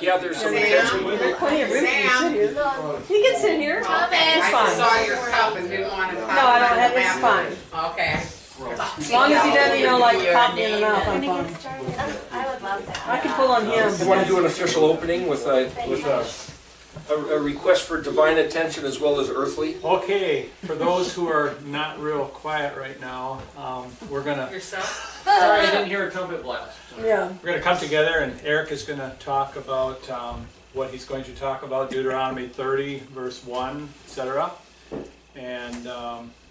Yeah, there's some There's plenty of room for you to sit here. You can sit here. It's I fine. saw your cup and didn't want to pop No, I don't it have, in it's the fine. mouth. Okay. As long as he doesn't, like, pop me in the mouth, I'm fine. I would love that. I can pull on him. You want to do an official opening with a request for divine attention as well as earthly? Okay, for those who are not real quiet right now, we're gonna. Yourself? Sorry, I didn't hear a trumpet blast. Yeah. We're gonna come together, and Eric is gonna talk about what he's going to talk about, Deuteronomy 30, verse 1, etc. And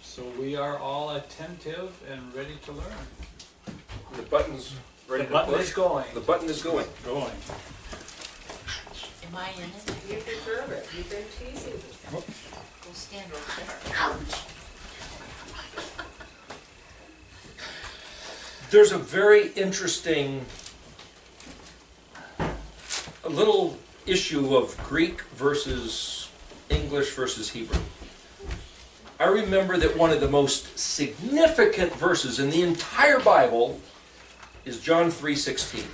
so we are all attentive and ready to learn. The button's ready The button to is push. going. The button is going. Going. Am I in it? You deserve it. You've been teasing me. We'll stand right there. Ouch. There's a very interesting a little issue of Greek versus English versus Hebrew. I remember that one of the most significant verses in the entire Bible is John 3:16.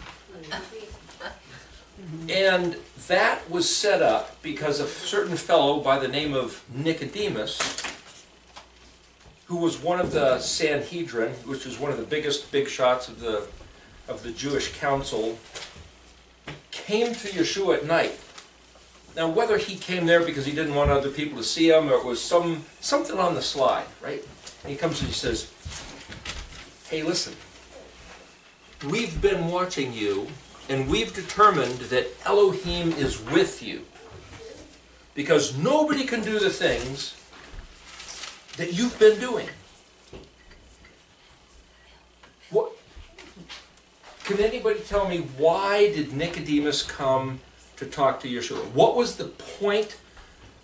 And that was set up because a certain fellow by the name of Nicodemus, who was one of the Sanhedrin, which was one of the biggest big shots of the Jewish council, came to Yeshua at night. Now, whether he came there because he didn't want other people to see him, or it was something on the slide, right? And he comes and he says, "Hey, listen, we've been watching you, and we've determined that Elohim is with you, because nobody can do the things that you've been doing." What? Can anybody tell me, why did Nicodemus come to talk to Yeshua? What was the point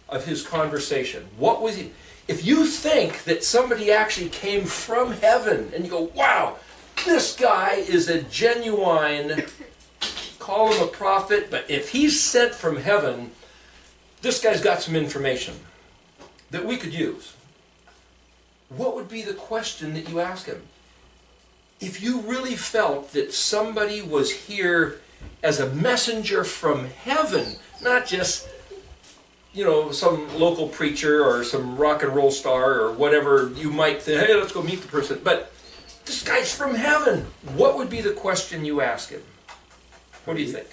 of his conversation? What was he? If you think that somebody actually came from heaven and you go, "Wow, this guy is a genuine," call him a prophet, but if he's sent from heaven, this guy's got some information that we could use. What would be the question that you ask him? If you really felt that somebody was here as a messenger from heaven, not just, some local preacher or some rock and roll star or whatever you might think, "Hey, let's go meet the person," but this guy's from heaven, what would be the question you ask him? What do you think?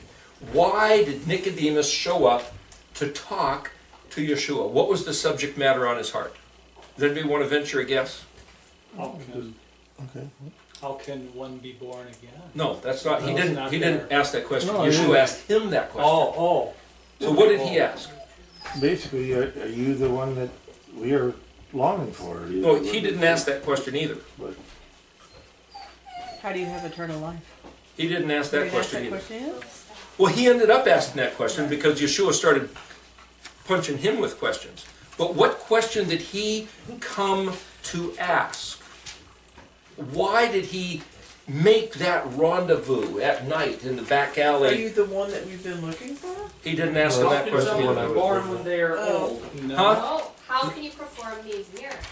Why did Nicodemus show up to talk to Yeshua? What was the subject matter on his heart? Does anybody want to venture a guess? How can one be born again? No, that's not. He No, it's didn't. not He there. didn't ask that question. No, Yeshua asked him that question. Oh. So what did he ask? Basically, are you the one that we are longing for? Are you No, the he one didn't that- ask that question either. But How do you have eternal life? He didn't ask that question either. Question? Well, he ended up asking that question because Yeshua started punching him with questions. But what question did he come to ask? Why did he make that rendezvous at night in the back Are alley? you the one that we've been looking for? He didn't ask him Well, that that's question the one I either. was Born when they are old. Huh? How can you perform these miracles?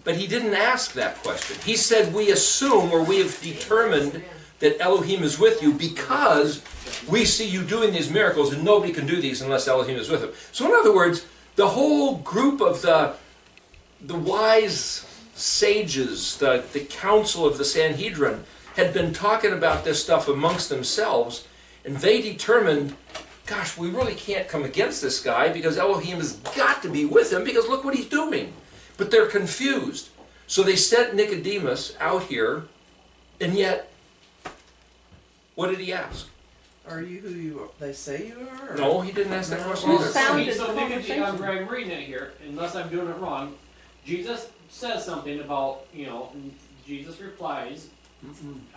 But he didn't ask that question. He said, "We assume, or we have determined that Elohim is with you because we see you doing these miracles, and nobody can do these unless Elohim is with him." So in other words, the whole group of the wise sages, the council of the Sanhedrin, had been talking about this stuff amongst themselves, and they determined, gosh, we really can't come against this guy because Elohim has got to be with him, because look what he's doing. But they're confused. So they sent Nicodemus out here, and yet, what did he ask? Are you who they say you are? Or? No, he didn't ask that question Well, either. sound- So conversation. I'm reading it here, unless I'm doing it wrong. Jesus says something about, Jesus replies,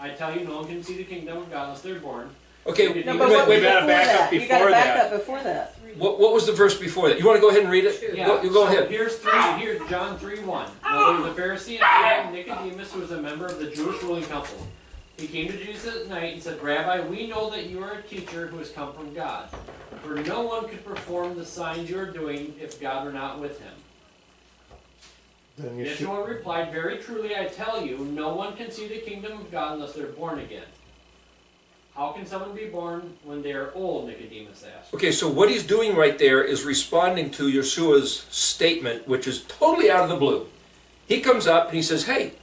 "I tell you, no one can see the kingdom of God unless they're born." Okay, No, wait, No, but what wait, was gotta before back up that? You before gotta back that. up before that. what was the verse before that? You want to go ahead and read it? Yeah, You go so ahead. Here's John 3:1. Now there was a Pharisee named Nicodemus who was a member of the Jewish ruling council. He came to Jesus at night and said, "Rabbi, we know that you are a teacher who has come from God. For no one could perform the signs you are doing if God were not with him." then you should. Yeshua replied, "Very truly I tell you, no one can see the kingdom of God unless they're born again." How can someone be born when they are old, Nicodemus asked. Okay, so what he's doing right there is responding to Yeshua's statement, which is totally out of the blue. He comes up and he says, hey,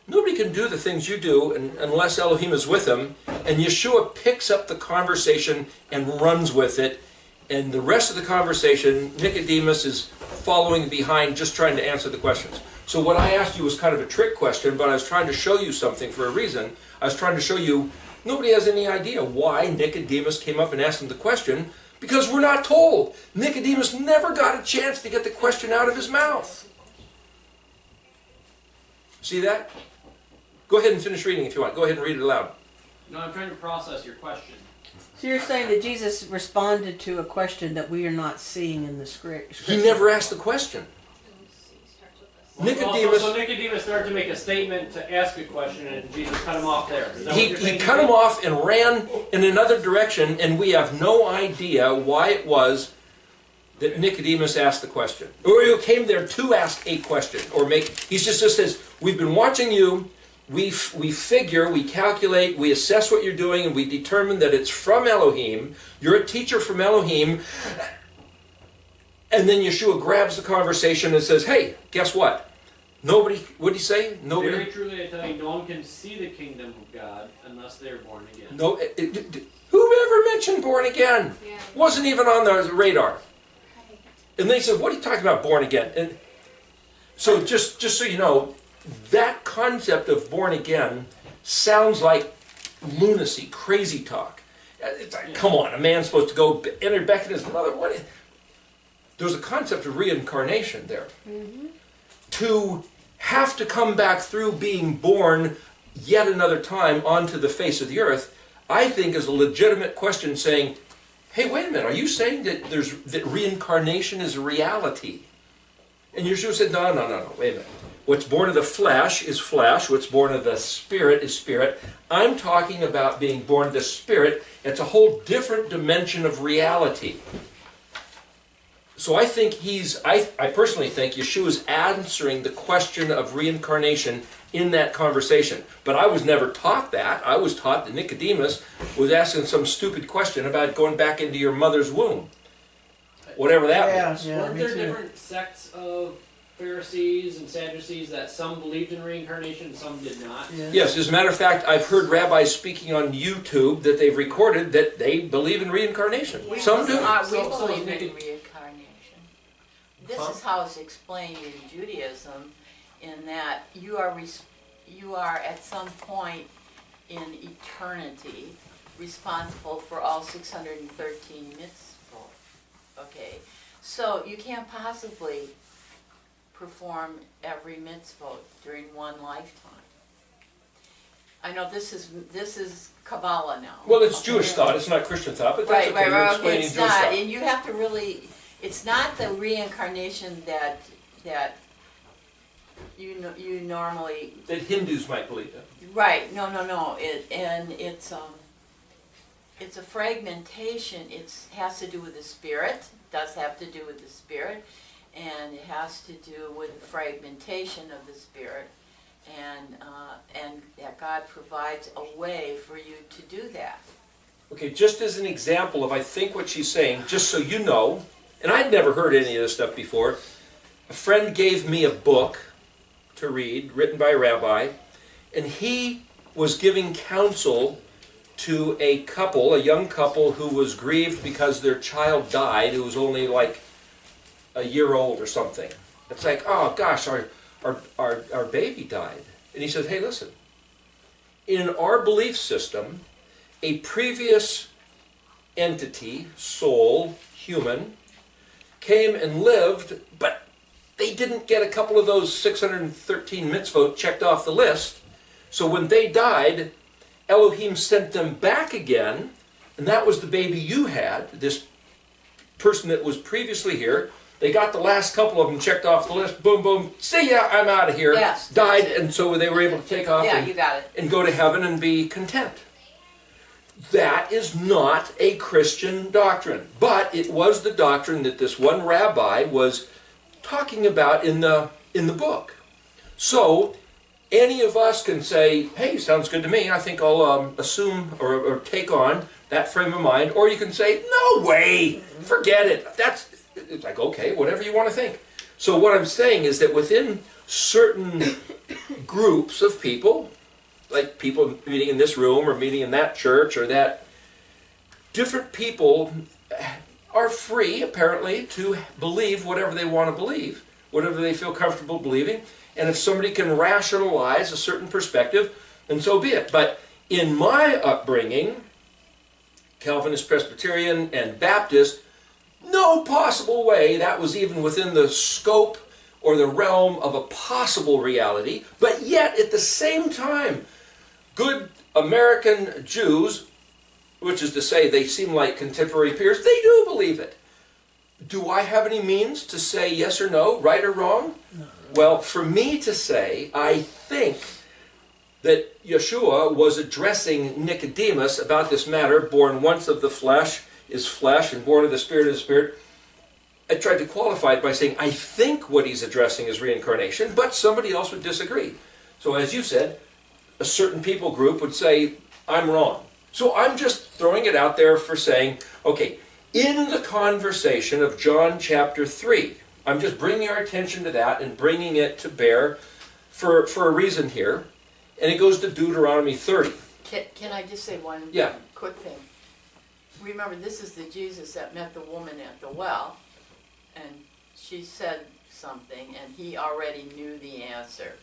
nobody can do the things you do unless Elohim is with him. And Yeshua picks up the conversation and runs with it. And the rest of the conversation, Nicodemus is following behind, just trying to answer the questions. So what I asked you was kind of a trick question, but I was trying to show you something for a reason. I was trying to show you nobody has any idea why Nicodemus came up and asked him the question, because we're not told. Nicodemus never got a chance to get the question out of his mouth. See that? Go ahead and finish reading if you want. Go ahead and read it aloud. No, I'm trying to process your question. So you're saying that Jesus responded to a question that we are not seeing in the script? He never asked the question. Nicodemus, So Nicodemus started to make a statement to ask a question, and Jesus cut him off there. Is that what you're he saying? cut him off and ran in another direction, and we have no idea why it was that Nicodemus asked the question. Or he came there to ask a question. Or he just says, we've been watching you, we figure, we calculate, we assess what you're doing, and we determine that it's from Elohim. You're a teacher from Elohim. And then Yeshua grabs the conversation and says, hey, guess what? Nobody, what did he say? Nobody. Very truly I tell you, no one can see the kingdom of God unless they are born again. No, who ever mentioned born again? Yeah. Wasn't even on the radar. And they said, what are you talking about, born again? And so just so you know, that concept of born again sounds like lunacy, crazy talk. It's like, come on, a man's supposed to go enter back in his mother. There's a concept of reincarnation there. Mm-hmm. To have to come back through being born yet another time onto the face of the earth, I think is a legitimate question saying, hey, wait a minute, are you saying that reincarnation is a reality? And Yeshua said, no, wait a minute. What's born of the flesh is flesh. What's born of the spirit is spirit. I'm talking about being born of the spirit. It's a whole different dimension of reality. So I think I personally think Yeshua's answering the question of reincarnation in that conversation. But I was never taught that. I was taught that Nicodemus was asking some stupid question about going back into your mother's womb. Whatever that means. Yeah, Weren't me there too. different sects of Pharisees and Sadducees that some believed in reincarnation and some did not? Yeah. Yes, as a matter of fact, I've heard rabbis speaking on YouTube that they've recorded that they believe in reincarnation. Some do. We So believe in Nick- reincarnation. This is how it's explained in Judaism, in that you are at some point in eternity responsible for all 613 mitzvot. Okay, so you can't possibly perform every mitzvot during one lifetime. I know this is Kabbalah now. Well, it's Jewish thought. It's not Christian thought, but that's okay. You're Okay, explaining it's Jewish not, thought. and you have to really. It's not the reincarnation that you normally. That Hindus might believe in. Right? No. It's a fragmentation. It has to do with the spirit. Does have to do with the spirit, and it has to do with the fragmentation of the spirit, and that God provides a way for you to do that. Okay, just as an example of I think what she's saying, just so you know, and I'd never heard any of this stuff before, a friend gave me a book to read, written by a rabbi, and he was giving counsel to a couple, a young couple who was grieved because their child died, who was only like a year old or something. It's like, oh gosh, our baby died. And he said, hey, listen, in our belief system, a previous entity, soul, human, came and lived, but they didn't get a couple of those 613 mitzvot checked off the list. So when they died, Elohim sent them back again, and that was the baby you had, this person that was previously here. They got the last couple of them checked off the list, boom, boom, see ya, I'm out of here. Yes. Died, and so they were able to take off Yeah, you got it. and go to heaven and be content. That is not a Christian doctrine, but it was the doctrine that this one rabbi was talking about in the book. So any of us can say, hey, sounds good to me, I think I'll assume or take on that frame of mind. Or you can say, no way, forget it. It's like, okay, whatever you want to think. So what I'm saying is that within certain groups of people, like people meeting in this room or meeting in that church or that, different people are free, apparently, to believe whatever they want to believe, whatever they feel comfortable believing. And if somebody can rationalize a certain perspective, then so be it. But in my upbringing, Calvinist, Presbyterian, and Baptist, no possible way that was even within the scope or the realm of a possible reality. But yet, at the same time, good American Jews, which is to say they seem like contemporary peers, they do believe it. Do I have any means to say yes or no, right or wrong? No. Well, for me to say, I think that Yeshua was addressing Nicodemus about this matter, born once of the flesh is flesh, and born of the Spirit is spirit. I tried to qualify it by saying, I think what he's addressing is reincarnation, but somebody else would disagree. So as you said, a certain people group would say, I'm wrong. So I'm just throwing it out there for saying, okay, in the conversation of John chapter 3, I'm just bringing our attention to that and bringing it to bear for a reason here. And it goes to Deuteronomy 30. Can I just say one quick thing? Remember, this is the Jesus that met the woman at the well, and she said something, and he already knew the answer.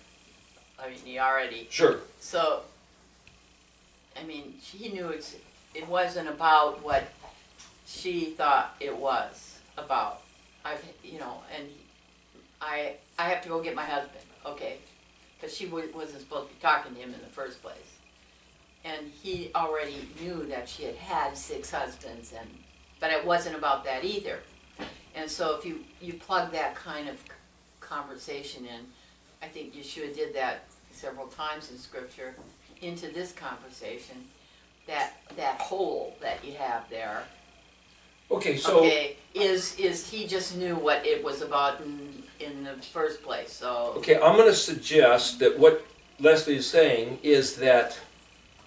I mean, he already... Sure. So, I mean, he knew it wasn't about what she thought it was about. And I have to go get my husband, okay? Because she wasn't supposed to be talking to him in the first place. And he already knew that she had had 6 husbands, but it wasn't about that either. And so if you plug that kind of conversation in, I think Yeshua did that several times in Scripture, into this conversation, that hole that you have there. Okay, so... Okay, is he just knew what it was about in the first place, so... Okay, I'm going to suggest that what Leslie is saying is that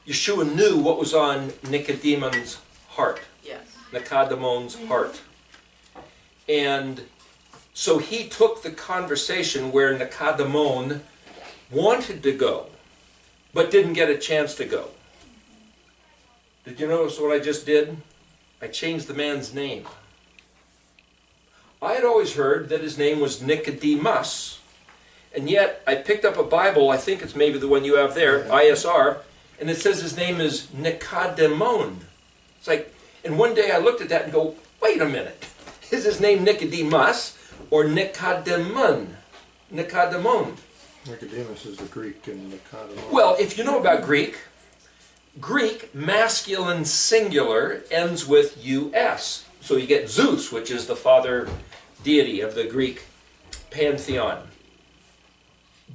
Yeshua knew what was on Nicodemus' heart. Yes. Nicodemus' heart. And so he took the conversation where Nicodemus wanted to go, but didn't get a chance to go. Did you notice what I just did? I changed the man's name. I had always heard that his name was Nicodemus, and yet I picked up a Bible, I think it's maybe the one you have there, ISR, and it says his name is Nicodemon. It's like, and one day I looked at that and go, wait a minute, is his name Nicodemus or Nicodemon? Nicodemon. Nicodemus is the Greek and Nicodemus. Well, if you know about Greek, masculine singular ends with US. So you get Zeus, which is the father deity of the Greek pantheon.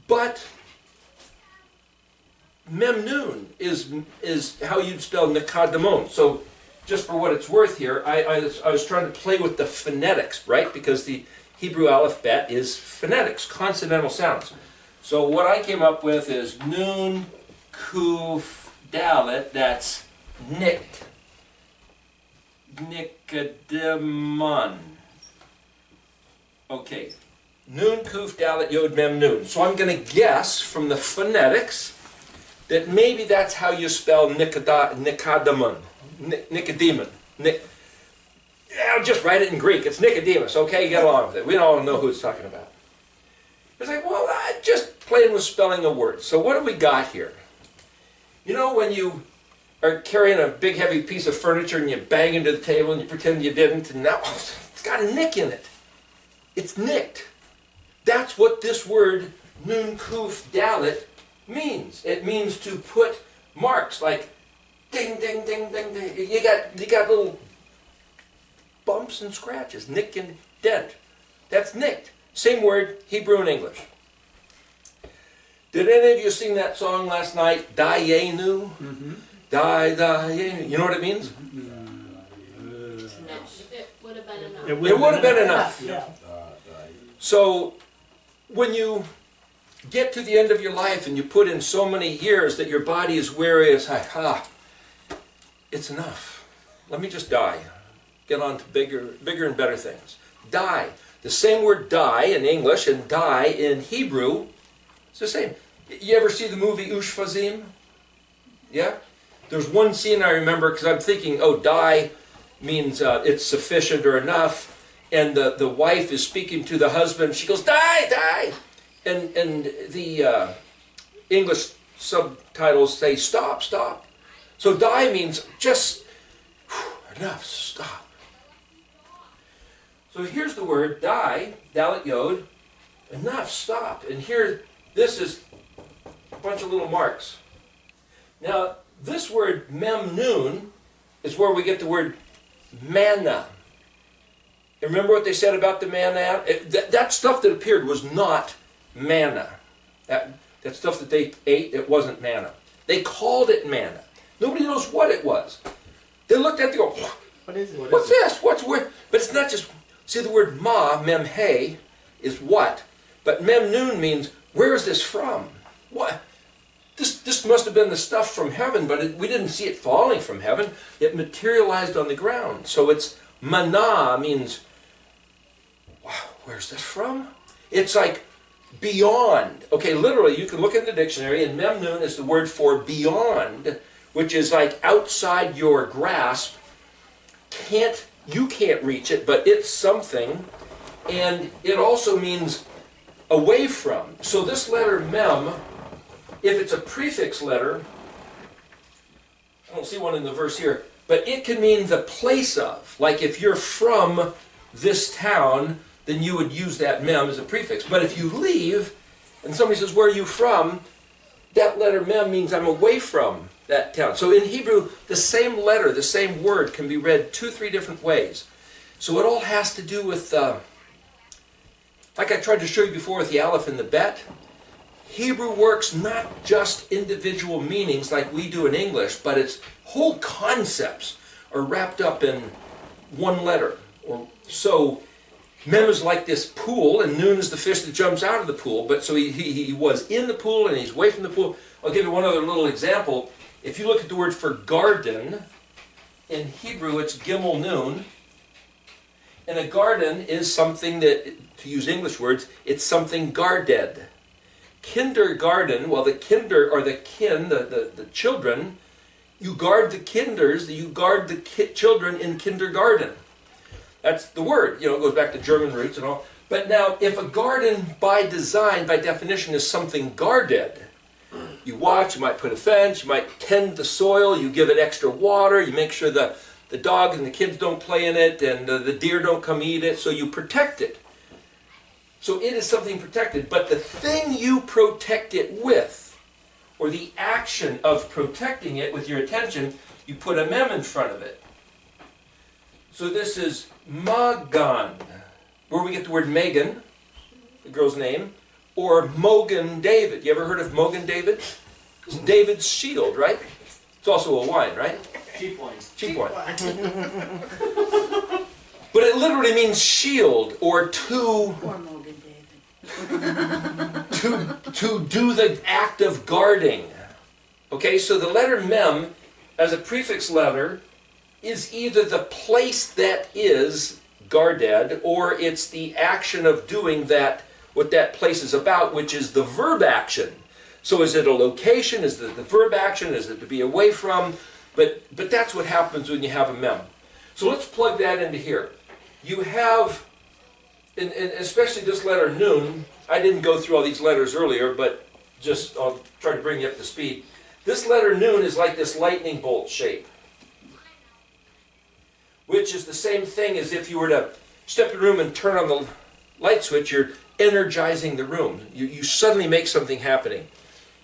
But Memnoon is how you'd spell Nicodemon. So just for what it's worth here, I was trying to play with the phonetics, right? Because the Hebrew alphabet is phonetics, consonantal sounds. So what I came up with is Nun, Kuf, Dalet, that's Nicodemon. Okay. Nun, Kuf, Dalet, Yod, Mem, Nun. So I'm going to guess from the phonetics that maybe that's how you spell Nicodemon. Nicodemus. I'll just write it in Greek. It's Nicodemus, okay? Get along with it. We all know who it's talking about. It's like, well, just playing with spelling a word. So what do we got here? You know when you are carrying a big heavy piece of furniture and you bang into the table and you pretend you didn't, and now it's got a nick in it. It's nicked. That's what this word Nun Kuf Dalet means. It means to put marks like ding, ding, ding, ding, ding. You got little bumps and scratches, nick and dent. That's nicked. Same word, Hebrew and English. Did any of you sing that song last night, Dayenu? Mm-hmm. Dayenu. You know what it means? It would have been enough. It would have been enough. Yeah. So, when you get to the end of your life and you put in so many years that your body is weary, it's like, it's enough. Let me just die. Get on to bigger and better things. Die. The same word die in English and die in Hebrew, it's the same. You ever see the movie Ushfazim? Yeah? There's one scene I remember because I'm thinking, oh, die means it's sufficient or enough. And the wife is speaking to the husband. She goes, die, die. And the English subtitles say, stop, stop. So die means just, enough, stop. So here's the word die, dalet yod, enough, stop. And here, this is a bunch of little marks. Now, this word mem nun is where we get the word manna. Remember what they said about the manna? That stuff that appeared was not manna. That stuff that they ate, it wasn't manna. They called it manna. Nobody knows what it was. They looked at it and go, What is it? what's this? What's where? But it's not just, see the word ma, mem he, is what? But mem nun means, where is this from? What? This must have been the stuff from heaven, but we didn't see it falling from heaven. It materialized on the ground. So it's manna means, wow, where's this from? It's like beyond. Okay, literally, you can look in the dictionary, and mem nun is the word for beyond, which is like outside your grasp. You can't reach it, but it's something. And it also means away from. So this letter mem, if it's a prefix letter, I don't see one in the verse here, but it can mean the place of. Like if you're from this town, then you would use that mem as a prefix. But if you leave, and somebody says, where are you from? That letter mem means I'm away from that town. So in Hebrew, the same letter, the same word can be read 2-3 different ways. So it all has to do with, like I tried to show you before with the aleph and the bet, Hebrew works not just individual meanings like we do in English, but its whole concepts are wrapped up in one letter. So mem is like this pool, and nun is the fish that jumps out of the pool. But so he was in the pool and he's away from the pool. I'll give you one other little example. If you look at the word for garden, in Hebrew it's gimel nun. And a garden is something that, to use English words, it's something guarded. Kindergarten, well, the kinder, or the kin, the children, you guard the kinders, you guard the children in kindergarten. That's the word, it goes back to German roots and all. But now, if a garden by design, by definition, is something guarded, you watch, you might put a fence, you might tend the soil, you give it extra water, you make sure the dogs and the kids don't play in it, and the deer don't come eat it, so you protect it. So it is something protected, but the thing you protect it with, or the action of protecting it with your attention, you put a mem in front of it. So this is Magan, where we get the word Megan, the girl's name, or Mogan David. You ever heard of Mogan David? It's David's shield, right? It's also a wine, right? Cheap wine. Cheap wine. But it literally means shield, or to do the act of guarding. Okay, so the letter mem, as a prefix letter, is either the place that is guarded, or it's the action of doing that, what that place is about, which is the verb action. So is it a location? Is it the verb action? Is it to be away from? But that's what happens when you have a mem. So let's plug that into here. You have, and especially this letter nun, I didn't go through all these letters earlier, but just I'll try to bring you up to speed. This letter nun is like this lightning bolt shape, which is the same thing as if you were to step in a room and turn on the light switch, you're energizing the room. You suddenly make something happening.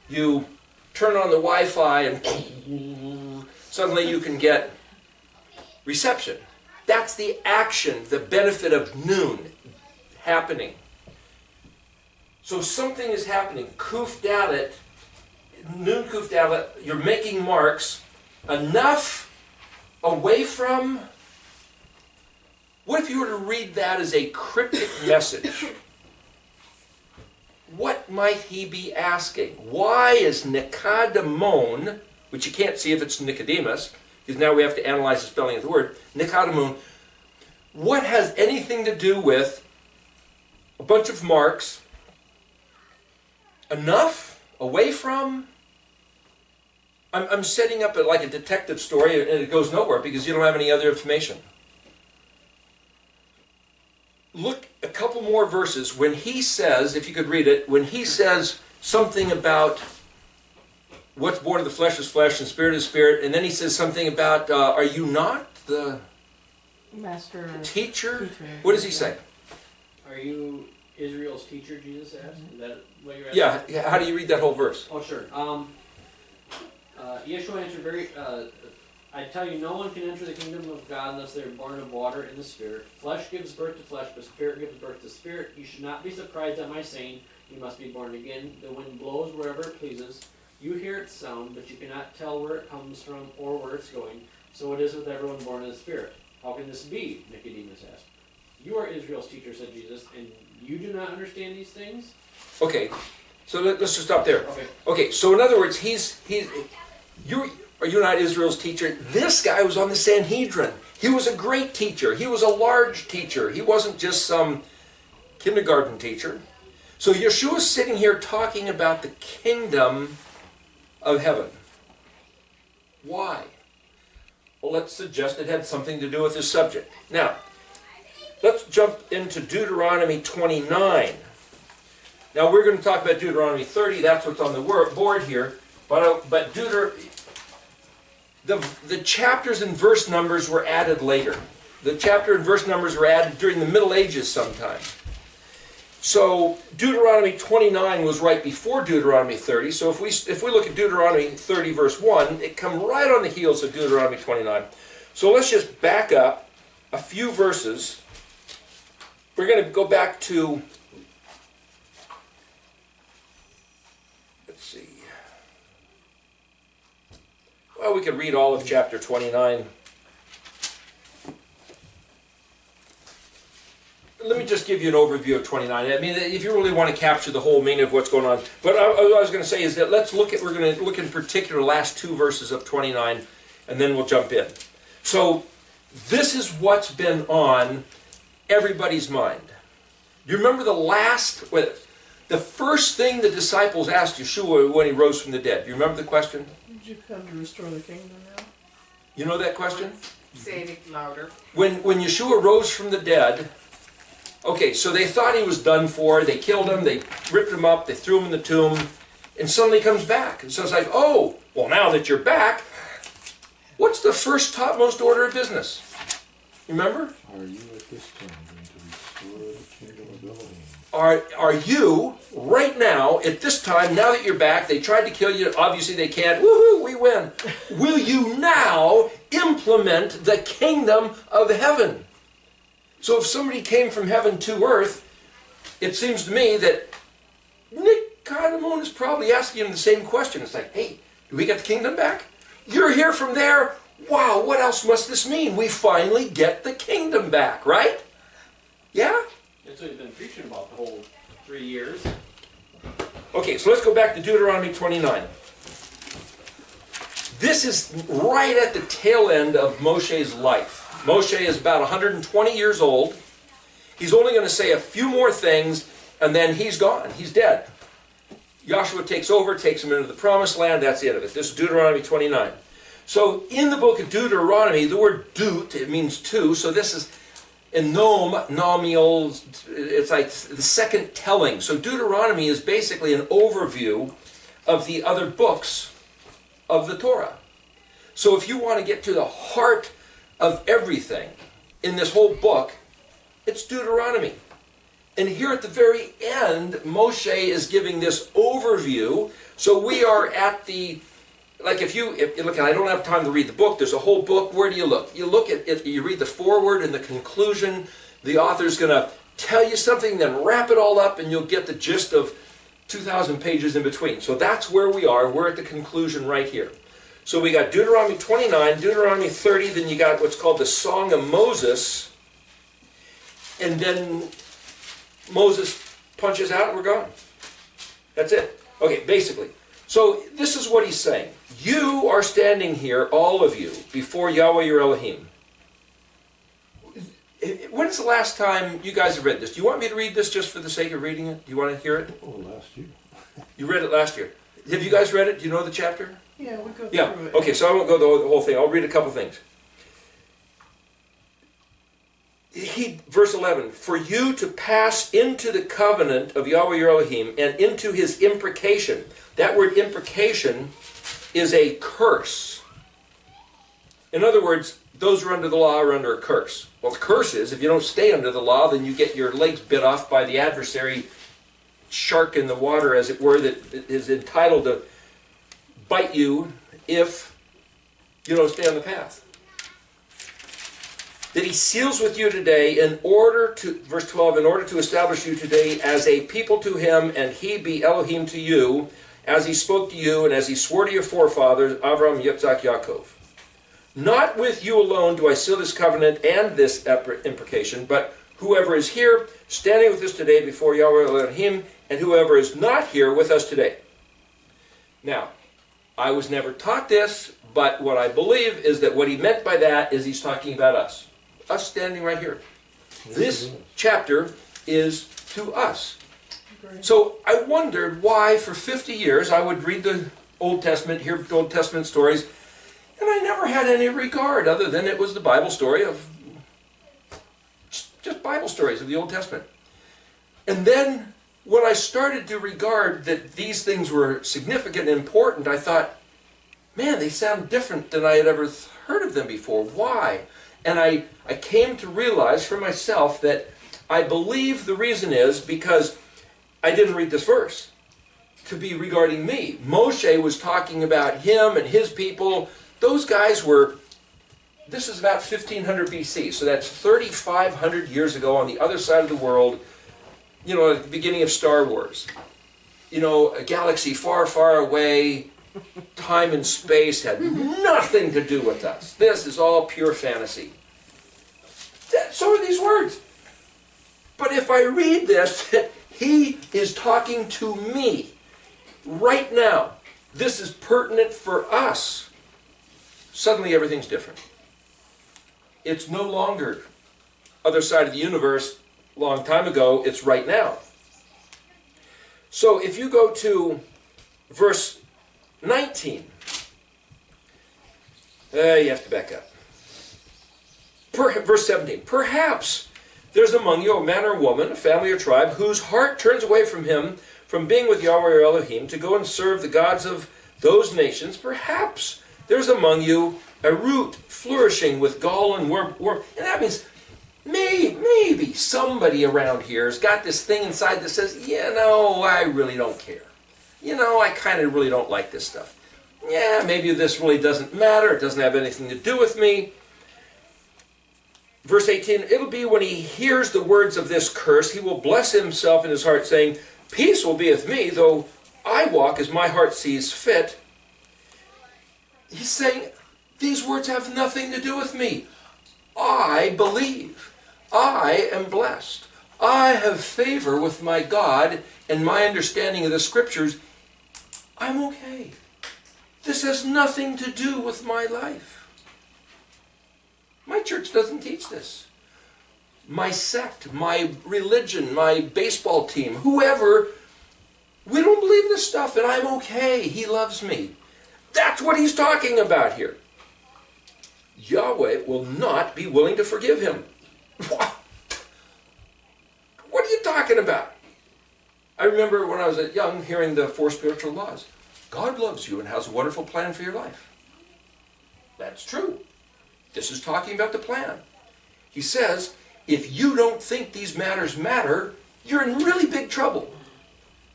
You turn on the Wi-Fi and suddenly you can get reception. That's the action, the benefit of nun happening. So something is happening. Kuf dalet, nun kuf dalet, you're making marks enough away from. What if you were to read that as a cryptic message? What might he be asking? Why is Nicodemon, which you can't see if it's Nicodemus, because now we have to analyze the spelling of the word, Nicodemon, what has anything to do with a bunch of marks, enough, away from? I'm setting up like a detective story and it goes nowhere because you don't have any other information. Look a couple more verses when he says, if you could read it, when he says something about what's born of the flesh is flesh and spirit is spirit, and then he says something about, are you not the Master teacher? What does he say? Are you Israel's teacher, Jesus asked? Is that what you're asking? Yeah, how do you read that whole verse? Oh, sure. Yeshua answered I tell you, no one can enter the kingdom of God unless they are born of water and the Spirit. Flesh gives birth to flesh, but Spirit gives birth to spirit. You should not be surprised at my saying, you must be born again. The wind blows wherever it pleases. You hear its sound, but you cannot tell where it comes from or where it's going. So it is with everyone born of the Spirit. How can this be? Nicodemus asked. You are Israel's teacher, said Jesus, and you do not understand these things? Okay, so let's just stop there. Okay. Okay, so in other words, are you not Israel's teacher? This guy was on the Sanhedrin. He was a great teacher. He was a large teacher. He wasn't just some kindergarten teacher. So Yeshua's sitting here talking about the kingdom of heaven. Why? Well, let's suggest it had something to do with this subject. Now, let's jump into Deuteronomy 29. Now, we're going to talk about Deuteronomy 30. That's what's on the board here. But the chapters and verse numbers were added later. The chapter and verse numbers were added during the Middle Ages sometime. So Deuteronomy 29 was right before Deuteronomy 30. So if we look at Deuteronomy 30 verse 1, it comes right on the heels of Deuteronomy 29. So let's just back up a few verses. We're going to go back to, let's see. Well, we could read all of chapter 29. Let me just give you an overview of 29. I mean, if you really want to capture the whole meaning of what's going on. But what I was going to say is that we're going to look in particular last two verses of 29, and then we'll jump in. So, this is what's been on everybody's mind. Do you remember the first thing the disciples asked Yeshua when he rose from the dead? Do you remember the question? Did you come to restore the kingdom now? You know that question? Say it louder. When Yeshua rose from the dead, okay, so they thought he was done for. They killed him. They ripped him up. They threw him in the tomb. And suddenly he comes back. And so it's like, oh, well, now that you're back, what's the first topmost order of business? Remember? Are you at this time going to restore the kingdom of Elohim? Are you, right now, at this time, now that you're back, they tried to kill you, obviously they can't, woohoo, we win. Will you now implement the kingdom of heaven? So if somebody came from heaven to earth, it seems to me that Nicodemon is probably asking him the same question. It's like, hey, do we get the kingdom back? You're here from there. Wow, what else must this mean? We finally get the kingdom back, right? Yeah? That's what he's been preaching about the whole 3 years. Okay, so let's go back to Deuteronomy 29. This is right at the tail end of Moshe's life. Moshe is about 120 years old. He's only going to say a few more things, and then he's gone. He's dead. Joshua takes over, takes him into the promised land. That's the end of it. This is Deuteronomy 29. So in the book of Deuteronomy, the word deut, it means two. So this is in nomial, it's like the second telling. So Deuteronomy is basically an overview of the other books of the Torah. So if you want to get to the heart of everything in this whole book, it's Deuteronomy. And here at the very end, Moshe is giving this overview. So we are at the, like if you look, I don't have time to read the book, there's a whole book. Where do you look? You look at it, you read the foreword and the conclusion. The author's going to tell you something, then wrap it all up, and you'll get the gist of 2,000 pages in between. So that's where we are. We're at the conclusion right here. So we got Deuteronomy 29, Deuteronomy 30, then you got what's called the Song of Moses. And then Moses punches out and we're gone. That's it. Okay, basically. So this is what he's saying. You are standing here, all of you, before Yahweh your Elohim. When's the last time you guys have read this? Do you want me to read this just for the sake of reading it? Do you want to hear it? Oh, last year. You read it last year. Have you guys read it? Do you know the chapter? Yeah, we go Yeah. through it. Okay, so I won't go the whole thing. I'll read a couple things. Verse 11, for you to pass into the covenant of Yahweh your Elohim and into his imprecation. That word imprecation is a curse. In other words, those who are under the law are under a curse. Well, the curse is, if you don't stay under the law, then you get your legs bit off by the adversary shark in the water, as it were, that is entitled to bite you if you don't stay on the path. That he seals with you today in order to, verse 12, in order to establish you today as a people to him, and he be Elohim to you, as he spoke to you, and as he swore to your forefathers, Avraham, Yitzhak, Yaakov. Not with you alone do I seal this covenant and this imprecation, but whoever is here, standing with us today before Yahweh Elohim, and whoever is not here with us today. Now, I was never taught this, but what I believe is that what he meant by that is he's talking about us. Us standing right here. This chapter is to us. So I wondered why for 50 years I would read the Old Testament, hear Old Testament stories, and I never had any regard other than it was the Bible story of, just Bible stories of the Old Testament. And then when I started to regard that these things were significant and important, I thought, man, they sound different than I had ever heard of them before. Why? And I came to realize for myself that I believe the reason is because I didn't read this verse to be regarding me. Moshe was talking about him and his people. Those guys were, this is about 1500 BC, so that's 3,500 years ago on the other side of the world, you know, at the beginning of Star Wars. You know, a galaxy far, far away, time and space had nothing to do with us. This is all pure fantasy. So are these words. But if I read this, he is talking to me right now. This is pertinent for us. Suddenly everything's different. It's no longer other side of the universe, long time ago. It's right now. So if you go to verse 19, you have to back up. Verse 17, perhaps there's among you a man or woman, a family or tribe, whose heart turns away from him, from being with Yahweh or Elohim, to go and serve the gods of those nations. Perhaps there's among you a root flourishing with gall and worm. And that means maybe somebody around here has got this thing inside that says, you know, I really don't care. You know, I kind of really don't like this stuff. Yeah, maybe this really doesn't matter. It doesn't have anything to do with me. Verse 18, it'll be when he hears the words of this curse, he will bless himself in his heart, saying, peace will be with me, though I walk as my heart sees fit. He's saying, these words have nothing to do with me. I believe. I am blessed. I have favor with my God and my understanding of the Scriptures. I'm okay. This has nothing to do with my life. My church doesn't teach this. My sect, my religion, my baseball team, whoever, we don't believe this stuff, and I'm okay. He loves me. That's what he's talking about here. Yahweh will not be willing to forgive him. What are you talking about? I remember when I was young hearing the 4 spiritual laws. God loves you and has a wonderful plan for your life. That's true. This is talking about the plan. He says, if you don't think these matters matter, you're in really big trouble.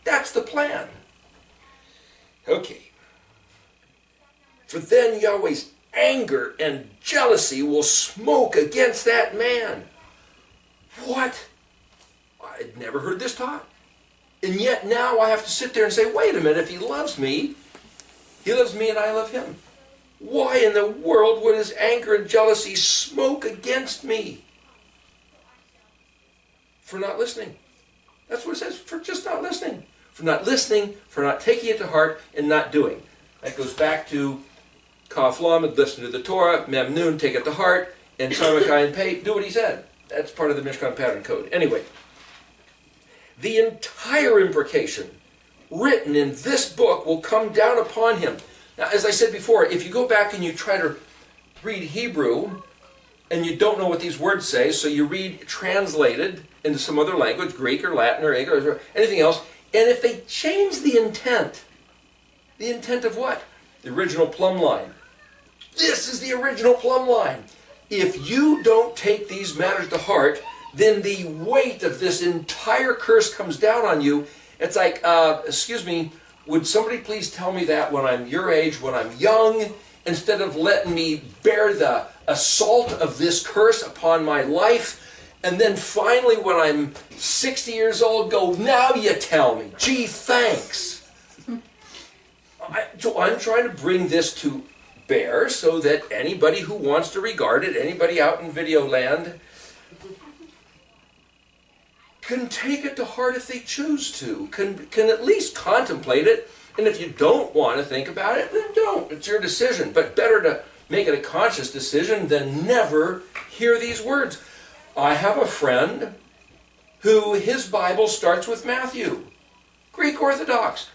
That's the plan. Okay. For then Yahweh's anger and jealousy will smoke against that man. What? I'd never heard this taught. And yet now I have to sit there and say, wait a minute, if he loves me and I love him. Why in the world would his anger and jealousy smoke against me? For not listening. That's what it says, for just not listening. for not listening, for not taking it to heart, and not doing. That goes back to Kaf Lamed, listen to the Torah, Mem Nun, take it to heart, and Sarmakai and Pei, do what he said. That's part of the Mishkan pattern code. Anyway, the entire imprecation written in this book will come down upon him. Now, as I said before, if you go back and you try to read Hebrew, and you don't know what these words say, so you read translated into some other language, Greek or Latin or English or anything else, and if they change the intent of what? The original plumb line. This is the original plumb line. If you don't take these matters to heart, then the weight of this entire curse comes down on you. It's like, excuse me, would somebody please tell me that when I'm your age, when I'm young, instead of letting me bear the assault of this curse upon my life, and then finally when I'm 60 years old, go, now you tell me. Gee, thanks. So I'm trying to bring this to bear so that anybody who wants to regard it, anybody out in video land, can take it to heart if they choose to, can at least contemplate it. And if you don't want to think about it, then don't. It's your decision. But better to make it a conscious decision than never hear these words. I have a friend who his Bible starts with Matthew. Greek Orthodox.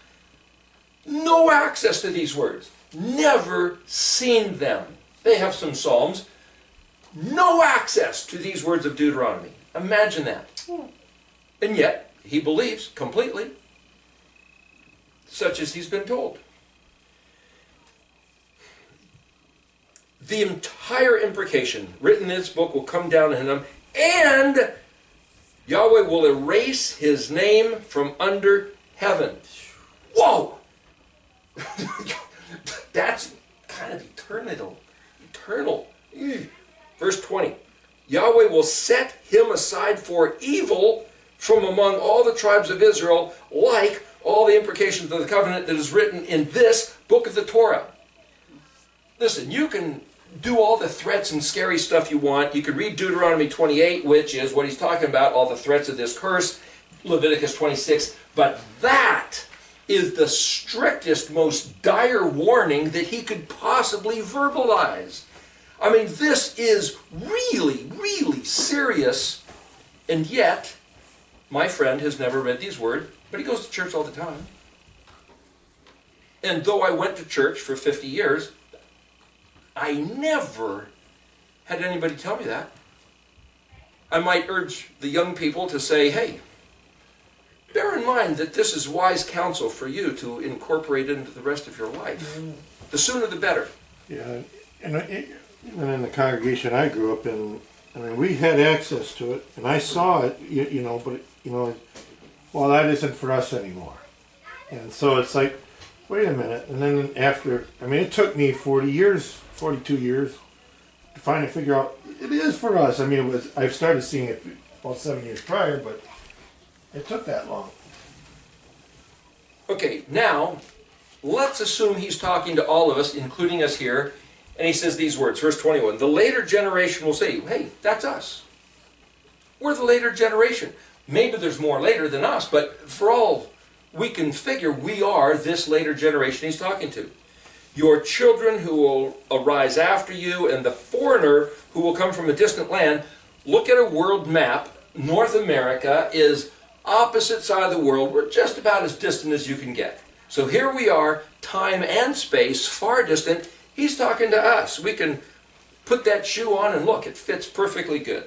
No access to these words. Never seen them. They have some Psalms. No access to these words of Deuteronomy. Imagine that. And yet, he believes completely, such as he's been told. The entire imprecation written in this book will come down on him, and Yahweh will erase his name from under heaven. Whoa! That's kind of eternal. Verse 20. Yahweh will set him aside for evil from among all the tribes of Israel, like all the imprecations of the covenant that is written in this book of the Torah. Listen, you can do all the threats and scary stuff you want. You can read Deuteronomy 28, which is what he's talking about, all the threats of this curse, Leviticus 26, but that is the strictest, most dire warning that he could possibly verbalize. I mean, this is really, really serious, and yet, my friend has never read these words, but he goes to church all the time. And though I went to church for 50 years, I never had anybody tell me that. I might urge the young people to say, hey, bear in mind that this is wise counsel for you to incorporate into the rest of your life. The sooner the better. Yeah, and even in the congregation I grew up in, I mean, we had access to it, and I saw it, but, well, that isn't for us anymore. And so it's like, wait a minute, and then after, I mean, it took me 42 years to finally figure out, it is for us. I mean, I've started seeing it about 7 years prior, but it took that long. Okay, now, let's assume he's talking to all of us, including us here, and he says these words, verse 21, the later generation will say, hey, that's us. We're the later generation. Maybe there's more later than us, but for all we can figure, we are this later generation he's talking to. Your children who will arise after you, and the foreigner who will come from a distant land. Look at a world map. North America is opposite side of the world. We're just about as distant as you can get. So here we are, time and space, far distant. He's talking to us. We can put that shoe on and look, it fits perfectly good.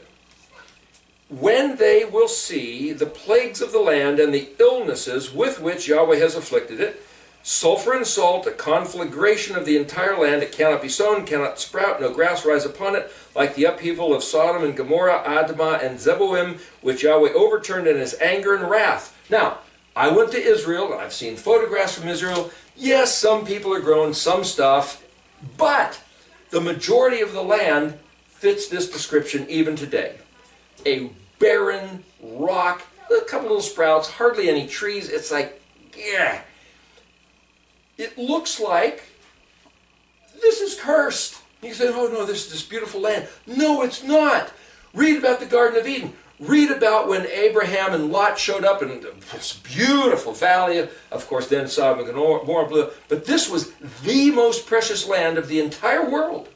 When they will see the plagues of the land and the illnesses with which Yahweh has afflicted it, sulfur and salt, a conflagration of the entire land, it cannot be sown, cannot sprout, no grass rise upon it, like the upheaval of Sodom and Gomorrah, Admah and Zeboim, which Yahweh overturned in his anger and wrath. Now, I went to Israel, and I've seen photographs from Israel. Yes, some people are growing some stuff, but the majority of the land fits this description even today. A barren rock, a couple little sprouts, hardly any trees. It's like, yeah. It looks like this is cursed. You say, oh no, this is this beautiful land. No, it's not. Read about the Garden of Eden. read about when Abraham and Lot showed up in this beautiful valley. Of course, then Sodom and Gomorrah blew up. But this was the most precious land of the entire world.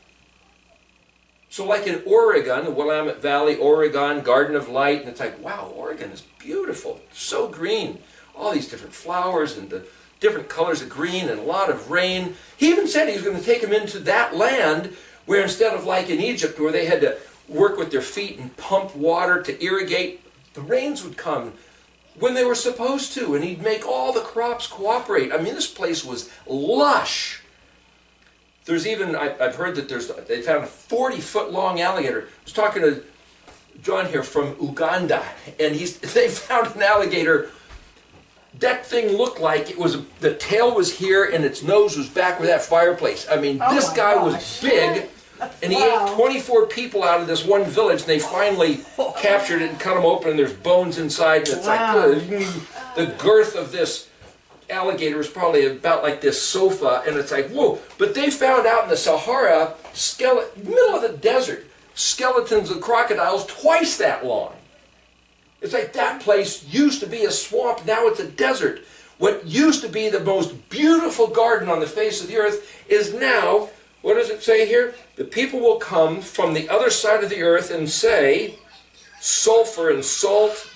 So like in Oregon, the Willamette Valley, Oregon, Garden of Light, and it's like, wow, Oregon is beautiful, so green. All these different flowers and the different colors of green and a lot of rain. He even said he was going to take them into that land where instead of like in Egypt where they had to work with their feet and pump water to irrigate, the rains would come when they were supposed to, and he'd make all the crops cooperate. I mean, this place was lush. There's even, I've heard that they found a 40-foot long alligator. I was talking to John here from Uganda, and they found an alligator. That thing looked like the tail was here and its nose was back with that fireplace. I mean, this guy was big, and he ate 24 people out of this one village, and they finally captured it and cut him open, and there's bones inside, and it's like the girth of this alligator is probably about like this sofa, and it's like, whoa. But they found out in the Sahara, middle of the desert, skeletons of crocodiles twice that long. It's like that place used to be a swamp, now it's a desert. What used to be the most beautiful garden on the face of the earth is now, what does it say here? The people will come from the other side of the earth and say, sulfur and salt,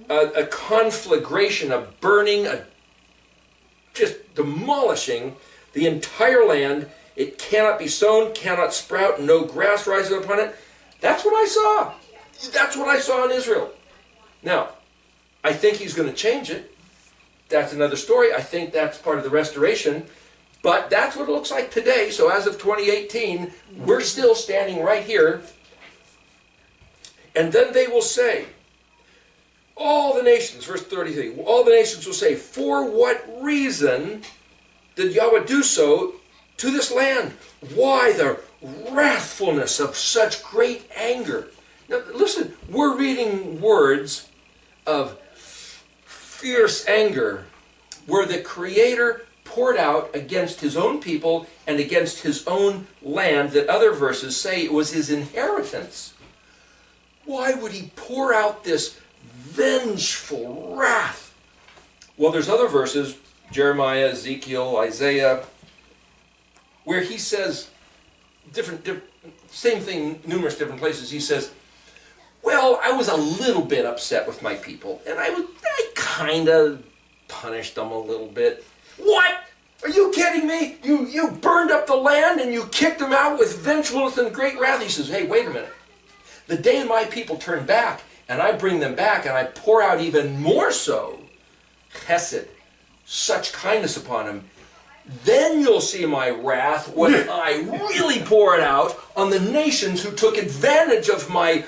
a conflagration, a burning, just demolishing the entire land. It cannot be sown, cannot sprout, no grass rises upon it. That's what I saw. That's what I saw in Israel. Now, I think he's going to change it. That's another story. I think that's part of the restoration. But that's what it looks like today. So as of 2018, we're still standing right here. And then they will say, all the nations, verse 33, all the nations will say, for what reason did Yahweh do so to this land? Why the wrathfulness of such great anger? Now listen, we're reading words of fierce anger where the Creator poured out against His own people and against His own land that other verses say it was His inheritance. Why would He pour out this vengeful wrath? Well, there's other verses, Jeremiah, Ezekiel, Isaiah, where he says, same thing, numerous different places. He says, well, I was a little bit upset with my people, and I kind of punished them a little bit. What? Are you kidding me? You burned up the land and you kicked them out with vengefulness and great wrath. He says, hey, wait a minute. The day my people turn back, and I bring them back, and I pour out even more so, chesed, such kindness upon them, then you'll see my wrath when I really pour it out on the nations who took advantage of my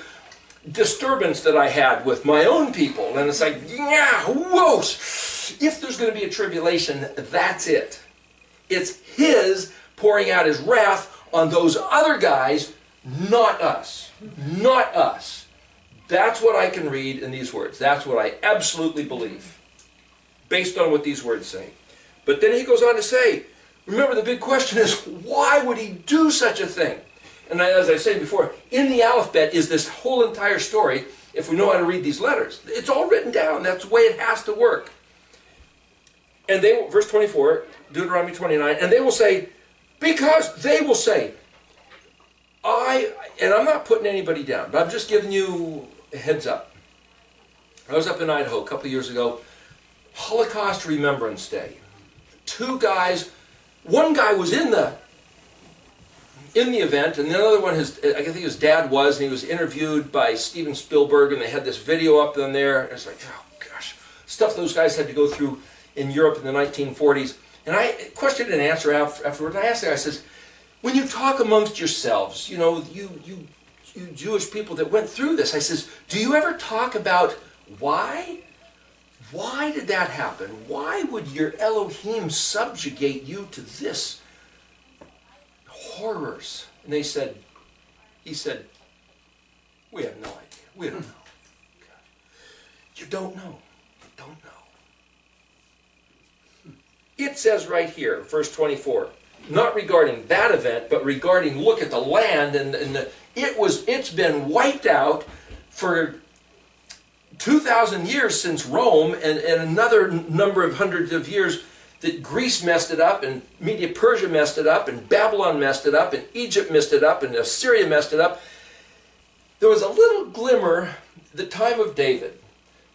disturbance that I had with my own people. And it's like, yeah, whoa! If there's going to be a tribulation, that's it. It's His pouring out His wrath on those other guys, not us. Not us. That's what I can read in these words. That's what I absolutely believe, based on what these words say. But then he goes on to say, remember the big question is, why would He do such a thing? And as I said before, in the alphabet is this whole entire story, if we know how to read these letters. It's all written down. That's the way it has to work. And they will, verse 24, Deuteronomy 29, and they will say, because they will say, and I'm not putting anybody down, but I'm just giving you a heads up. I was up in Idaho a couple of years ago, Holocaust Remembrance Day. Two guys, one guy was in the event, and the other one, I think his dad was, and he was interviewed by Steven Spielberg, and they had this video up in there. And it's like, oh gosh, stuff those guys had to go through in Europe in the 1940s. And I question and answer afterward. And I asked the guy, I says, when you talk amongst yourselves, you know, you Jewish people that went through this, I says, do you ever talk about why? Why did that happen? Why would your Elohim subjugate you to this horrors? And he said, we have no idea. We don't know. You don't know. You don't know. It says right here, verse 24, not regarding that event, but regarding, look at the land, and it's been wiped out for 2,000 years since Rome, and another number of hundreds of years that Greece messed it up, and Media Persia messed it up, and Babylon messed it up, and Egypt messed it up, and Assyria messed it up. There was a little glimmer the time of David.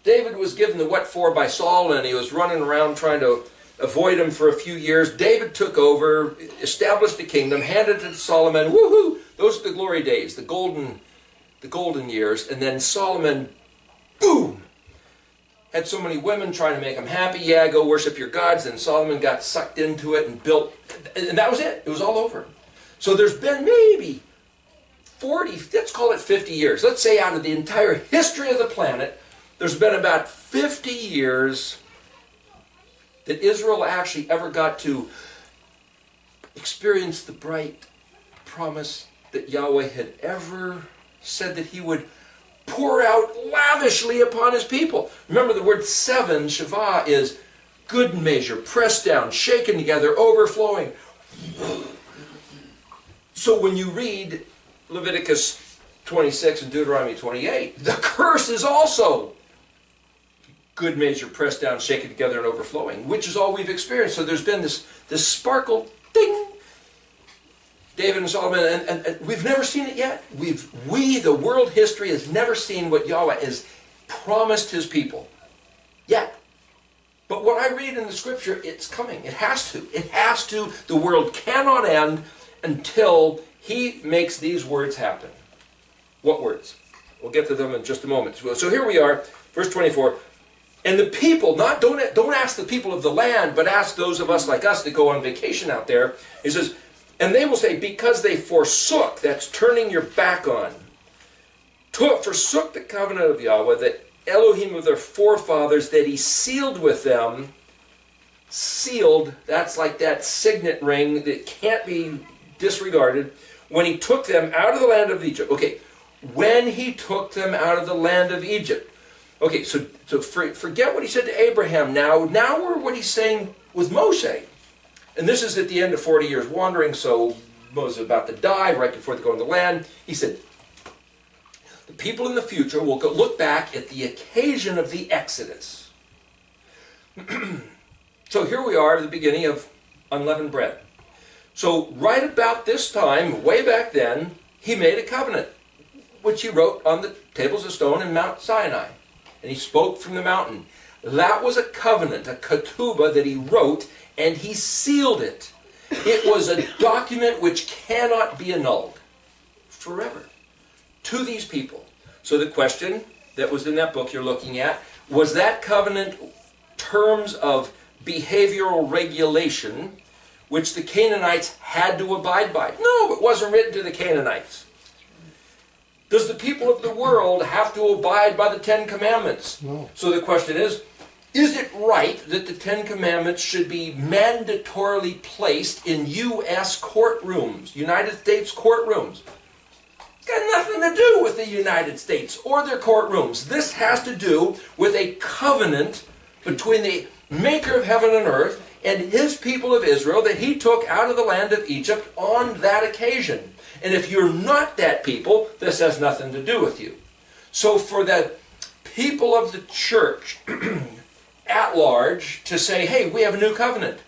David was given the what for by Saul, and he was running around trying to avoid him for a few years. David took over, established a kingdom, handed it to Solomon. Woohoo! Those are the glory days, the golden years. And then Solomon, boom, had so many women trying to make him happy. Yeah, go worship your gods. And Solomon got sucked into it and built, and that was it. It was all over. So there's been maybe 40, let's call it 50 years. Let's say out of the entire history of the planet, there's been about 50 years that Israel actually ever got to experience the bright promise that Yahweh had ever said that he would pour out lavishly upon his people. Remember, the word seven, Shavah, is good measure, pressed down, shaken together, overflowing. So when you read Leviticus 26 and Deuteronomy 28, the curse is also good measure, pressed down, shaken together, and overflowing, which is all we've experienced. So there's been this sparkle, ding, David and Solomon, and we've never seen it yet. The world history has never seen what Yahweh has promised his people yet. But what I read in the scripture, it's coming. It has to. It has to. The world cannot end until he makes these words happen. What words? We'll get to them in just a moment. So here we are, verse 24. And the people, don't ask the people of the land, but ask those of us like us that go on vacation out there. He says, and they will say, because they forsook, that's turning your back on, forsook the covenant of Yahweh, that Elohim of their forefathers, that he sealed with them. Sealed, that's like that signet ring that can't be disregarded. When he took them out of the land of Egypt. Okay, when he took them out of the land of Egypt. Okay, so forget what he said to Abraham now. Now we're what he's saying with Moshe. And this is at the end of 40 years wandering, so Moses is about to die, right before they go into the land. He said, the people in the future will look back at the occasion of the Exodus. So here we are at the beginning of unleavened bread. So right about this time, way back then, he made a covenant, which he wrote on the tables of stone in Mount Sinai. And he spoke from the mountain. That was a covenant, a ketubah that he wrote, and he sealed it. It was a document which cannot be annulled forever to these people. So the question that was in that book you're looking at, was that covenant terms of behavioral regulation which the Canaanites had to abide by? No, it wasn't written to the Canaanites. Does the people of the world have to abide by the Ten Commandments? No. So the question is it right that the Ten Commandments should be mandatorily placed in U.S. courtrooms, United States courtrooms? It's got nothing to do with the United States or their courtrooms. This has to do with a covenant between the maker of heaven and earth and his people of Israel that he took out of the land of Egypt on that occasion. And if you're not that people, this has nothing to do with you. So for the people of the church at large to say, hey, we have a new covenant.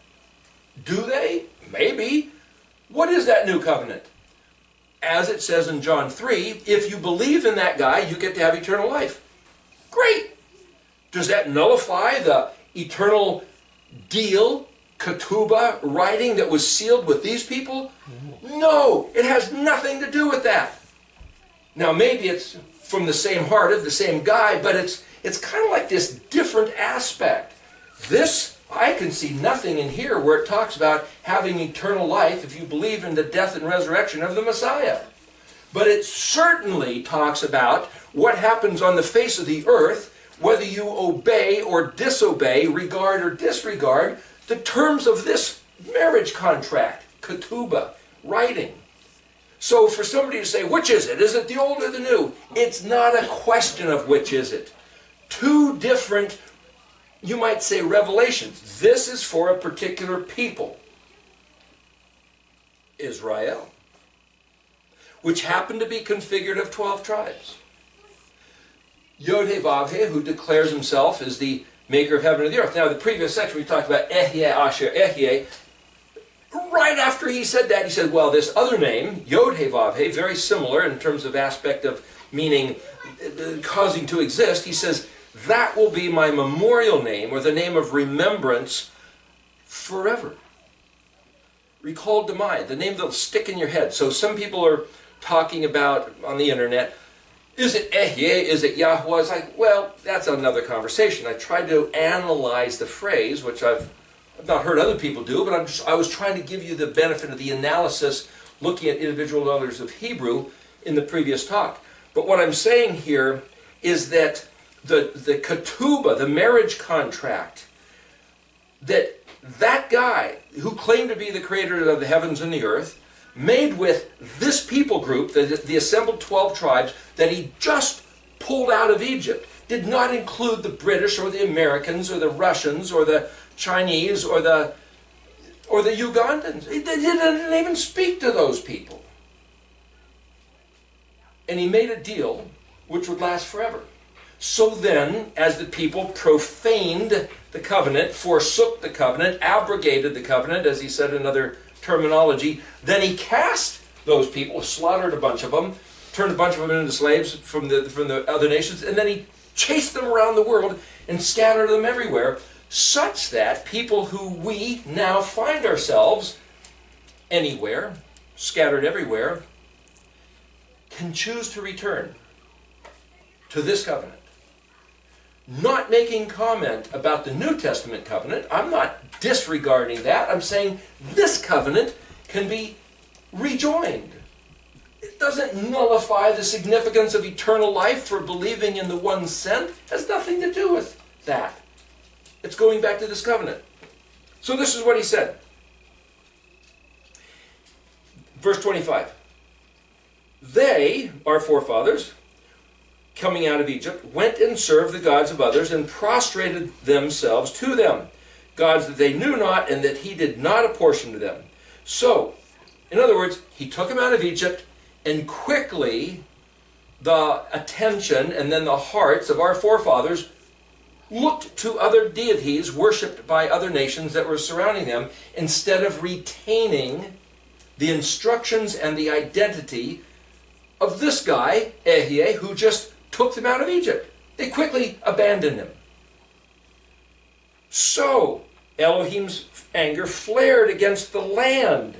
Do they? Maybe. What is that new covenant? As it says in John 3, if you believe in that guy, you get to have eternal life. Great. Does that nullify the eternal deal, ketubah, writing that was sealed with these people? No, it has nothing to do with that. Now maybe it's from the same heart of the same guy, but it's kind of like this different aspect. This, I can see nothing in here where it talks about having eternal life if you believe in the death and resurrection of the Messiah. But it certainly talks about what happens on the face of the earth, whether you obey or disobey, regard or disregard, the terms of this marriage contract, ketubah, writing. So for somebody to say, which is it? Is it the old or the new? It's not a question of which is it. Two different, you might say, revelations. This is for a particular people, Israel, which happened to be configured of 12 tribes. Yod-Heh-Vav-Heh, who declares himself as the maker of heaven and the earth. Now, the previous section we talked about Ehyeh Asher Ehyeh. Right after he said that, he said, well, this other name, Yod-Heh-Vav-Heh, very similar in terms of aspect of meaning, causing to exist. He says, that will be my memorial name, or the name of remembrance forever. Recalled to mind, the name that'll stick in your head. So some people are talking about on the internet, is it Ehyeh, is it Yahweh? It's like, well, that's another conversation. I tried to analyze the phrase, which I've not heard other people do, but I was trying to give you the benefit of the analysis, looking at individual letters of Hebrew in the previous talk. But what I'm saying here is that the ketubah, the marriage contract, that guy who claimed to be the creator of the heavens and the earth, made with this people group, the assembled 12 tribes, that he just pulled out of Egypt, did not include the British or the Americans or the Russians or the Chinese or the Ugandans. He didn't even speak to those people. And he made a deal which would last forever. So then, as the people profaned the covenant, forsook the covenant, abrogated the covenant, as he said in other terminology, then he cast those people, slaughtered a bunch of them, turned a bunch of them into slaves from the other nations, and then he chased them around the world and scattered them everywhere, such that people who we now find ourselves anywhere, scattered everywhere, can choose to return to this covenant. Not making comment about the New Testament covenant. I'm not disregarding that. I'm saying this covenant can be rejoined. It doesn't nullify the significance of eternal life for believing in the one sent. It has nothing to do with that. It's going back to this covenant. So this is what he said. Verse 25. They, our forefathers, coming out of Egypt, went and served the gods of others and prostrated themselves to them, gods that they knew not and that he did not apportion to them. So, in other words, he took them out of Egypt, and quickly the attention and then the hearts of our forefathers looked to other deities worshipped by other nations that were surrounding them, instead of retaining the instructions and the identity of this guy, Ehyeh, who just took them out of Egypt. They quickly abandoned him. So, Elohim's anger flared against the land.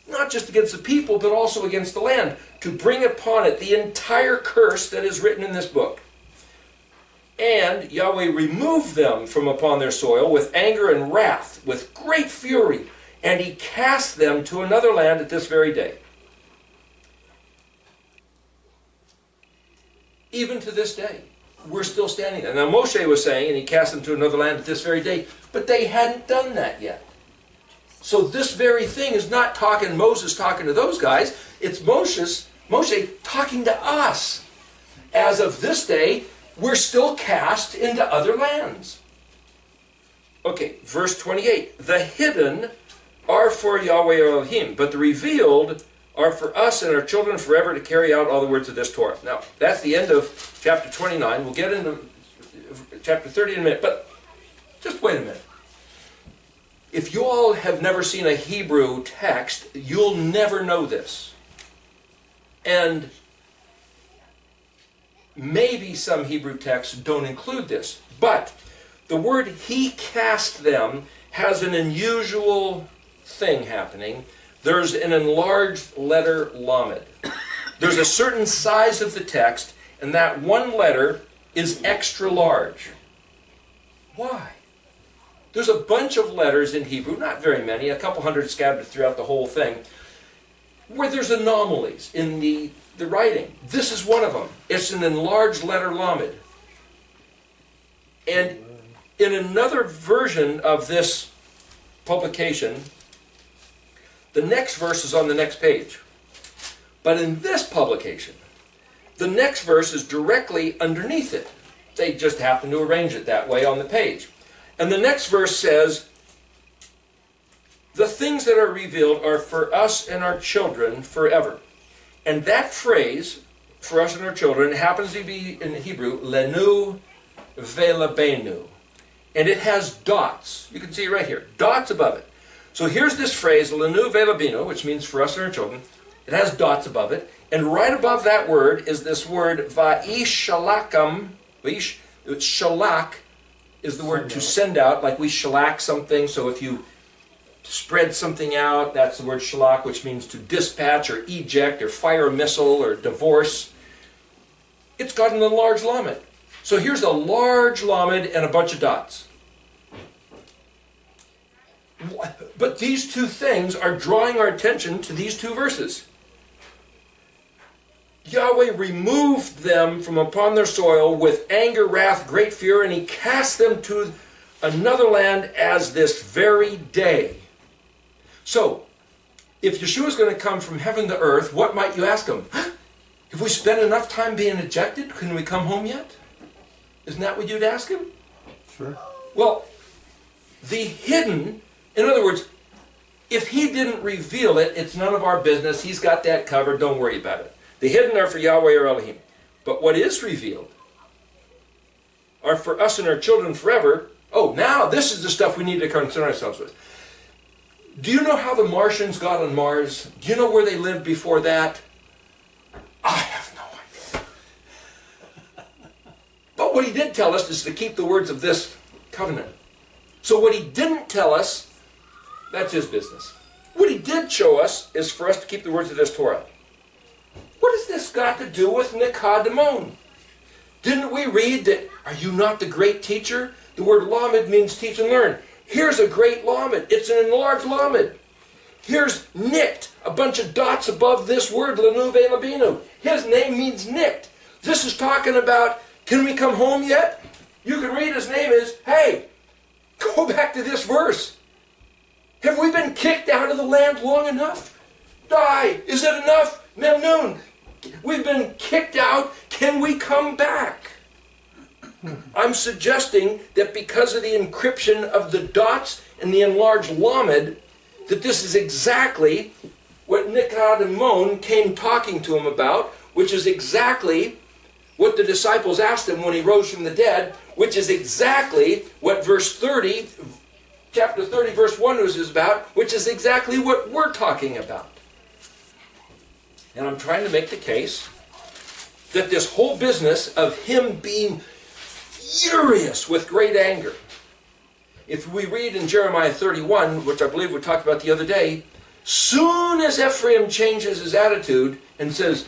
Not just against the people, but also against the land, to bring upon it the entire curse that is written in this book. And Yahweh removed them from upon their soil with anger and wrath, with great fury, and he cast them to another land at this very day. Even to this day, we're still standing there. Now Moshe was saying, and he cast them to another land at this very day, but they hadn't done that yet. So this very thing is not Moses talking to those guys, it's Moshe talking to us. As of this day, we're still cast into other lands. Okay, verse 28. The hidden are for Yahweh Elohim, but the revealed are for us and our children forever to carry out all the words of this Torah. Now, that's the end of chapter 29. We'll get into chapter 30 in a minute, but just wait a minute. If you all have never seen a Hebrew text, you'll never know this. And maybe some Hebrew texts don't include this, but the word he cast them has an unusual thing happening. There's an enlarged letter lamed. There's a certain size of the text, and that one letter is extra large. Why? There's a bunch of letters in Hebrew, not very many, a couple hundred scattered throughout the whole thing, where there's anomalies in the writing. This is one of them. It's an enlarged letter lamed. And in another version of this publication, the next verse is on the next page. But in this publication, the next verse is directly underneath it. They just happen to arrange it that way on the page. And the next verse says, the things that are revealed are for us and our children forever. And that phrase, for us and our children happens to be in Hebrew, lenu velabenu. And it has dots. You can see it right here. Dots above it. So here's this phrase, lenu velabenu, which means for us and our children. It has dots above it. And right above that word is this word va'ishalakam. Shalak is the word to send out, like we shellac something. So if you spread something out, that's the word shalak, which means to dispatch or eject or fire a missile or divorce. It's got an enlarged lamed. So here's a large lamed and a bunch of dots. But these two things are drawing our attention to these two verses. Yahweh removed them from upon their soil with anger, wrath, great fear, and he cast them to another land as this very day. So, if Yeshua is going to come from heaven to earth, what might you ask him? Have we spent enough time being ejected? Can we come home yet? Isn't that what you'd ask him? Sure. Well, the hidden, in other words, if he didn't reveal it, it's none of our business. He's got that covered. Don't worry about it. The hidden are for Yahweh or Elohim. But what is revealed are for us and our children forever. Oh, now this is the stuff we need to concern ourselves with. Do you know how the Martians got on Mars? Do you know where they lived before that? I have no idea. But what he did tell us is to keep the words of this covenant. So what he didn't tell us, that's his business. What he did show us is for us to keep the words of this Torah. What has this got to do with Nikadimon? Didn't we read that, are you not the great teacher? The word lamed means teach and learn. Here's a great lamed. It's an enlarged lamed. Here's nicked, a bunch of dots above this word, lenu velabinu. His name means nicked. This is talking about, can we come home yet? You can read his name is, hey, go back to this verse. Have we been kicked out of the land long enough? Die. Is it enough? Memnoon. We've been kicked out. Can we come back? I'm suggesting that because of the encryption of the dots and the enlarged lamed, that this is exactly what Nikadimon came talking to him about, which is exactly what the disciples asked him when he rose from the dead, which is exactly what verse 30, chapter 30, verse 1 is about, which is exactly what we're talking about. And I'm trying to make the case that this whole business of him being furious with great anger, if we read in Jeremiah 31, which I believe we talked about the other day, soon as Ephraim changes his attitude and says,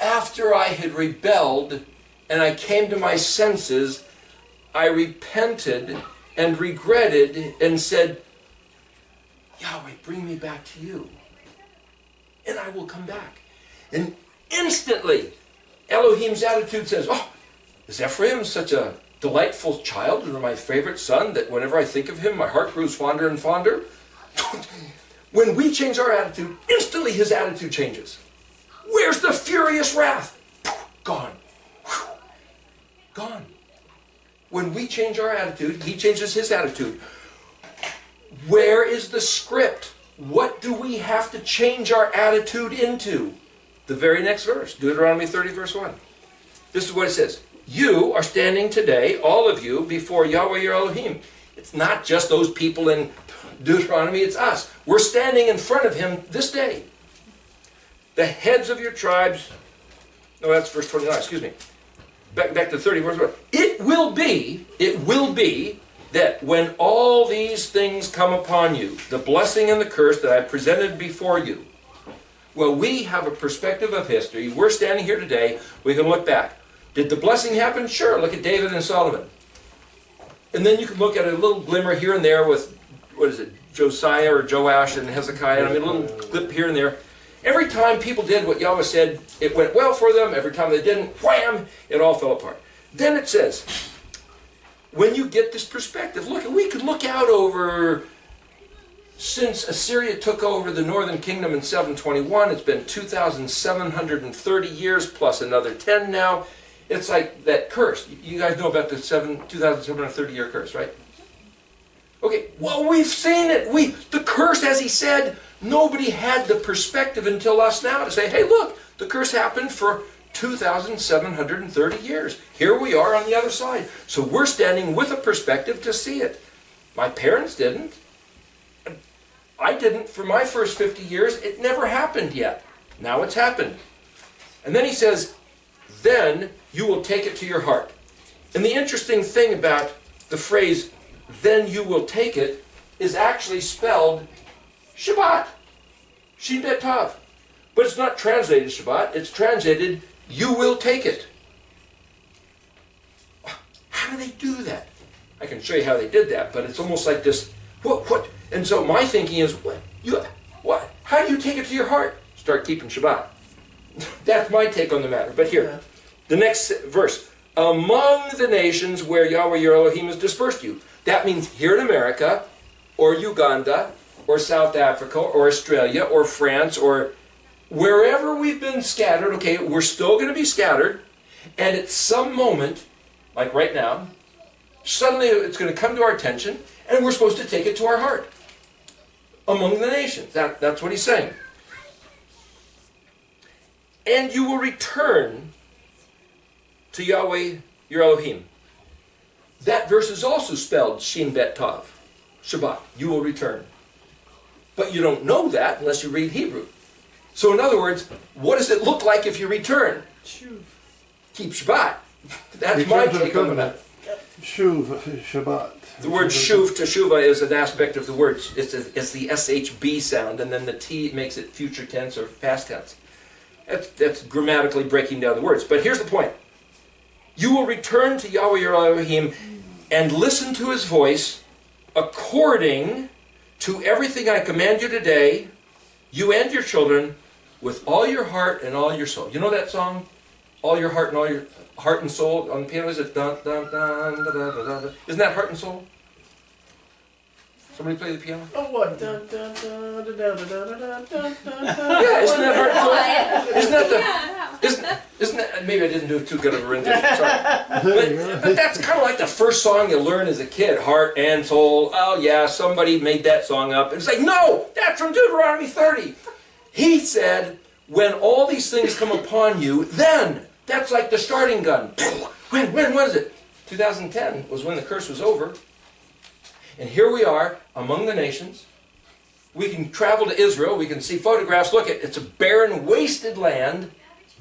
after I had rebelled and I came to my senses, I repented and regretted and said, Yahweh, bring me back to you, and I will come back. And instantly, Elohim's attitude says, oh, is Ephraim such a delightful child and my favorite son that whenever I think of him, my heart grows fonder and fonder? When we change our attitude, instantly his attitude changes. Where's the furious wrath? Gone. Gone. When we change our attitude, he changes his attitude. Where is the script? What do we have to change our attitude into? The very next verse, Deuteronomy 30, verse 1. This is what it says. You are standing today, all of you, before Yahweh your Elohim. It's not just those people in Deuteronomy, it's us. We're standing in front of him this day. The heads of your tribes, no, that's verse 29, excuse me. Back to 30, verse 1. It will be that when all these things come upon you, the blessing and the curse that I presented before you, well, we have a perspective of history. We're standing here today, we can look back. Did the blessing happen? Sure, look at David and Solomon. And then you can look at a little glimmer here and there with, what is it, Josiah or Joash and Hezekiah, and I mean a little clip here and there. Every time people did what Yahweh said, it went well for them. Every time they didn't, wham, it all fell apart. Then it says, when you get this perspective, look, we could look out over, since Assyria took over the northern kingdom in 721, it's been 2,730 years plus another 10 now. It's like that curse. You guys know about the 2,730 year curse, right? Okay, well, we've seen it. The curse, as he said, nobody had the perspective until us now to say, hey, look, The curse happened for 2,730 years. Here we are on the other side. So we're standing with a perspective to see it. My parents didn't. I didn't for my first 50 years. It never happened yet. Now it's happened. And then he says, then you will take it to your heart. And the interesting thing about the phrase, then you will take it, is actually spelled Shabbat. Shin Bet Tav. But it's not translated Shabbat, it's translated, you will take it. How do they do that? I can show you how they did that, but it's almost like this, what? And so my thinking is, what? How do you take it to your heart? Start keeping Shabbat. That's my take on the matter. But here, the next verse. Among the nations where Yahweh your Elohim has dispersed you. That means here in America, or Uganda, or South Africa, or Australia, or France, or wherever we've been scattered, okay, we're still going to be scattered, and at some moment, like right now, suddenly it's going to come to our attention, and we're supposed to take it to our heart. Among the nations. That's what he's saying. And you will return to Yahweh your Elohim. That verse is also spelled Shin Bet Tav. Shabbat. You will return. But you don't know that unless you read Hebrew. So in other words, what does it look like if you return? Shuv. Keep Shabbat. That's Return my to the take on covenant. that. Shuv, Shabbat. The word shuv, teshuva, is an aspect of the word. It's the SHB sound, and then the T makes it future tense or past tense. That's grammatically breaking down the words. But here's the point. You will return to Yahweh your Elohim and listen to his voice according to everything I command you today, you and your children, with all your heart and all your soul. You know that song? All your heart and all your heart and soul on the piano. Is it dun dun dun da da da da? Isn't that heart and soul? Somebody play the piano? Oh, what? Dun, dun, dun, dun, dun, dun, dun, dun, dun, dun. Yeah, isn't that heart and soul? Isn't that the? Isn't that? Maybe I didn't do too good of a rendition. Sorry, but that's kind of like the first song you learn as a kid. Heart and soul. Oh yeah, somebody made that song up. It's like, no, that's from Deuteronomy 30. He said, when all these things come upon you, then that's like the starting gun. When was it? 2010 was when the curse was over. And here we are among the nations. We can travel to Israel. We can see photographs. Look, it's a barren, wasted land.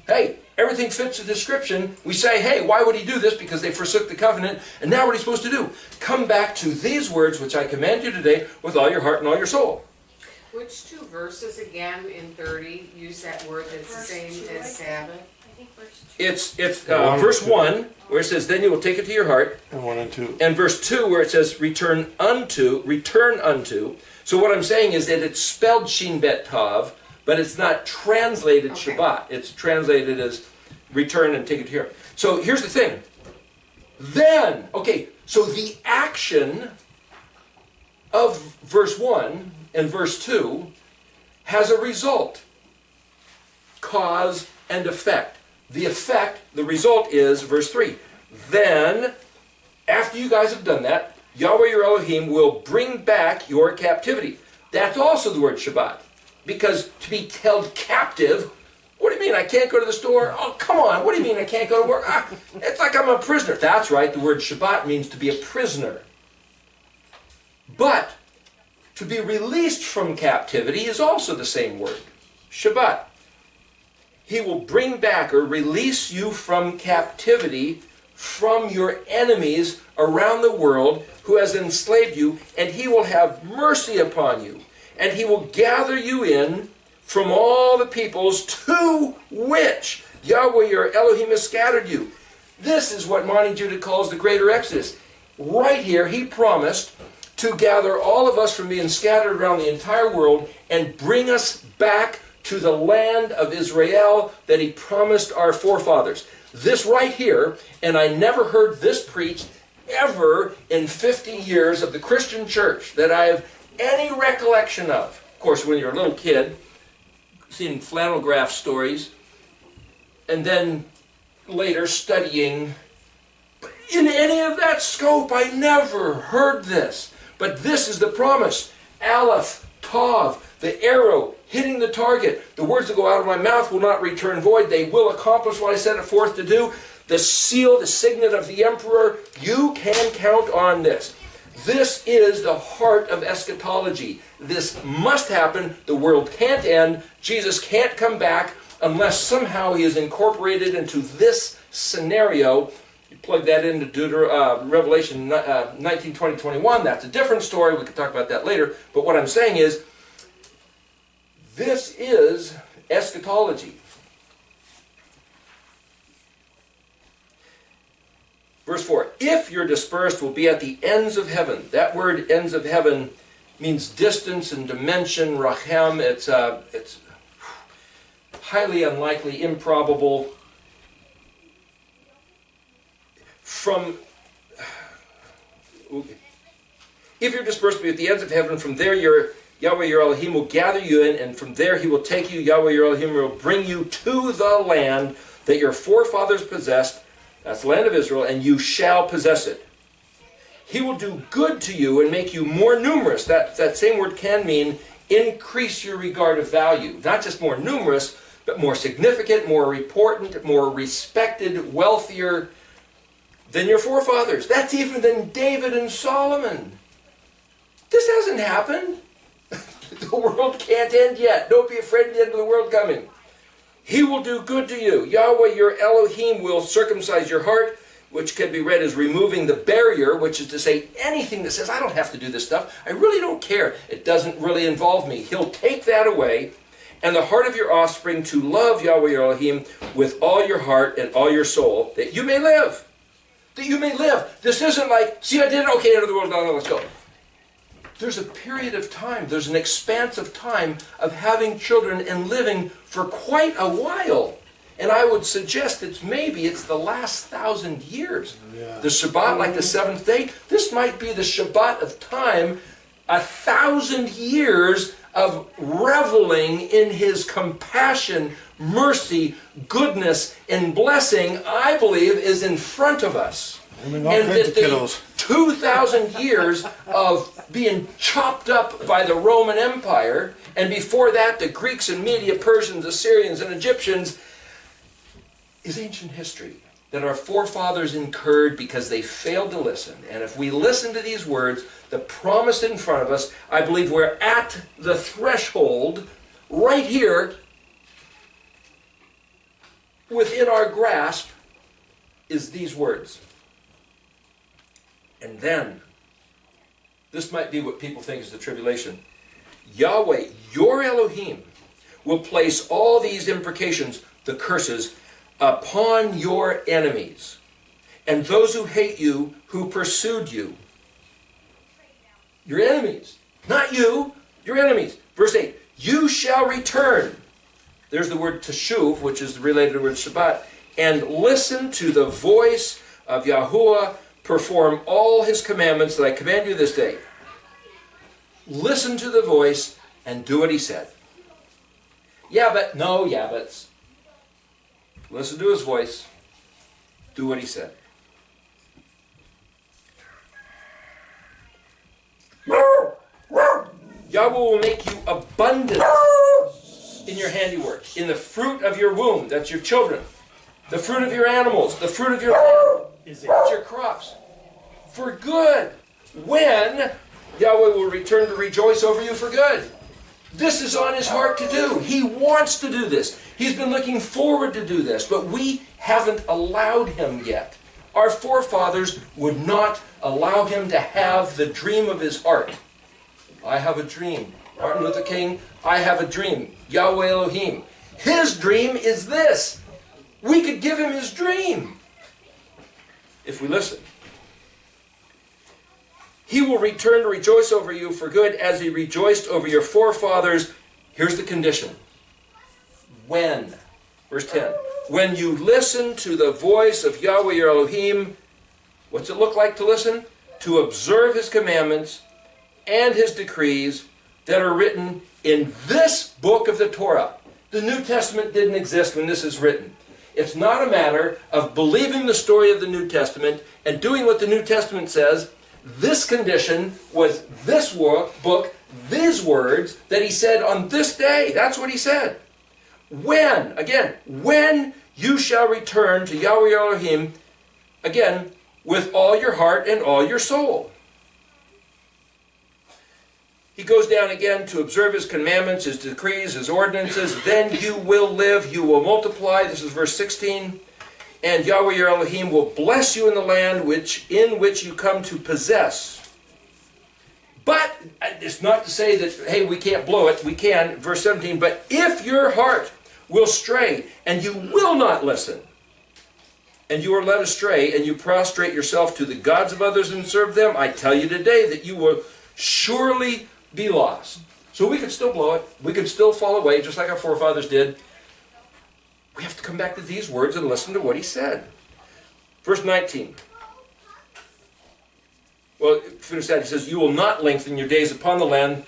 Hey, everything fits the description. We say, hey, why would he do this? Because they forsook the covenant. And now what are you supposed to do? Come back to these words which I command you today with all your heart and all your soul. Which two verses again in 30 use that word that's the same as Sabbath? I think verse 2. It's verse 1 where it says, then you will take it to your heart. And 1 and 2. And verse 2 where it says, return unto. So what I'm saying is that it's spelled Shin Bet Tav, but it's not translated Okay. Shabbat. It's translated as return and take it to your heart. So here's the thing. Then, okay, so the action of verse 1 and verse 2 has a result. Cause and effect. The effect, the result is verse 3. Then, after you guys have done that, Yahweh your Elohim will bring back your captivity. That's also the word Shabbat. Because to be held captive, what do you mean I can't go to the store? Oh, come on, what do you mean I can't go to work? It's like I'm a prisoner. That's right, the word Shabbat means to be a prisoner. But to be released from captivity is also the same word, Shabbat. He will bring back or release you from captivity from your enemies around the world who has enslaved you, and he will have mercy upon you. And he will gather you in from all the peoples to which Yahweh your Elohim has scattered you. This is what Monty Judah calls the greater Exodus. Right here, he promised to gather all of us from being scattered around the entire world and bring us back to the land of Israel that he promised our forefathers. This right here, and I never heard this preached ever in 50 years of the Christian church that I have any recollection of. Of course, when you're a little kid, seeing flannel graph stories, and then later studying. In any of that scope, I never heard this. But this is the promise. Aleph, Tav, the arrow hitting the target. The words that go out of my mouth will not return void. They will accomplish what I set it forth to do. The seal, the signet of the emperor, you can count on this. This is the heart of eschatology. This must happen. The world can't end. Jesus can't come back unless somehow he is incorporated into this scenario. You plug that into Revelation 19, 20, 21. That's a different story. We can talk about that later. But what I'm saying is, this is eschatology. Verse 4, if you're dispersed, will be at the ends of heaven. That word, ends of heaven, means distance and dimension, rachem. It's highly unlikely, improbable. If you're dispersed, be at the ends of heaven. From there, Yahweh your Elohim will gather you in, and from there he will take you. Yahweh your Elohim will bring you to the land that your forefathers possessed. That's the land of Israel, and you shall possess it. He will do good to you and make you more numerous. That same word can mean increase your regard of value. Not just more numerous, but more significant, more important, more respected, wealthier than your forefathers. That's even than David and Solomon. This hasn't happened. The world can't end yet. Don't be afraid of the end of the world coming. He will do good to you. Yahweh your Elohim will circumcise your heart, which can be read as removing the barrier, which is to say anything that says, I don't have to do this stuff. I really don't care. It doesn't really involve me. He'll take that away. And the heart of your offspring to love Yahweh your Elohim with all your heart and all your soul, that you may live. That you may live. This isn't like, see, I did it. Okay, end of the world, now let's go. There's a period of time, there's an expanse of time of having children and living for quite a while. And I would suggest that maybe it's the last 1,000 years. Yeah. The Shabbat, like the seventh day, this might be the Shabbat of time, 1,000 years of reveling in his compassion, mercy, goodness, and blessing, I believe, is in front of us. And that the 2,000 years of being chopped up by the Roman Empire, and before that the Greeks and Media, Persians, Assyrians, and Egyptians, is ancient history that our forefathers incurred because they failed to listen. And if we listen to these words, the promise in front of us, I believe we're at the threshold right here within our grasp is these words. And then, this might be what people think is the tribulation. Yahweh, your Elohim, will place all these imprecations, the curses, upon your enemies and those who hate you, who pursued you. Your enemies. Not you, your enemies. Verse 8, you shall return. There's the word teshuv, which is related to the word Shabbat. And listen to the voice of Yahuwah. Perform all his commandments that I command you this day. Listen to the voice and do what he said. Yeah, but no, yeah, buts. Listen to his voice. Do what he said. Yahweh will make you abundant in your handiwork, in the fruit of your womb, that's your children, the fruit of your animals, the fruit of your land, it's your crops, for good, when Yahweh will return to rejoice over you for good. This is on his heart to do. He wants to do this. He's been looking forward to do this, but we haven't allowed him yet. Our forefathers would not allow him to have the dream of his heart. I have a dream. Martin Luther King, I have a dream. Yahweh Elohim. His dream is this. We could give him his dream if we listen. He will return to rejoice over you for good as he rejoiced over your forefathers. Here's the condition. When? Verse 10. When you listen to the voice of Yahweh your Elohim, what's it look like to listen? To observe his commandments and his decrees that are written in this book of the Torah. The New Testament didn't exist when this is written. It's not a matter of believing the story of the New Testament and doing what the New Testament says. This condition was this book these words that he said on this day. That's what he said. When, again, when you shall return to Yahweh Elohim, again, with all your heart and all your soul. He goes down again to observe his commandments, his decrees, his ordinances. Then you will live, you will multiply. This is verse 16. And Yahweh your Elohim will bless you in the land in which you come to possess. But it's not to say that, hey, we can't blow it. We can. Verse 17. But if your heart will stray, and you will not listen, and you are led astray, and you prostrate yourself to the gods of others and serve them, I tell you today that you will surely be lost. So we could still blow it. We could still fall away, just like our forefathers did. We have to come back to these words and listen to what he said. Verse 19. Well, finish that. He says, you will not lengthen your days upon the land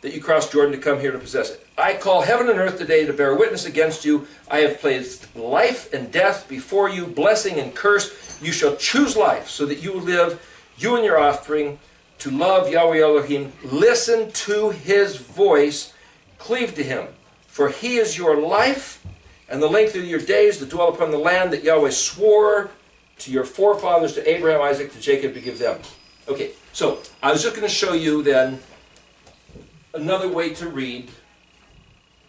that you crossed Jordan to come here to possess it. I call heaven and earth today to bear witness against you. I have placed life and death before you, blessing and curse. You shall choose life, so that you will live, you and your offspring, to love Yahweh Elohim. Listen to his voice, cleave to him. For he is your life, and the length of your days to dwell upon the land that Yahweh swore to your forefathers, to Abraham, Isaac, to Jacob, to give them. Okay, so I was just going to show you then another way to read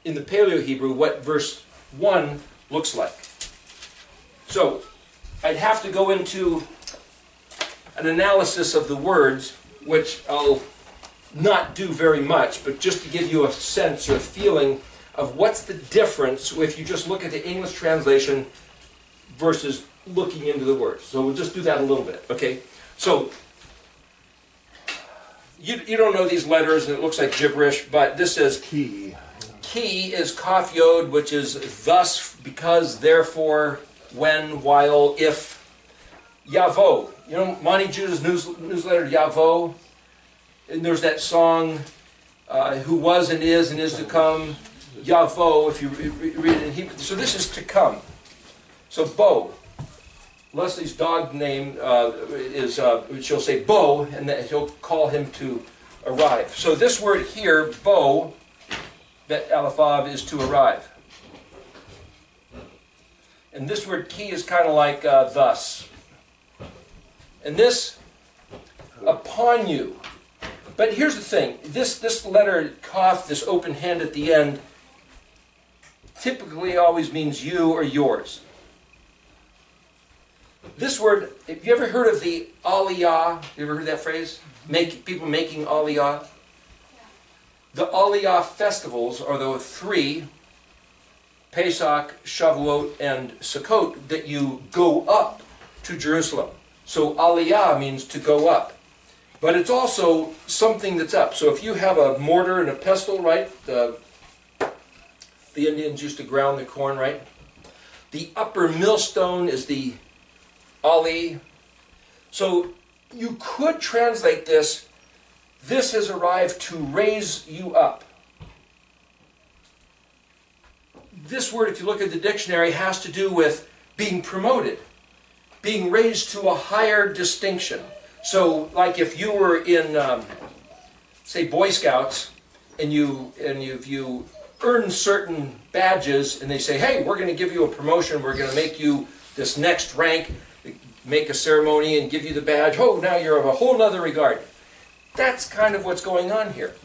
in the Paleo-Hebrew what verse 1 looks like. So I'd have to go into an analysis of the words, which I'll not do very much, but just to give you a sense or a feeling of what's the difference if you just look at the English translation versus looking into the words. So we'll just do that a little bit, okay? So you don't know these letters, and it looks like gibberish, but this says Key. Key is kaf yod, which is thus, because, therefore, when, while, if. Yavo. You know Monty Judah's newsletter, Yavo? And there's that song, who was and is to come. Yavo, if you read it in Hebrew. So this is to come. So Bo. Leslie's dog name is, she'll say Bo, and that he'll call him to arrive. So this word here, Bo, Bet Alephav, is to arrive. And this word key is kind of like thus. And this, upon you. But here's the thing. This letter, kaf, this open hand at the end, typically always means you or yours. This word, have you ever heard of the aliyah? You ever heard that phrase? People making aliyah? The aliyah festivals are the three, Pesach, Shavuot, and Sukkot, that you go up to Jerusalem. So aliyah means to go up. But it's also something that's up. So if you have a mortar and a pestle, right? The Indians used to ground the corn, right? The upper millstone is the Ali. So you could translate this, this has arrived to raise you up. This word, if you look at the dictionary, has to do with being promoted, being raised to a higher distinction. So, like if you were in, say, Boy Scouts, and you earn certain badges, and they say, hey, we're going to give you a promotion, we're going to make you this next rank, make a ceremony and give you the badge. Oh, now you're of a whole other regard. That's kind of what's going on here.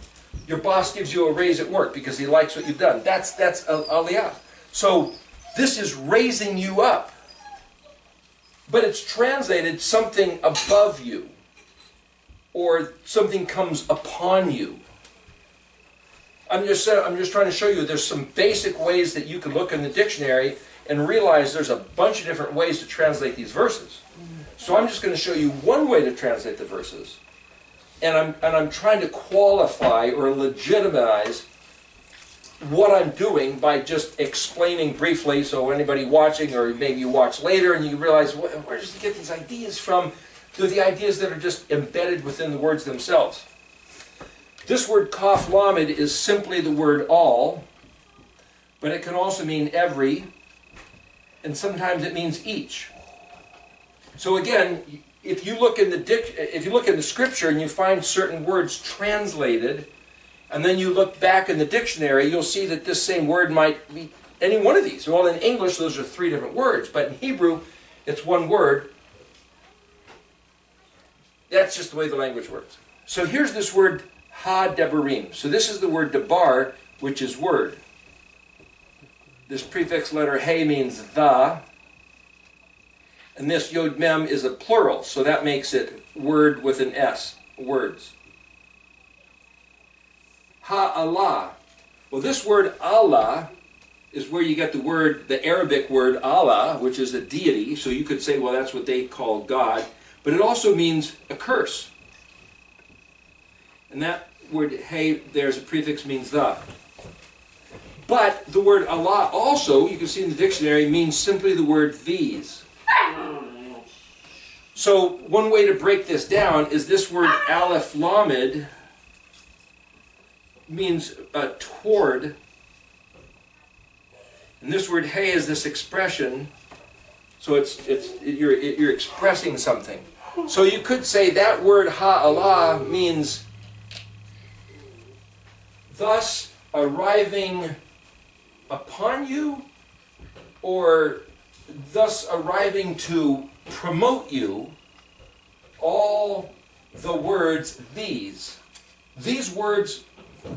Your boss gives you a raise at work because he likes what you've done. That's aliyah. So this is raising you up. But it's translated something above you, or something comes upon you. I'm just trying to show you there's some basic ways that you can look in the dictionary and realize there's a bunch of different ways to translate these verses. So I'm just going to show you one way to translate the verses. And I'm trying to qualify or legitimize what I'm doing by just explaining briefly, so anybody watching, or maybe you watch later and you realize, where does he get these ideas from? They're the ideas that are just embedded within the words themselves. This word kaf lamed is simply the word all, but it can also mean every, and sometimes it means each. So again, if you look in the scripture and you find certain words translated, and then you look back in the dictionary, you'll see that this same word might be any one of these. Well, in English, those are 3 different words, but in Hebrew, it's one word. That's just the way the language works. So here's this word ha-debarim. So this is the word debar, which is word. This prefix letter he means the. And this yod mem is a plural, so that makes it word with an S, words. Ha-Allah. Well, this word Allah is where you get the word, the Arabic word Allah, which is a deity. So you could say, well, that's what they call God. But it also means a curse. And that word hey, there's a prefix, means the. But the word Allah also, you can see in the dictionary, means simply the word these. So one way to break this down is this word aleph lamed means toward. And this word hey is this expression. So you're expressing something. So you could say that word ha-Allah means thus arriving upon you, or thus arriving to promote you, all the words these. These words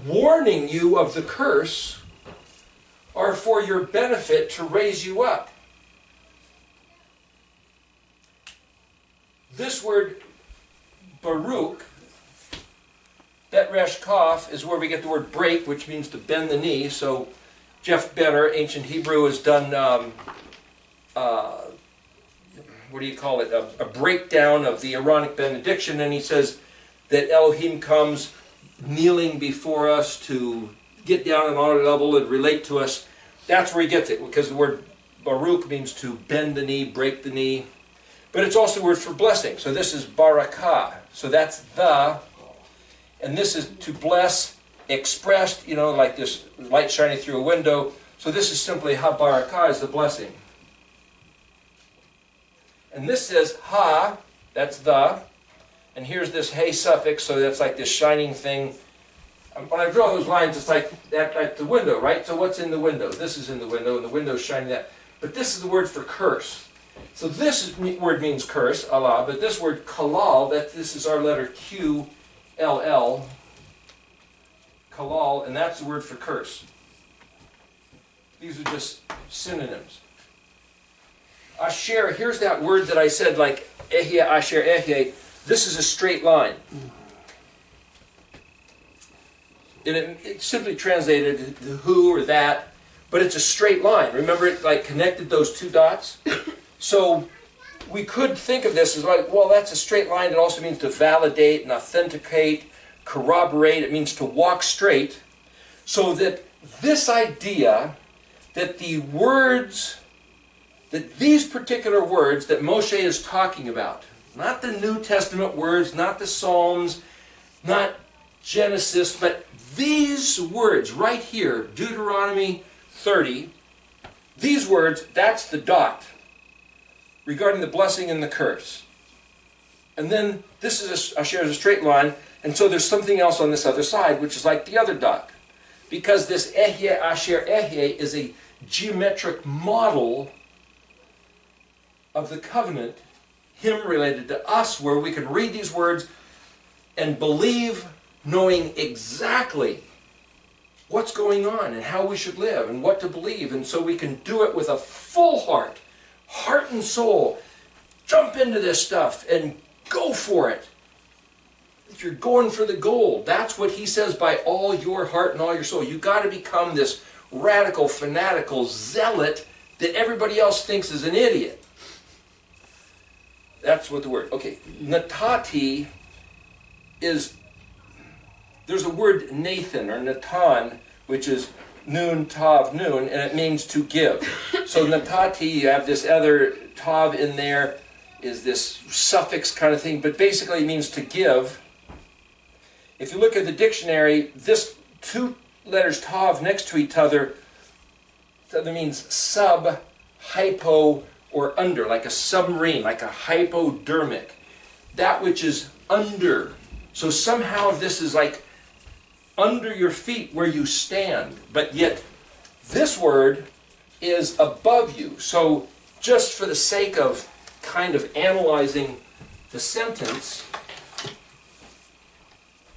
warning you of the curse are for your benefit to raise you up. This word Baruch, Bet Resh Kaf, is where we get the word break, which means to bend the knee. So Jeff Benner, Ancient Hebrew, has done, what do you call it, a breakdown of the Aaronic benediction, and he says that Elohim comes kneeling before us to get down on our level and relate to us. That's where he gets it, because the word Baruch means to bend the knee, break the knee. But it's also a word for blessing. So this is barakah. So that's the, and this is to bless, expressed, like this light shining through a window. So this is simply ha barakah is the blessing. And this says ha, that's the, and here's this hey suffix, so that's like this shining thing. When I draw those lines, it's like the window, right? So what's in the window? This is in the window, and the window's shining that. But this is the word for curse. So this word means curse, Allah, but this word kalal, this is our letter Q, L-L, kalal, and that's the word for curse. These are just synonyms. Asher, here's that word that I said, like ehye, asher, ehye. This is a straight line. And it's simply translated who or that, but it's a straight line. Remember it like connected those 2 dots? So we could think of this as like, well, that's a straight line. It also means to validate and authenticate, corroborate. It means to walk straight. So that this idea that the words, that these particular words that Moshe is talking about, not the New Testament words, not the Psalms, not Genesis, but these words right here, Deuteronomy 30, these words, that's the dot regarding the blessing and the curse. And then this is Asher is a straight line, and so there's something else on this other side, which is like the other dot. Because this ehye, Asher, ehye is a geometric model of the covenant, him related to us, where we can read these words and believe, knowing exactly what's going on and how we should live and what to believe. And so we can do it with a full heart and soul. Jump into this stuff and go for it. If you're going for the goal, that's what he says, by all your heart and all your soul. You've got to become this radical, fanatical zealot that everybody else thinks is an idiot. That's what the word, okay, natati is, there's a word Nathan or Natan, which is nun, tav, nun, and it means to give. So natati, you have this other tav in there, is this suffix kind of thing, but basically it means to give. If you look at the dictionary, this 2 letters tav next to each other, that means sub, hypo, or under, like a submarine, like a hypodermic. That which is under. So somehow this is like under your feet where you stand, but yet this word is above you. So just for the sake of kind of analyzing the sentence,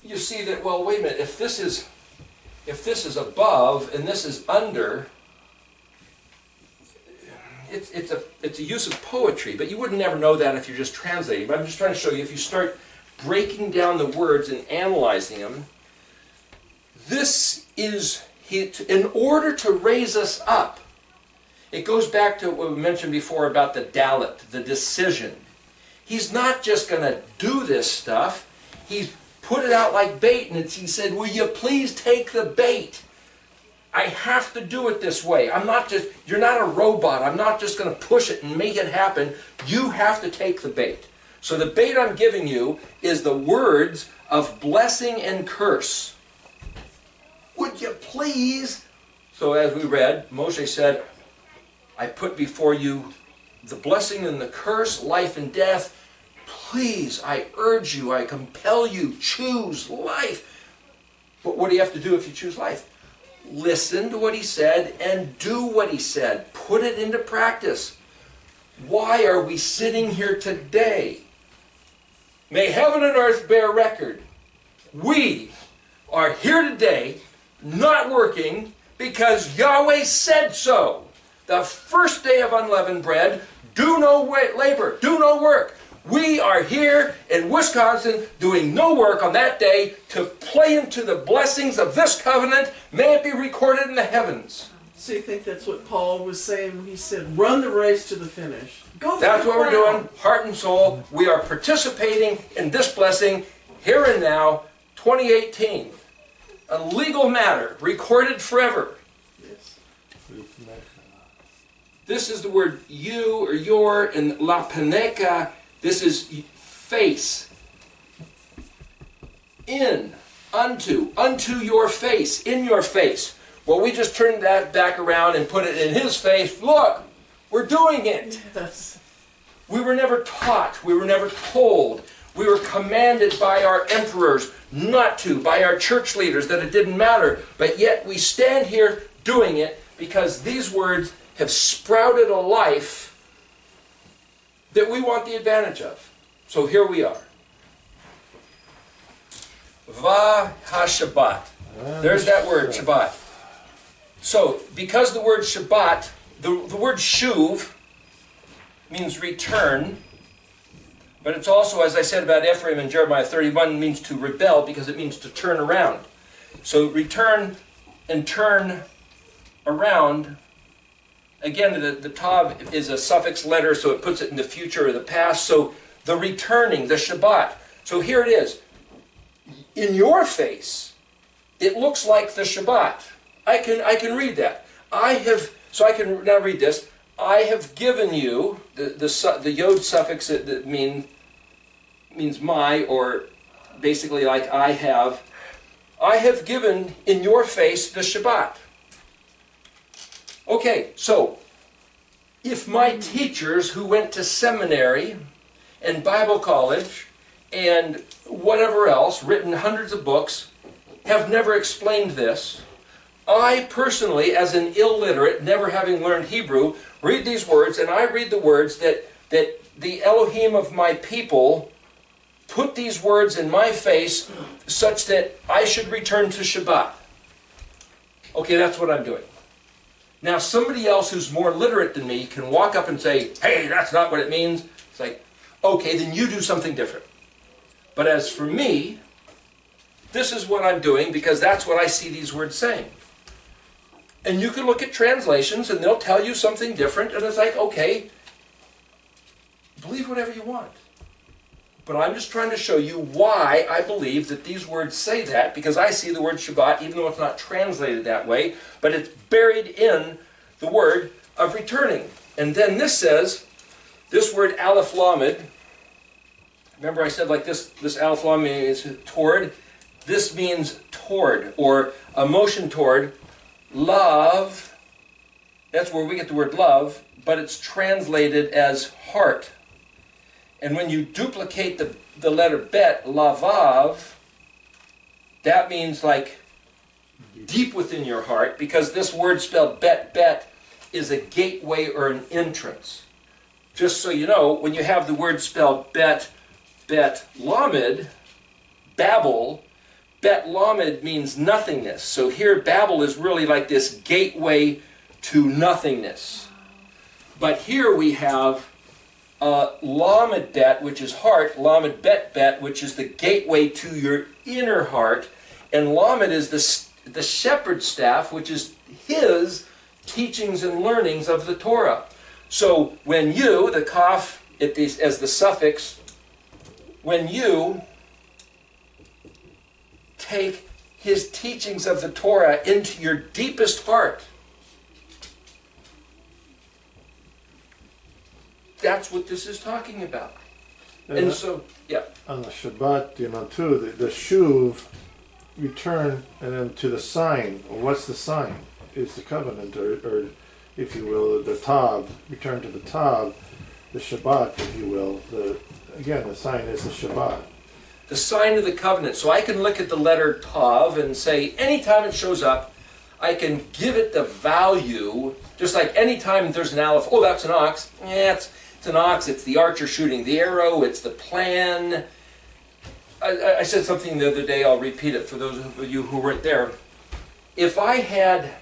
you see that, well, wait a minute, if this is above and this is under, it's a use of poetry, but you would never know that if you're just translating. But I'm just trying to show you, if you start breaking down the words and analyzing them, this is, in order to raise us up. It goes back to what we mentioned before about the dalit, the decision. He's not just going to do this stuff. He's put it out like bait, and he said, will you please take the bait? I have to do it this way. You're not a robot. I'm not just going to push it and make it happen. You have to take the bait. So the bait I'm giving you is the words of blessing and curse. Would you please? So as we read, Moshe said, I put before you the blessing and the curse, life and death. Please, I urge you, I compel you, choose life. But what do you have to do if you choose life? Listen to what he said and do what he said. Put it into practice. Why are we sitting here today? May heaven and earth bear record. We are here today not working because Yahweh said so. The first day of unleavened bread, do no labor, do no work. We are here in Wisconsin doing no work on that day to play into the blessings of this covenant. May it be recorded in the heavens. So you think that's what Paul was saying when he said, run the race to the finish? Go for That's the what we're crown. doing, heart and soul. We are participating in this blessing here and now, 2018. A legal matter, recorded forever. Yes. This is the word you or your in la peneka. This is face. In, unto your face, in your face. Well, we just turned that back around and put it in his face. Look, we're doing it. Yes. We were never taught. We were never told. We were commanded by our emperors not to, by our church leaders, that it didn't matter. But yet we stand here doing it because these words have sprouted a life that we want the advantage of. So here we are. Va ha-Shabbat. There's that word, Shabbat. So, because the word Shabbat, the word shuv means return, but it's also, as I said about Ephraim in Jeremiah 31, means to rebel because it means to turn around. So return and turn around. Again, the tav is a suffix letter, so it puts it in the future or the past. So the returning, the Shabbat. So here it is. In your face, it looks like the Shabbat. I can read that. So I can now read this. I have given you, the yod suffix that means my, or basically like I have given in your face the Shabbat. Okay, so if my teachers who went to seminary and Bible college and whatever else, written hundreds of books, have never explained this, I personally, as an illiterate, never having learned Hebrew, read these words, and I read the words that the Elohim of my people put these words in my face such that I should return to Shabbat. Okay, that's what I'm doing. Now, somebody else who's more literate than me can walk up and say, hey, that's not what it means. It's like, okay, then you do something different. But as for me, this is what I'm doing because that's what I see these words saying. And you can look at translations and they'll tell you something different, and it's like, okay, believe whatever you want. But I'm just trying to show you why I believe that these words say that, because I see the word Shabbat, even though it's not translated that way, but it's buried in the word of returning. And then this says, this word Aleph Lamed, remember I said like this Aleph Lamed means toward, this means toward, or a motion toward, love, that's where we get the word love, but it's translated as heart. And when you duplicate the letter bet, lavav, that means like deep within your heart, because this word spelled bet is a gateway or an entrance. Just so you know, when you have the word spelled bet lamed, Babel, bet lamed means nothingness. So here Babel is really like this gateway to nothingness. But here we have lamed bet, which is heart, lamed bet, which is the gateway to your inner heart, and lamed is the shepherd's staff, which is his teachings and learnings of the Torah. So when you, the kaf as the suffix, when you take his teachings of the Torah into your deepest heart, that's what this is talking about. And so, yeah. On the Shabbat, you know, too, the shuv, return, and then to the sign. Well, what's the sign? Is the covenant, or if you will, the tav, return to the tav, the Shabbat, if you will. Again, the sign is the Shabbat. The sign of the covenant. So I can look at the letter tav and say, anytime it shows up, I can give it the value, just like anytime there's an aleph, oh, that's an ox. Yeah, it's an ox, it's the archer shooting the arrow, it's the plan. I said something the other day, I'll repeat it for those of you who weren't there. If I had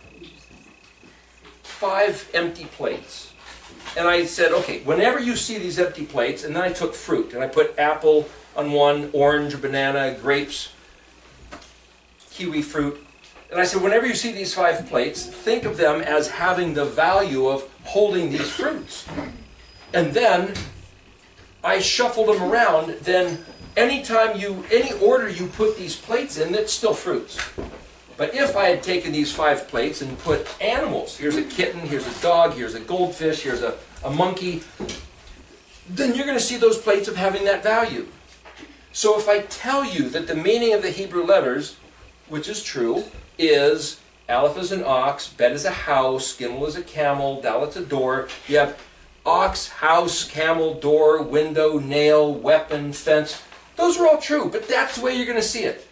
5 empty plates, and I said, okay, whenever you see these empty plates, and then I took fruit, and I put apple on one, orange, banana, grapes, kiwi fruit, and I said, whenever you see these 5 plates, think of them as having the value of holding these fruits. And then I shuffled them around, then any order you put these plates in, that's still fruits. But if I had taken these 5 plates and put animals, here's a kitten, here's a dog, here's a goldfish, here's a monkey, then you're going to see those plates of having that value. So if I tell you that the meaning of the Hebrew letters, which is true, is aleph is an ox, bet is a house, gimel is a camel, dalet's a door, you have ox, house, camel, door, window, nail, weapon, fence. Those are all true, but that's the way you're going to see it.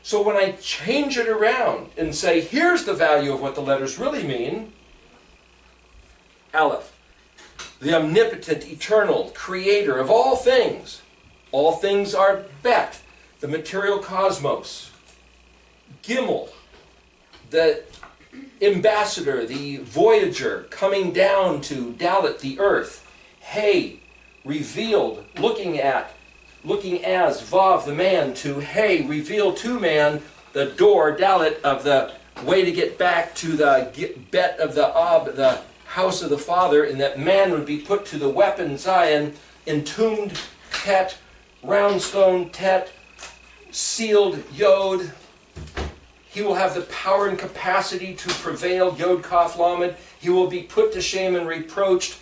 So when I change it around and say, here's the value of what the letters really mean, aleph, the omnipotent, eternal, creator of all things are bet, the material cosmos. Gimel, the ambassador, the voyager coming down to Dalet, the earth. Hey, revealed, looking as Vav, the man, to Hey, revealed to man, the door, Dalet, of the way to get back to the Bet of the Ab, the house of the Father, and that man would be put to the weapon Zion, entombed Tet, round stone Tet, sealed Yod. He will have the power and capacity to prevail, Yod Kaf Lamed. He will be put to shame and reproached,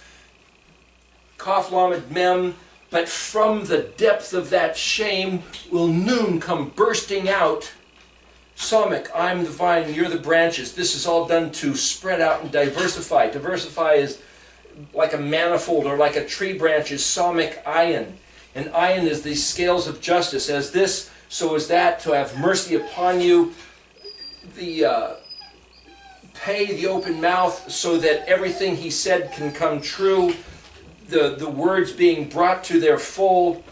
Kaf Lamed Mem. But from the depth of that shame will Nun come bursting out. Samek, I'm the vine, you're the branches. This is all done to spread out and diversify. Diversify is like a manifold, or like a tree branch is Samek Ayin. And Ayin is the scales of justice. As this, so is that, to have mercy upon you. The pay the open mouth so that everything he said can come true. The words being brought to their full.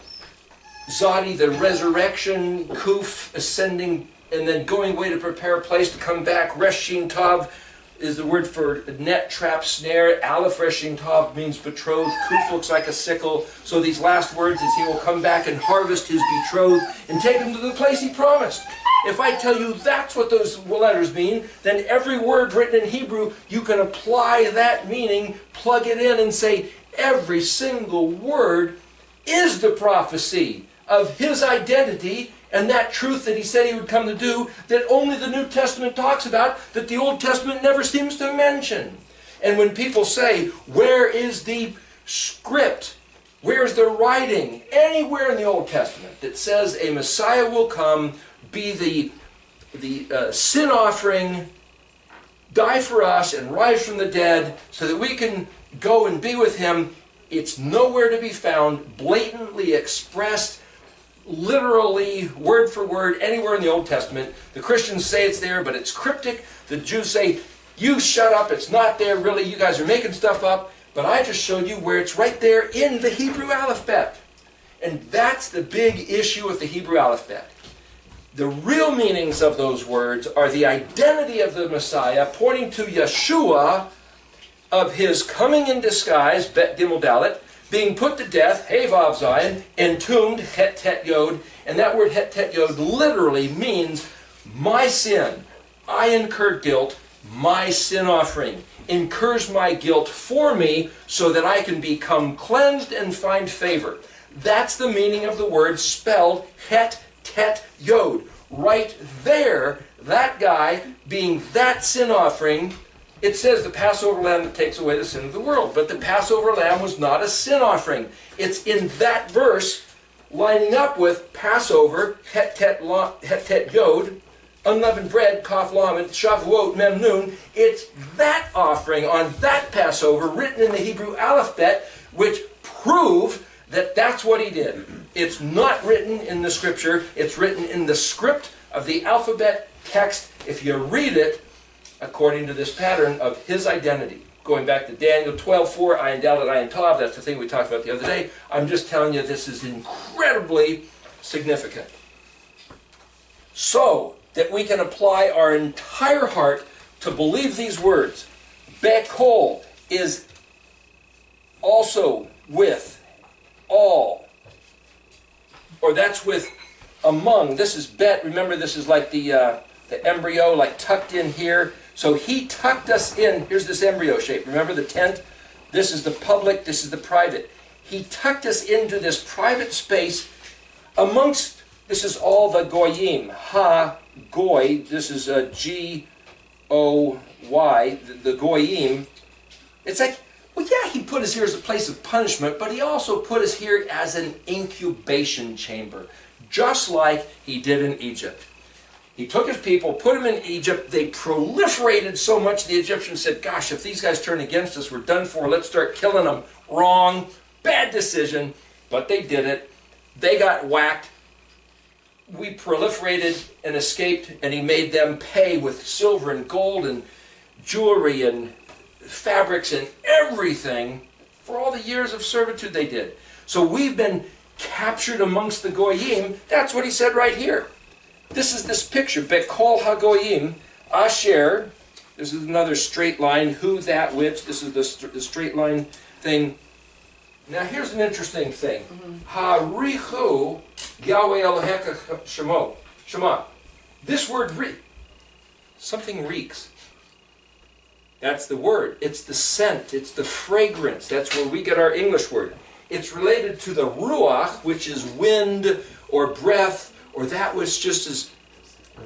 Zadi, the resurrection. Kuf, ascending and then going away to prepare a place to come back. Reshin Tav is the word for net, trap, snare. Aleph Reshin Tav means betrothed. Kuf looks like a sickle. So these last words is he will come back and harvest his betrothed and take him to the place he promised. If I tell you that's what those letters mean, then every word written in Hebrew, you can apply that meaning, plug it in and say every single word is the prophecy of his identity and that truth that he said he would come to do, that only the New Testament talks about, that the Old Testament never seems to mention. And when people say, where is the script? Where's the writing? Anywhere in the Old Testament that says a Messiah will come, be the sin offering, die for us and rise from the dead so that we can go and be with him, it's nowhere to be found, blatantly expressed, literally, word for word, anywhere in the Old Testament. The Christians say it's there, but it's cryptic. The Jews say, you shut up, it's not there really, you guys are making stuff up. But I just showed you where it's right there in the Hebrew alphabet. And that's the big issue with the Hebrew alphabet. The real meanings of those words are the identity of the Messiah, pointing to Yeshua, of his coming in disguise, Bet Gimel Dalet, being put to death, Hey Vav Zion, entombed, Het Tet Yod, and that word Het Tet Yod literally means my sin. I incur guilt, my sin offering incurs my guilt for me so that I can become cleansed and find favor. That's the meaning of the word spelled Het Tet Yod. Right there, that guy being that sin offering. It says the Passover lamb that takes away the sin of the world. But the Passover lamb was not a sin offering. It's in that verse lining up with Passover, Het Tet Yod, unleavened bread, Kaf Lamed, Shavuot, Mem Nun. It's that offering on that Passover written in the Hebrew alphabet which prove that that's what he did. It's not written in the scripture. It's written in the script of the alphabet text. If you read it, according to this pattern of his identity. Going back to Daniel 12:4, Ayin Dalet, Ayin Tav, that's the thing we talked about the other day. I'm just telling you this is incredibly significant. So that we can apply our entire heart to believe these words. Bekol is also with, all. Or that's with, among. This is bet, remember this is like the embryo, like tucked in here. So he tucked us in. Here's this embryo shape. Remember the tent? This is the public, this is the private. He tucked us into this private space amongst, this is all the goyim. Ha-goy, this is a G-O-Y, the goyim. It's like, well, yeah, he put us here as a place of punishment, but he also put us here as an incubation chamber, just like he did in Egypt. He took his people, put them in Egypt. They proliferated so much, the Egyptians said, gosh, if these guys turn against us, we're done for. Let's start killing them. Wrong. Bad decision. But they did it. They got whacked. We proliferated and escaped, and he made them pay with silver and gold and jewelry and fabrics and everything for all the years of servitude they did. So we've been captured amongst the Goyim. That's what he said right here. This is this picture, Bekol HaGoyim, Asher, this is another straight line, who, that, which, this is the straight line thing. Now here's an interesting thing. Ha-richu Yahweh Elohecha Shema. This word something reeks. That's the word. It's the scent, it's the fragrance. That's where we get our English word. It's related to the ruach, which is wind or breath, or that which just is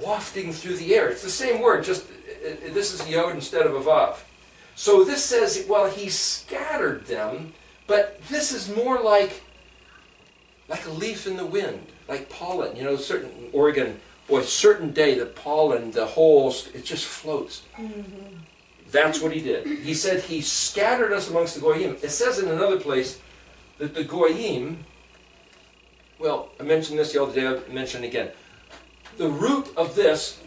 wafting through the air. It's the same word, just this is yod instead of a vav. So this says, well, he scattered them, but this is more like a leaf in the wind, like pollen. You know, certain Oregon, boy, certain day, the pollen, the holes, it just floats. Mm-hmm. That's what he did. He said he scattered us amongst the goyim. It says in another place that the goyim, well, I mentioned this the other day, I'll mention it again. The root of this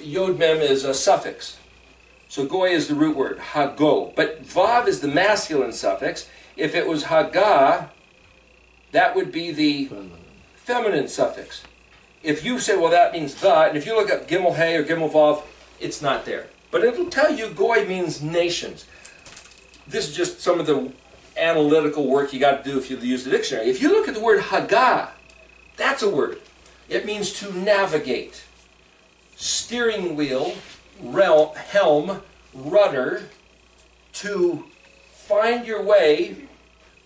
yod mem is a suffix. So goy is the root word, hago. But vav is the masculine suffix. If it was haga, that would be the feminine suffix. If you say, well, that means the, and if you look up gimel hey or gimel vav, it's not there. But it'll tell you goy means nations. This is just some of the analytical work you got to do if you use the dictionary. If you look at the word haga, that's a word. It means to navigate. Steering wheel, helm, rudder, to find your way,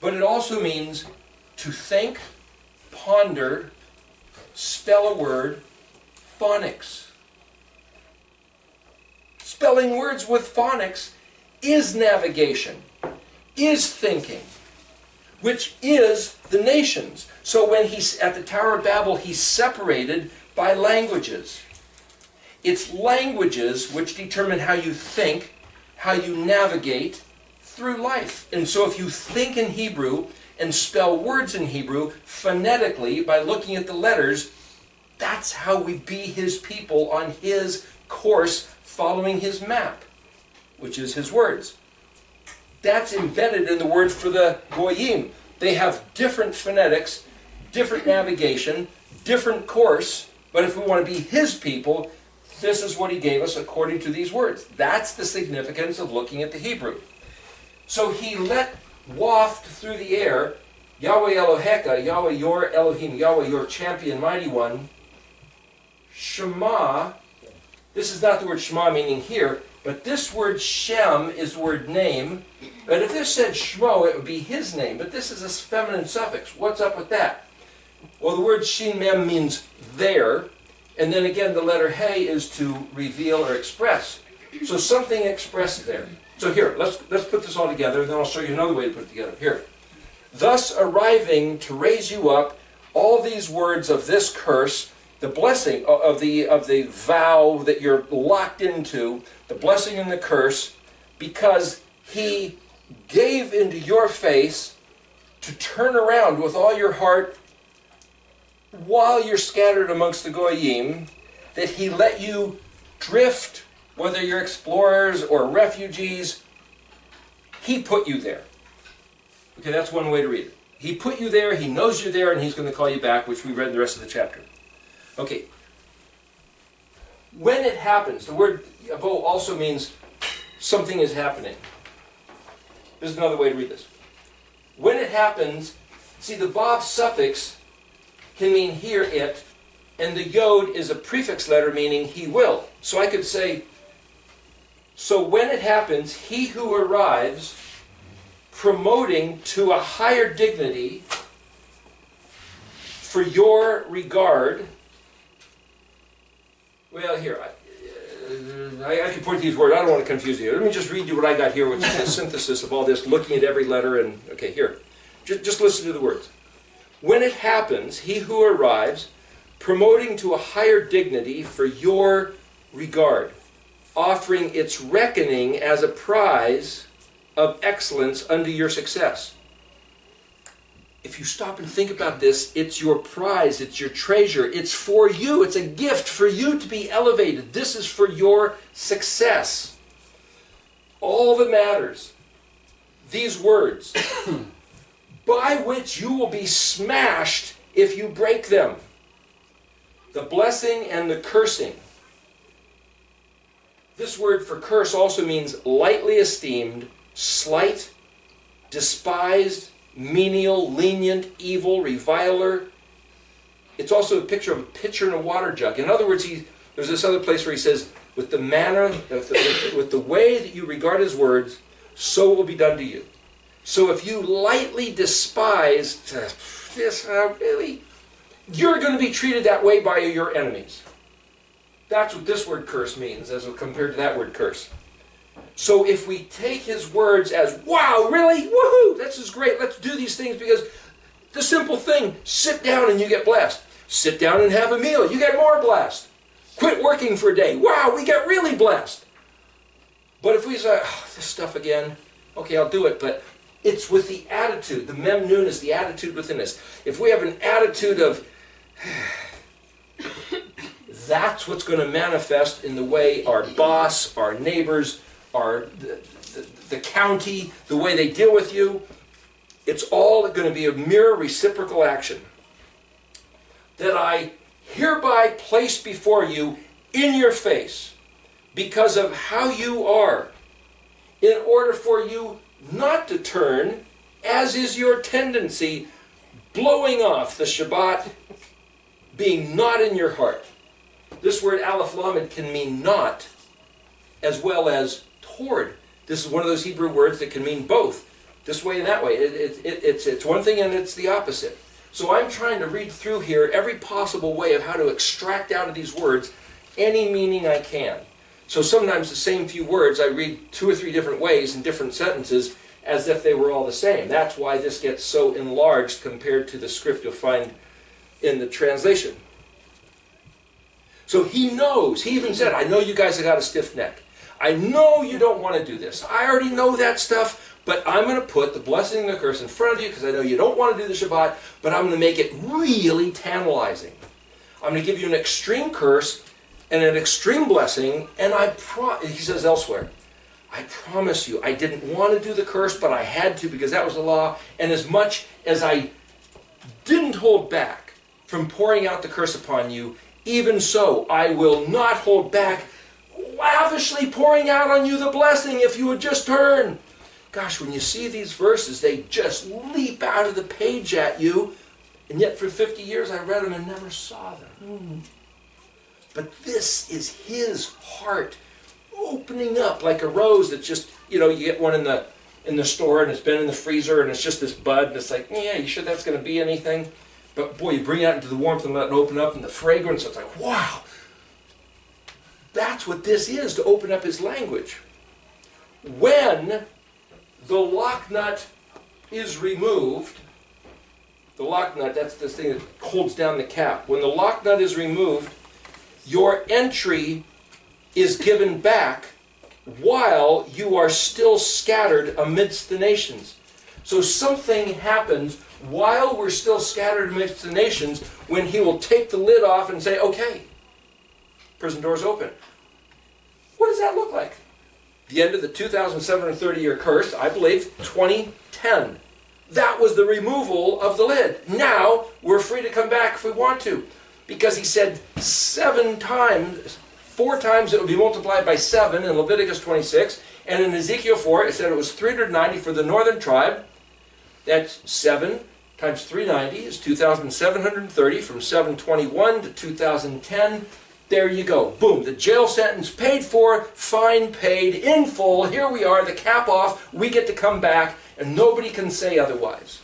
but it also means to think, ponder, spell a word, phonics. Spelling words with phonics is navigation, is thinking, which is the nations. So when he's at the Tower of Babel, he's separated by languages. It's languages which determine how you think, how you navigate through life. And so if you think in Hebrew, and spell words in Hebrew phonetically by looking at the letters. That's how we be his people on his course, following his map, which is his words. That's embedded in the words for the Goyim. They have different phonetics, different navigation, different course, but if we want to be his people, this is what he gave us according to these words. That's the significance of looking at the Hebrew. So he let waft through the air, Yahweh Eloheka, Yahweh your Elohim, Yahweh your champion, mighty one, Shema. This is not the word Shema meaning here, but this word Shem is the word name. But if this said Shmo, it would be his name. But this is a feminine suffix. What's up with that? Well, the word Shin Mem means there. And then again, the letter He is to reveal or express. So something expressed there. So here, let's put this all together, and then I'll show you another way to put it together. Here. Thus arriving to raise you up, all these words of this curse, the blessing of the vow that you're locked into, the blessing and the curse, because he gave into your face to turn around with all your heart while you're scattered amongst the Goyim, that he let you drift, whether you're explorers or refugees. He put you there. Okay, that's one way to read it. He put you there, he knows you're there, and he's going to call you back, which we read in the rest of the chapter. Okay. When it happens, the word Abo also means something is happening. This is another way to read this. When it happens, see, the Bob suffix can mean here, it, and the Yod is a prefix letter meaning he will. So I could say, so when it happens, he who arrives promoting to a higher dignity for your regard. Well, here, I can point to these words. I don't want to confuse you. Let me just read you what I got here, which is a synthesis of all this, looking at every letter. And okay, here. Just listen to the words. When it happens, he who arrives, promoting to a higher dignity for your regard, offering its reckoning as a prize of excellence unto your success. If you stop and think about this, it's your prize, it's your treasure, it's for you, it's a gift for you to be elevated. This is for your success. All that matters, these words, by which you will be smashed if you break them. The blessing and the cursing. This word for curse also means lightly esteemed, slight, despised, menial, lenient, evil, reviler. It's also a picture of a pitcher and a water jug. In other words, there's this other place where he says, with the manner, with the way that you regard his words, so it will be done to you. So if you lightly despise this, really, you're going to be treated that way by your enemies. That's what this word curse means as compared to that word curse. So if we take his words as, wow, really? Woohoo! This is great. Let's do these things because the simple thing, sit down and you get blessed. Sit down and have a meal. You get more blessed. Quit working for a day. Wow, we get really blessed. But if we say, oh, this stuff again, okay, I'll do it, but it's with the attitude. The mem nun is the attitude within us. If we have an attitude of, that's what's going to manifest in the way our boss, our neighbors, the county, the way they deal with you, it's all going to be a mere reciprocal action. That I hereby place before you in your face because of how you are, in order for you not to turn, as is your tendency, blowing off the Shabbat, being not in your heart. This word aleph lamed can mean not as well as toward. This is one of those Hebrew words that can mean both, this way and that way. It's one thing and it's the opposite. So I'm trying to read through here every possible way of how to extract out of these words any meaning I can. So sometimes the same few words I read 2 or 3 different ways in different sentences as if they were all the same. That's why this gets so enlarged compared to the script you'll find in the translation. So he knows, he even said, I know you guys have got a stiff neck. I know you don't want to do this. I already know that stuff, But I'm going to put the blessing and the curse in front of you because I know you don't want to do the Shabbat, but I'm going to make it really tantalizing. I'm going to give you an extreme curse and an extreme blessing, and he says elsewhere, I promise you, I didn't want to do the curse, but I had to because that was the law, and as much as I didn't hold back from pouring out the curse upon you, even so, I will not hold back, lavishly pouring out on you the blessing if you would just turn. Gosh, when you see these verses, they just leap out of the page at you, and yet for 50 years I read them and never saw them. But this is his heart opening up like a rose that just, you get one in the store and it's been in the freezer and it's just this bud and it's like, yeah, you sure that's going to be anything? But boy, you bring it out into the warmth and let it open up and the fragrance, it's like, wow. That's what this is, to open up his language. When the lock nut is removed, the lock nut, that's this thing that holds down the cap. When the lock nut is removed, your entry is given back while you are still scattered amidst the nations. So something happens while we're still scattered amidst the nations when he will take the lid off and say, okay, prison doors open. What does that look like? The end of the 2,730-year curse, I believe, 2010. That was the removal of the lid. Now we're free to come back if we want to. Because he said 7 times, 4 times it will be multiplied by 7 in Leviticus 26. And in Ezekiel 4, it said it was 390 for the northern tribe. That's 7 times 390 is 2,730 from 721 to 2010. There you go. Boom. The jail sentence paid for, fine paid, in full. Here we are, the cap off. We get to come back, and nobody can say otherwise.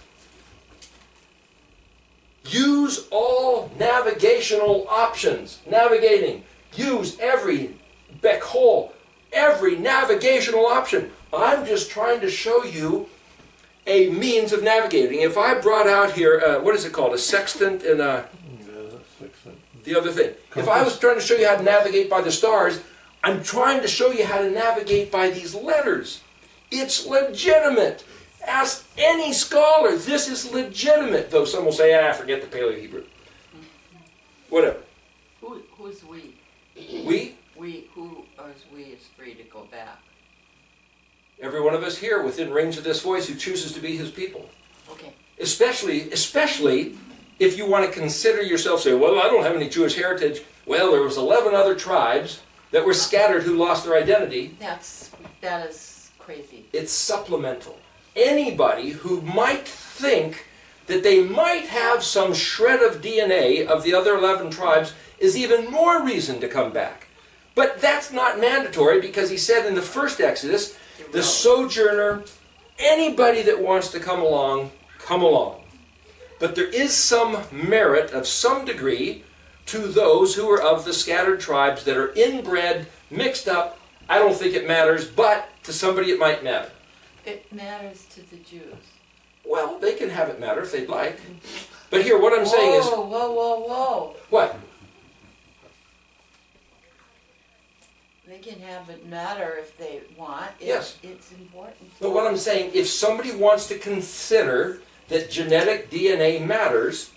Use all navigational options. Navigating. Use every bechol, every navigational option. I'm just trying to show you a means of navigating. If I brought out here, what is it called? A sextant and a... the other thing. If I was trying to show you how to navigate by the stars, I'm trying to show you how to navigate by these letters. It's legitimate. Ask any scholar. This is legitimate. Though some will say, forget the Paleo-Hebrew. Whatever. Who's we? We? Who is free to go back? Every one of us here within range of this voice who chooses to be his people. Okay. Especially if you want to consider yourself, say, well, I don't have any Jewish heritage. Well, there was 11 other tribes that were scattered who lost their identity. That is crazy. It's supplemental. Anybody who might think that they might have some shred of DNA of the other 11 tribes is even more reason to come back. But that's not mandatory because he said in the first Exodus, the sojourner, anybody that wants to come along, come along. But there is some merit of some degree to those who are of the scattered tribes that are inbred, mixed up. I don't think it matters, but to somebody it might matter. It matters to the Jews. Well, they can have it matter if they'd like. But here, what I'm saying is... Whoa. What? They can have it matter if they want. Yes. It's important. But what I'm saying, if somebody wants to consider that genetic DNA matters,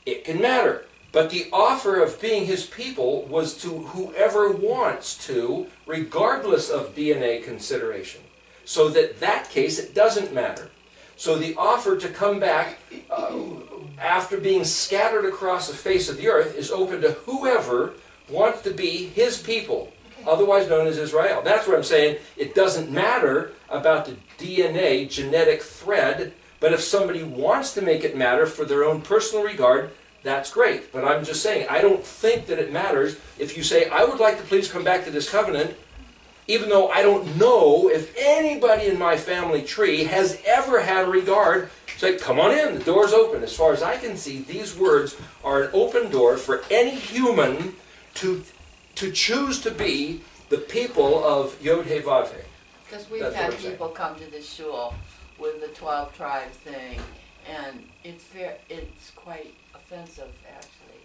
it can matter. But the offer of being his people was to whoever wants to, regardless of DNA consideration. So that case, it doesn't matter. So the offer to come back after being scattered across the face of the earth is open to whoever wants to be his people, otherwise known as Israel. That's what I'm saying. It doesn't matter about the DNA genetic thread, but if somebody wants to make it matter for their own personal regard, that's great. But I'm just saying, I don't think that it matters if you say, I would like to please come back to this covenant, even though I don't know if anybody in my family tree has ever had a regard. Say, come on in, the door's open. As far as I can see, these words are an open door for any human to choose to be the people of Yod He Vav He. Because we've had people come to the shul with the 12 tribes thing, and it's quite offensive, actually.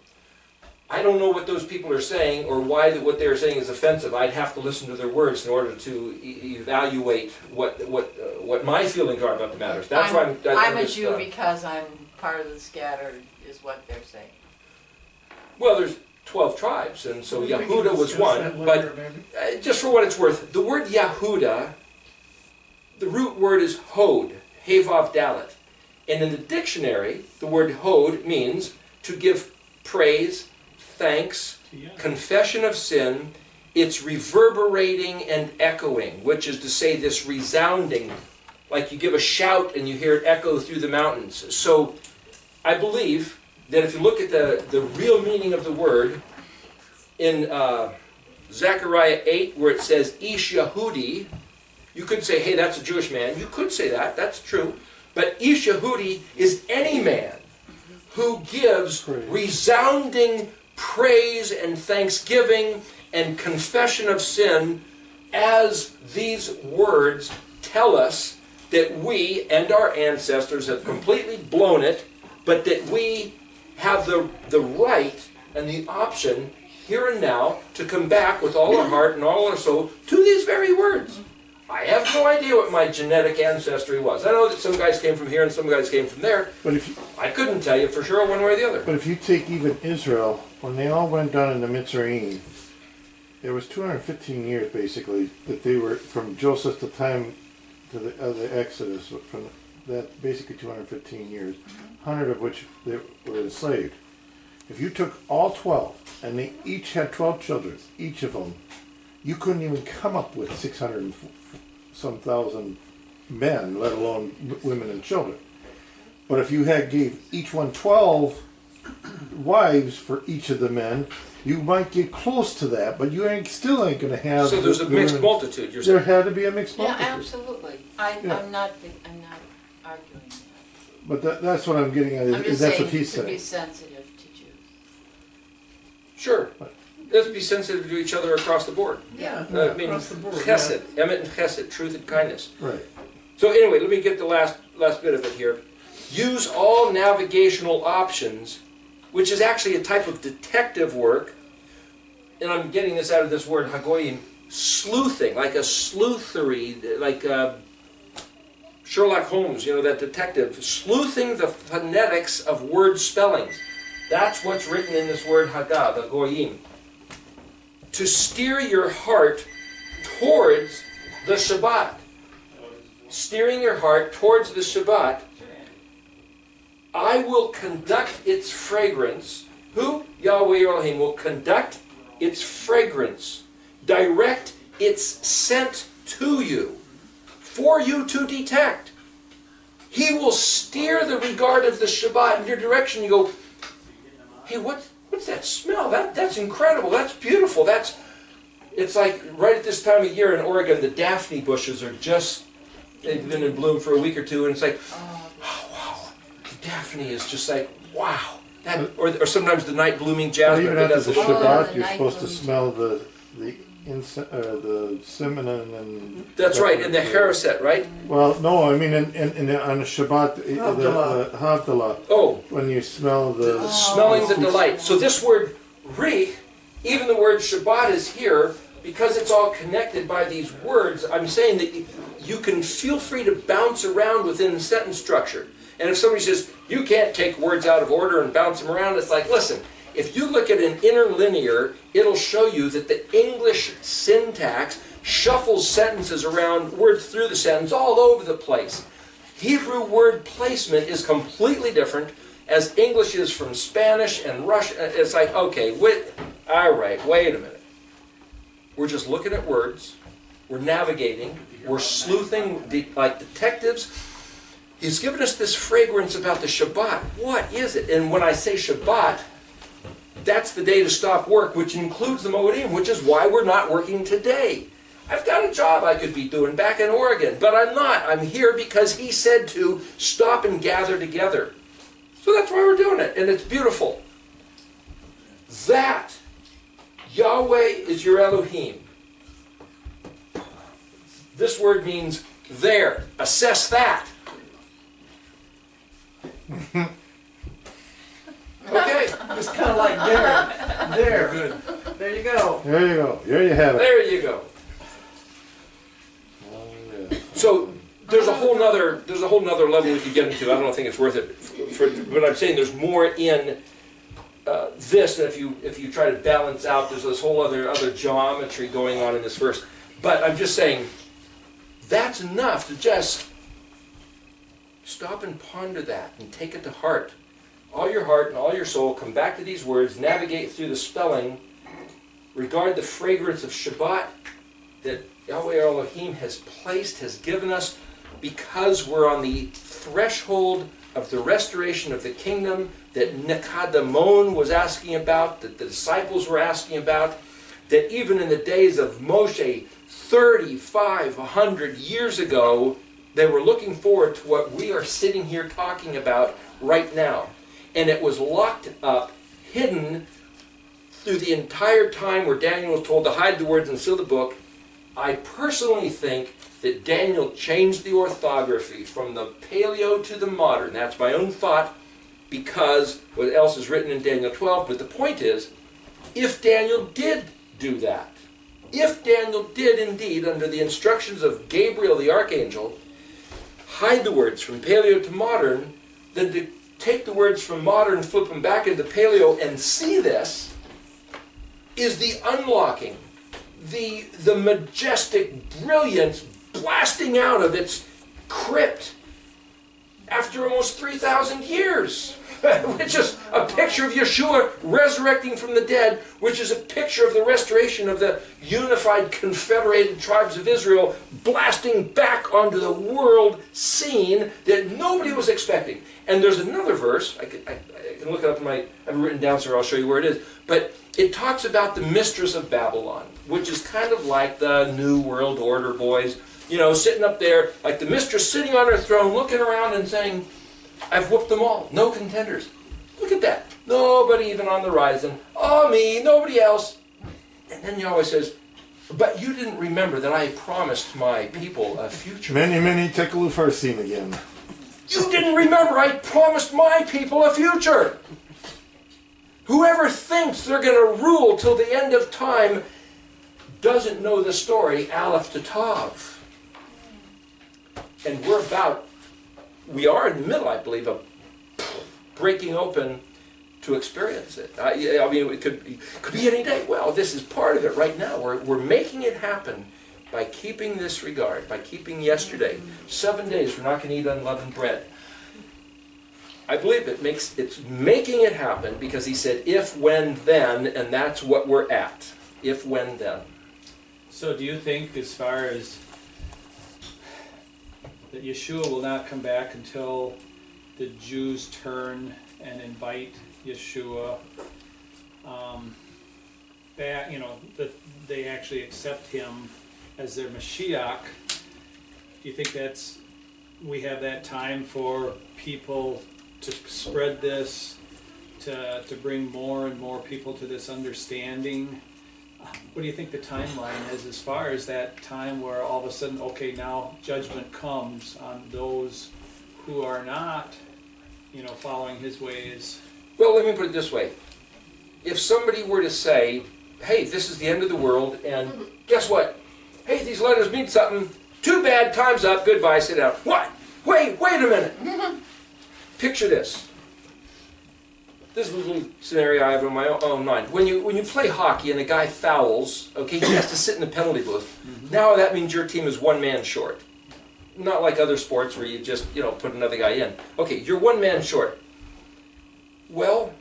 I don't know what those people are saying or why what they're saying is offensive. I'd have to listen to their words in order to evaluate what my feelings are about the matters. That's why I'm a just, Jew because I'm part of the scattered, is what they're saying. well, there's 12 tribes, and so We can Yehuda was discuss one. that But later, maybe. just for what it's worth, the word Yehuda, the root word is hod, hevav dalet. And in the dictionary, the word hod means to give praise, thanks, confession of sin. It's reverberating and echoing, which is to say this resounding, like you give a shout and you hear it echo through the mountains. So I believe that if you look at the real meaning of the word, in Zechariah 8, where it says Ish Yehudi, you could say, hey, that's a Jewish man. You could say that, that's true. But Ish Yehudi is any man who gives resounding praise and thanksgiving and confession of sin, as these words tell us that we and our ancestors have completely blown it, but that we have the right and the option here and now to come back with all our heart and all our soul to these very words. I have no idea what my genetic ancestry was. I know that some guys came from here and some guys came from there. But if you, I couldn't tell you for sure one way or the other. but if you take even Israel, when they all went down in the Mitzrayim, there was 215 years basically that they were from Joseph's time to the Exodus. From that, basically 215 years, 100 of which they were enslaved. If you took all 12 and they each had 12 children, each of them, you couldn't even come up with 600 and some thousand men, let alone women and children. But if you gave each one 12 wives for each of the men, you might get close to that, but you still ain't going to have. So there's a mixed multitude, you're saying? There had to be a mixed multitude. Yeah, absolutely. I'm not arguing that. But that's what I'm getting at. I'm Is just that's saying what he's to be saying? sensitive to Jews. Sure. Let's be sensitive to each other across the board. Yeah, I mean, across the board. chesed, emet and chesed, truth and kindness. Right. So anyway, let me get the last bit of it here. Use all navigational options, which is actually a type of detective work, and I'm getting this out of this word, hagoyim, sleuthing, like a sleuthery, like Sherlock Holmes, you know, that detective, sleuthing the phonetics of word spellings. That's what's written in this word hagah, the goyim. To steer your heart towards the Shabbat. Steering your heart towards the Shabbat. I will conduct its fragrance. Who? Yahweh Elohim will conduct its fragrance. Direct its scent to you. For you to detect. He will steer the regard of the Shabbat in your direction. You go, hey, what's that smell? That's incredible. That's beautiful. It's like right at this time of year in Oregon, the daphne bushes are they've been in bloom for a week or two, and it's like, oh wow, the daphne is just like, wow. Or sometimes the night blooming jasmine. Even after the Shabbat, the you're night supposed to blooming smell the cinnamon and. That's right, and the haroset, right? Well, no, I mean on the Shabbat, the Havdalah. Oh, When you smell the smelling the delight. So this word rich, even the word Shabbat is here because it's all connected by these words. I'm saying that you can feel free to bounce around within the sentence structure. And if somebody says, you can't take words out of order and bounce them around, it's like, listen, if you look at an interlinear, it'll show you that the English syntax shuffles sentences around, words through the sentence all over the place. Hebrew word placement is completely different, as English is from Spanish and Russian. It's like, okay, all right, wait a minute. We're just looking at words. We're navigating. We're sleuthing like detectives. He's given us this fragrance about the Shabbat. What is it? And when I say Shabbat, that's the day to stop work, which includes the Moedim, which is why we're not working today. I've got a job I could be doing back in Oregon, but I'm not. I'm here because he said to stop and gather together. So that's why we're doing it, and it's beautiful. That, Yahweh is your Elohim. This word means there. Assess that. Okay. It's kind of like dinner. There. Good. There you go. There you go. There you have it. There you go. So there's a whole nother level we could get into. I don't think it's worth it. But I'm saying there's more in this, and if you try to balance out, there's this whole other geometry going on in this verse. But I'm just saying that's enough to just stop and ponder that and take it to heart. All your heart and all your soul, come back to these words, navigate through the spelling, regard the fragrance of Shabbat that Yahweh Elohim has placed, has given us, because we're on the threshold of the restoration of the kingdom that Nikadamon was asking about, that the disciples were asking about, that even in the days of Moshe, 3,500 years ago, they were looking forward to what we are sitting here talking about right now. And it was locked up, hidden, through the entire time where Daniel was told to hide the words and seal the book. I personally think that Daniel changed the orthography from the Paleo to the modern. That's my own thought, because what else is written in Daniel 12. But the point is, if Daniel did do that, if Daniel did indeed, under the instructions of Gabriel the archangel, hide the words from Paleo to modern, then to take the words from modern, flip them back into Paleo and see this, is the unlocking, the majestic brilliance blasting out of its crypt after almost 3,000 years, which is a picture of Yeshua resurrecting from the dead, which is a picture of the restoration of the unified confederated tribes of Israel blasting back onto the world scene that nobody was expecting. And there's another verse, I can look it up in I have it written down, so I'll show you where it is, but it talks about the mistress of Babylon, which is kind of like the New World Order boys, you know, sitting up there, like the mistress sitting on her throne, looking around and saying, I've whooped them all, no contenders. Look at that. Nobody even on the horizon. Oh, me, nobody else. And then Yahweh says, but you didn't remember that I promised my people a future. Many Tekelu Farsim again. You didn't remember I promised my people a future. Whoever thinks they're going to rule till the end of time doesn't know the story, Aleph to Tav. And we are in the middle, I believe, of breaking open to experience it. I mean, it could be any day. Well, this is part of it right now. We're making it happen by keeping this regard, by keeping yesterday. 7 days, we're not going to eat unleavened bread. I believe it's making it happen because he said, if, when, then, and that's what we're at. If, when, then. So do you think, as far as that Yeshua will not come back until the Jews turn and invite Yeshua back, you know, that they actually accept him as their Mashiach? Do you think we have that time for people to spread this, to bring more and more people to this understanding? What do you think the timeline is as far as that time where all of a sudden, okay, now judgment comes on those who are not, you know, following his ways? Well, let me put it this way. If somebody were to say, hey, this is the end of the world, and guess what? Hey, these letters mean something. Too bad, time's up, goodbye, sit down. What? Wait a minute. Picture this. This is a little scenario I have in my own mind. When you play hockey and a guy fouls, okay, he has to sit in the penalty booth. Now that means your team is one man short. Not like other sports where you just, you know, put another guy in. Okay, you're one man short. Well,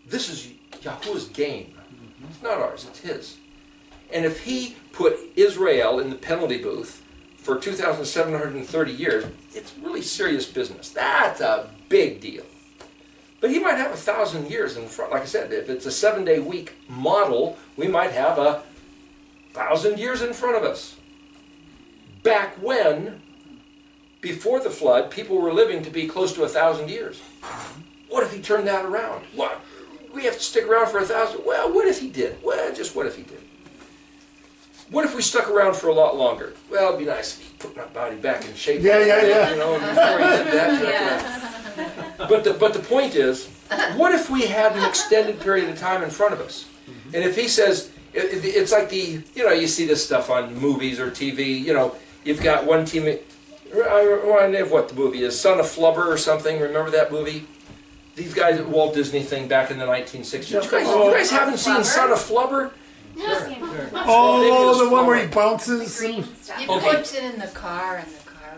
this is Yahuwah's game. It's not ours, it's his. And if he put Israel in the penalty booth for 2,730 years, it's really serious business. That's a big deal. But he might have 1,000 years in front. Like I said, if it's a 7-day week model, we might have 1,000 years in front of us. Back when, before the flood, people were living to be close to 1,000 years. What if he turned that around? What? We have to stick around for 1,000? Well, what if he did? Well, just what if he did? What if we stuck around for a lot longer? Well, it'd be nice if he put my body back in shape. Yeah. You know, before he did that. Yes. But the point is, what if we had an extended period of time in front of us? And if he says, it's like you see this stuff on movies or TV, you've got one team, I remind me of what the movie is, Son of Flubber or something, remember that movie? These guys, Walt Disney thing back in the 1960s. You guys haven't seen Son of Flubber? Oh, the one where he bounces. Green stuff. He Okay. puts it in the car and the car.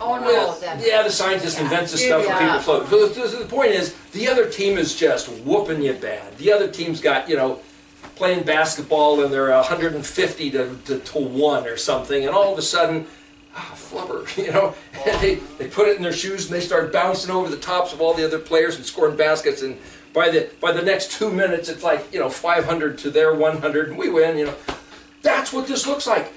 Oh no, Well, that's. yeah, the scientist invents the stuff for people to float. But the point is, the other team is just whooping you bad. The other team's got, playing basketball and they're 150 to 1 or something, and all of a sudden, flubber, and they put it in their shoes and they start bouncing over the tops of all the other players and scoring baskets, and by the next 2 minutes it's like 500 to their 100 and we win. That's what this looks like.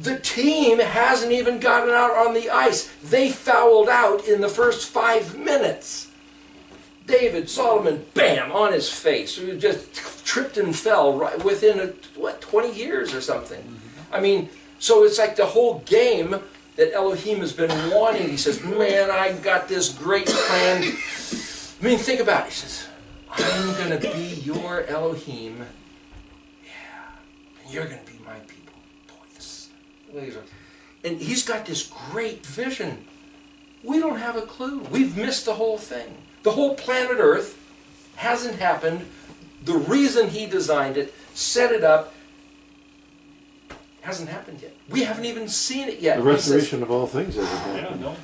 The team hasn't even gotten out on the ice. They fouled out in the first 5 minutes. David Solomon, bam, on his face. He just tripped and fell right within 20 years or something. I mean, so it's like the whole game that Elohim has been wanting. He says, man, I got this great plan. I mean, think about it. He says, I'm going to be your Elohim. Yeah. And you're going to be my people. Boy, this is... And he's got this great vision. We don't have a clue. We've missed the whole thing. The whole planet Earth hasn't happened. The reason he designed it, set it up, hasn't happened yet. We haven't even seen it yet. The restoration of all things hasn't happened. Yeah, no.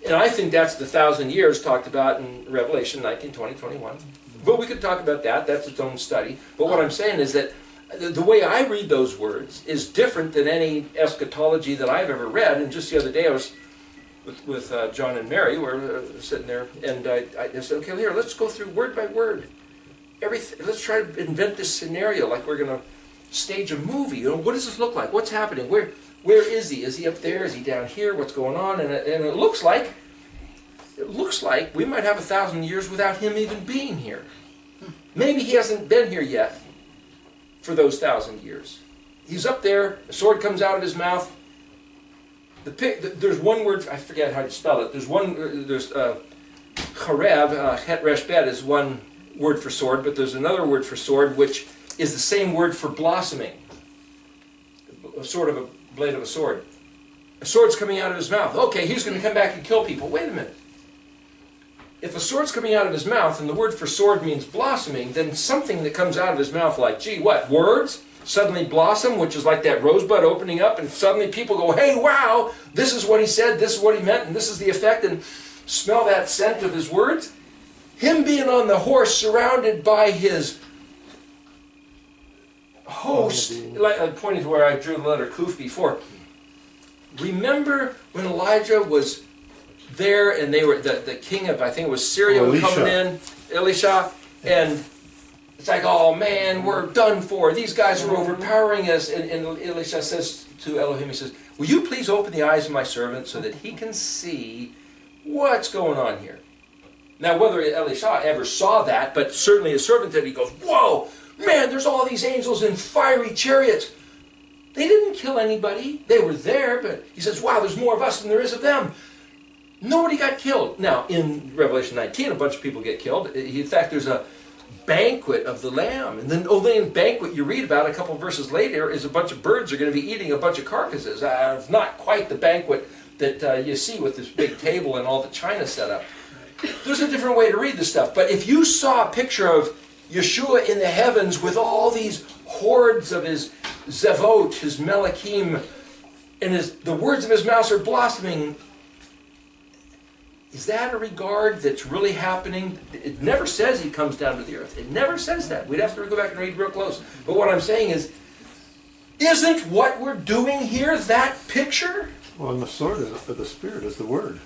And I think that's the 1,000 years talked about in Revelation 19, 20, 21. But we could talk about that. That's its own study. But what I'm saying is that the way I read those words is different than any eschatology that I've ever read. And just the other day I was with John and Mary, we're sitting there, and I said, okay, here, let's go through word by word. Let's try to invent this scenario like we're going to stage a movie. What does this look like? What's happening? Where is he? Is he up there? Is he down here? What's going on? And it looks like we might have 1,000 years without him even being here. Maybe he hasn't been here yet for those 1,000 years. He's up there, a sword comes out of his mouth. There's one word, I forget how to spell it. There's charev, het resh bet is one word for sword, but there's another word for sword which is the same word for blossoming. A sort of a blade of a sword. A sword's coming out of his mouth. Okay, he's going to come back and kill people. Wait a minute. If a sword's coming out of his mouth and the word for sword means blossoming, then something that comes out of his mouth like, gee, what, words? Suddenly blossom, which is like that rosebud opening up, and suddenly people go, hey, wow, this is what he said, this is what he meant, and this is the effect, and smell that scent of his words. Him being on the horse surrounded by his host, like I pointed to where I drew the letter Kuf before. Remember when Elijah was there and they were, the king of, I think it was Syria, was coming in, Elisha, and it's like, oh man, we're done for. These guys are overpowering us. And Elisha says to Elohim, he says, will you please open the eyes of my servant so that he can see what's going on here? Now, whether Elisha ever saw that, but certainly his servant did, he goes, whoa, man, there's all these angels in fiery chariots. They didn't kill anybody. They were there, but he says, wow, there's more of us than there is of them. Nobody got killed. Now, in Revelation 19, a bunch of people get killed. In fact, there's a banquet of the Lamb. And then only in banquet you read about a couple of verses later is a bunch of birds are going to be eating a bunch of carcasses. It's not quite the banquet that you see with this big table and all the china set up. There's a different way to read this stuff. But if you saw a picture of Yeshua in the heavens with all these hordes of his Zevot, his Melachim, and the words of his mouth are blossoming, is that a regard that's really happening? It never says he comes down to the earth. It never says that. We'd have to go back and read real close. But what I'm saying is, isn't what we're doing here that picture? Well, and the sword of the Spirit is the Word.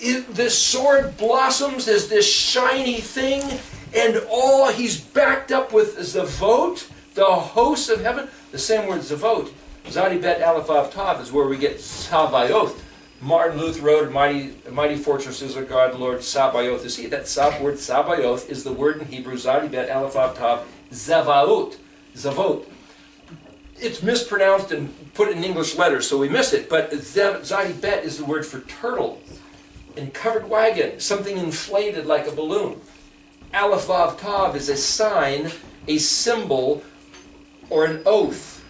This sword blossoms as this shiny thing, and he's backed up with Zavot, the hosts of heaven. The same word, Zavot. Zadi Bet Aleph Vav Tav is where we get Savayoth. Martin Luther wrote, mighty fortresses of God, the Lord, Sabaoth. You see, that word Sabaoth is the word in Hebrew, Zadi Bet Aleph Vav Tav, Zavot. It's mispronounced and put in English letters, so we miss it, but Zadi Bet is the word for turtle. In covered wagon, something inflated like a balloon. Aleph Vav Tav is a sign, a symbol, or an oath.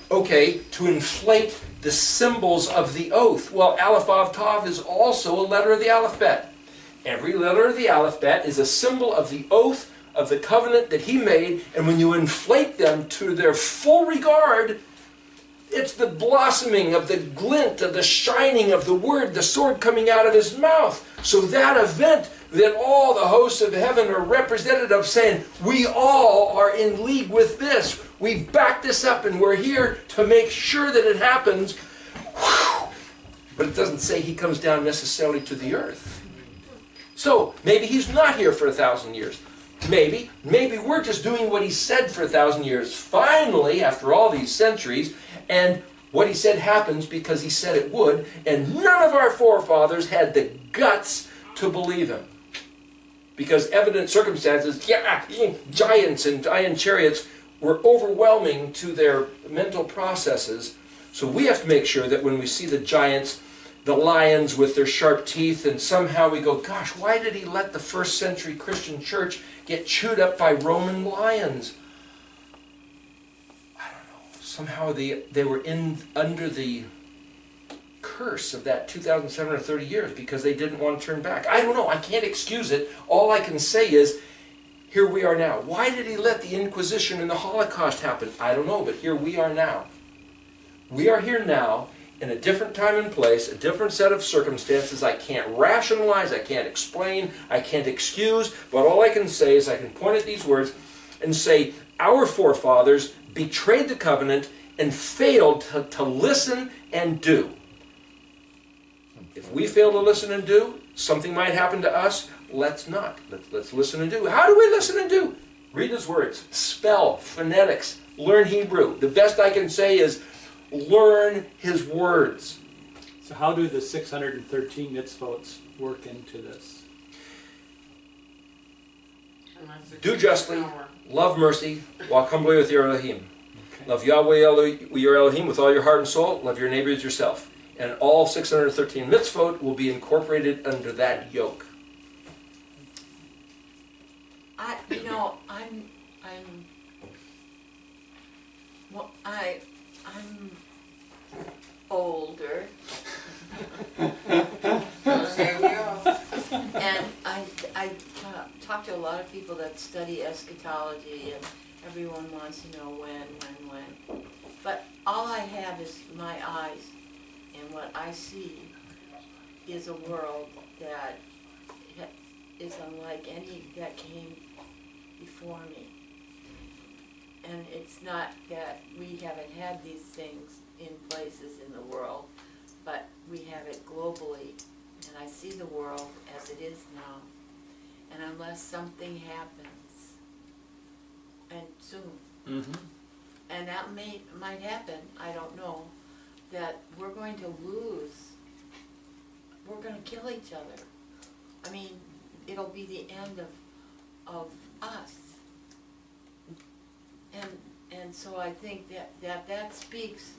Okay, to inflate the symbols of the oath. Well, Aleph Vav Tav is also a letter of the alphabet. Every letter of the alphabet is a symbol of the oath of the covenant that he made, and when you inflate them to their full regard, it's the blossoming of the glint of the shining of the word, the sword coming out of his mouth. So that event that all the hosts of heaven are representative of, saying, we all are in league with this. We've backed this up and we're here to make sure that it happens. Whew. But it doesn't say he comes down necessarily to the earth. So maybe he's not here for 1,000 years. Maybe we're just doing what he said for 1,000 years. Finally, after all these centuries, and what he said happens because he said it would, and none of our forefathers had the guts to believe him. Because evident circumstances, giants and iron chariots were overwhelming to their mental processes. So we have to make sure that when we see the giants, the lions with their sharp teeth, and somehow we go, gosh, why did he let the first century Christian church get chewed up by Roman lions? I don't know. Somehow they were under the curse of that 2,730 years because they didn't want to turn back. I don't know. I can't excuse it. All I can say is, here we are now. Why did he let the Inquisition and the Holocaust happen? I don't know, but here we are now. We are here now in a different time and place, a different set of circumstances. I can't rationalize, I can't explain, I can't excuse, but all I can say is I can point at these words and say, our forefathers betrayed the covenant and failed to listen and do. If we fail to listen and do, something might happen to us. Let's not. Let's listen and do. How do we listen and do? Read his words. Spell, phonetics, learn Hebrew. The best I can say is learn his words. So how do the 613 mitzvot work into this? Do justly, love mercy, walk humbly with your Elohim. Love Yahweh your Elohim with all your heart and soul. Love your neighbor as yourself. And all 613 mitzvot will be incorporated under that yoke. I'm older. And I talk to a lot of people that study eschatology, and everyone wants to know when. But all I have is my eyes, and what I see is a world that is unlike any that came before me. And it's not that we haven't had these things in places in the world, but we have it globally. And I see the world as it is now. And unless something happens, and soon, and that might happen, I don't know, that we're going to lose, we're going to kill each other. I mean, it'll be the end of us. And so I think that speaks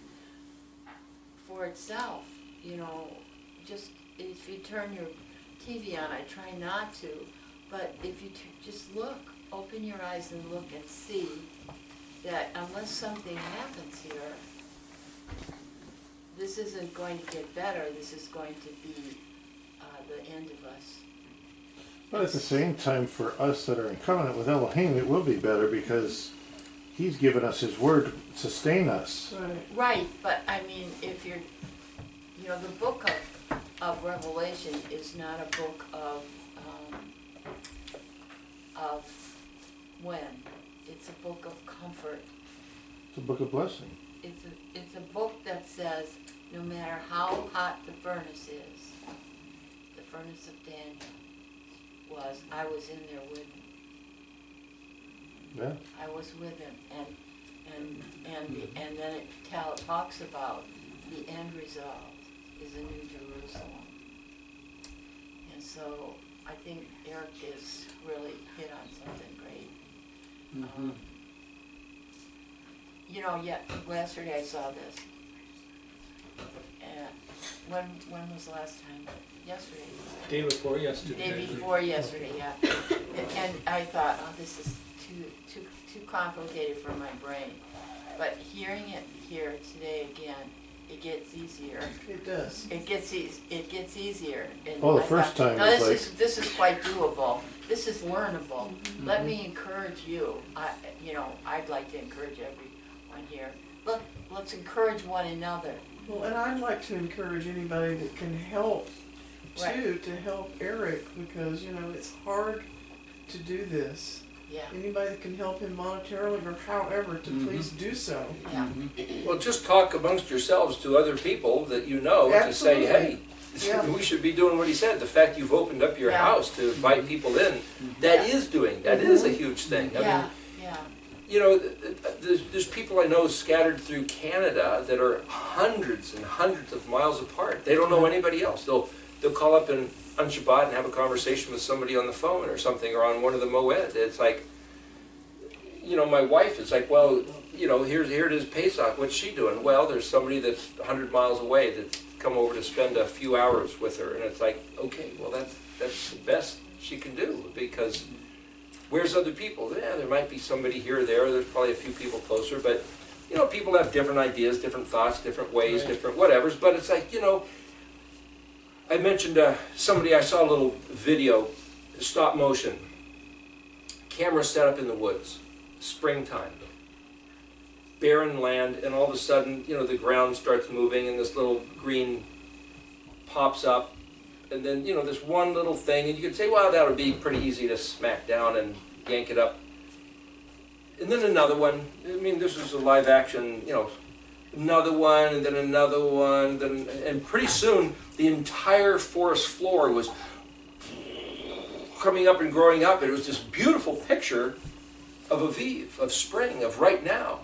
for itself, you know. Just if you turn your TV on, I try not to, but if you just look, open your eyes and look and see that unless something happens here, this isn't going to get better. This is going to be the end of us. But at the same time, for us that are in covenant with Elohim, it will be better because He's given us His word to sustain us. Right, but I mean, if you're, you know, the book of Revelation is not a book of when. It's a book of comfort. It's a book of blessing. It's a book that says no matter how hot the furnace is, the furnace of Daniel was, I was in there with him. Yeah. I was with him, and then it talks about the end result is a new Jerusalem. And so I think Eric has really hit on something great. You know, yesterday I saw this, and when was the last time? Yesterday. Day before yesterday. Day before yesterday, yeah. And I thought, oh, this is too complicated for my brain. But hearing it here today again, it gets easier. It does. It gets easier. And Oh, the I first thought, time "No, was this is quite doable. This is learnable. Let me encourage you. I'd like to encourage everyone here. Look, let's encourage one another. Well, and I'd like to encourage anybody that can help too, Right. to help Eric, because it's hard to do this. Yeah, Anybody that can help him monetarily or however, to please do so. yeah, Well, just talk amongst yourselves to other people that you know to say, hey, Yeah. we should be doing what he said. The fact you've opened up your Yeah. house to invite people in, that is a huge thing. I mean, yeah, yeah. you know, there's people I know scattered through Canada that are hundreds and hundreds of miles apart. They don't know anybody else. They'll call up on Shabbat and have a conversation with somebody on the phone or something, or on one of the Moed. It's like, my wife is like, well, here it is Pesach. What's she doing? Well, there's somebody that's 100 miles away that's come over to spend a few hours with her, and it's like, okay, well, that's the best she can do, because where's other people? Yeah, there might be somebody here or there. There's probably a few people closer, but people have different ideas, different thoughts, different ways, Right. different whatevers. But it's like, I mentioned somebody, I saw a little video, stop motion, camera set up in the woods, springtime, barren land, and all of a sudden, the ground starts moving and this little green pops up, and then, this one little thing, and you could say, well, that would be pretty easy to smack down and yank it up. And then another one, I mean, this is a live action, another one, and then another one, and pretty soon the entire forest floor was coming up and growing up, and it was this beautiful picture of Aviv, of spring, of right now.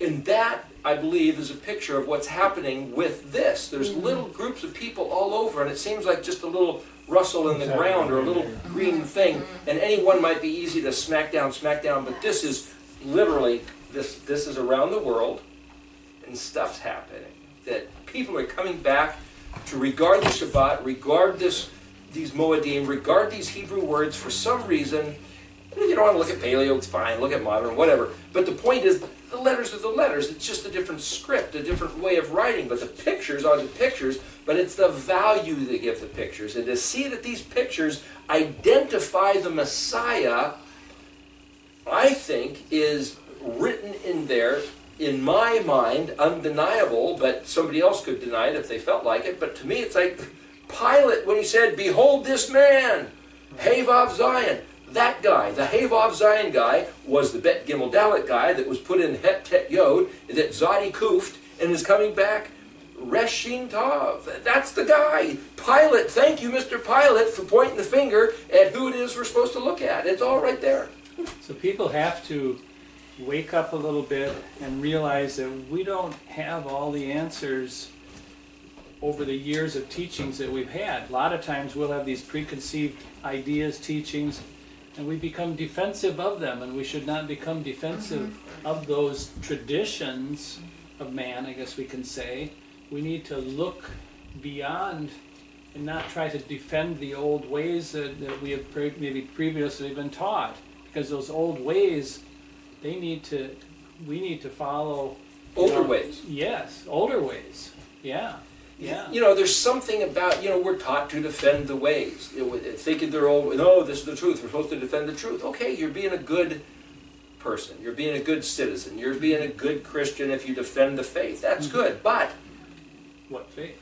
And that, I believe, is a picture of what's happening with this. There's little groups of people all over, and it seems like just a little rustle in the ground or a little green thing, and any one might be easy to smack down, but this is literally, this is around the world, and stuff's happening. That people are coming back to regard the Shabbat, regard these Moedim, regard these Hebrew words for some reason. And if you don't want to look at paleo, it's fine, look at modern, whatever. But the point is, the letters are the letters. It's just a different script, a different way of writing. But the pictures are the pictures, but it's the value they give the pictures. And to see that these pictures identify the Messiah, I think, is written in there, in my mind, undeniable, but somebody else could deny it if they felt like it. But to me, it's like Pilate, when he said, behold this man, Havav Zion. That guy, the Havav Zion guy, was the Bet Gimel Dalet guy that was put in Het Tet Yod, that Zadi Kuft, and is coming back Reshin Tov. That's the guy. Pilate, thank you, Mr. Pilate, for pointing the finger at who it is we're supposed to look at. It's all right there. So people have to wake up a little bit and realize that we don't have all the answers over the years of teachings that we've had. A lot of times we'll have these preconceived ideas, teachings, and we become defensive of them, and we should not become defensive of those traditions of man, I guess we can say. We need to look beyond and not try to defend the old ways that we have maybe previously been taught, because those old ways, we need to follow Older ways. Yes, older ways. Yeah. Yeah. There's something about, we're taught to defend the ways. Thinking they're old, no, this is the truth. We're supposed to defend the truth. Okay, you're being a good person. You're being a good citizen. You're being a good Christian if you defend the faith. That's good. But What faith?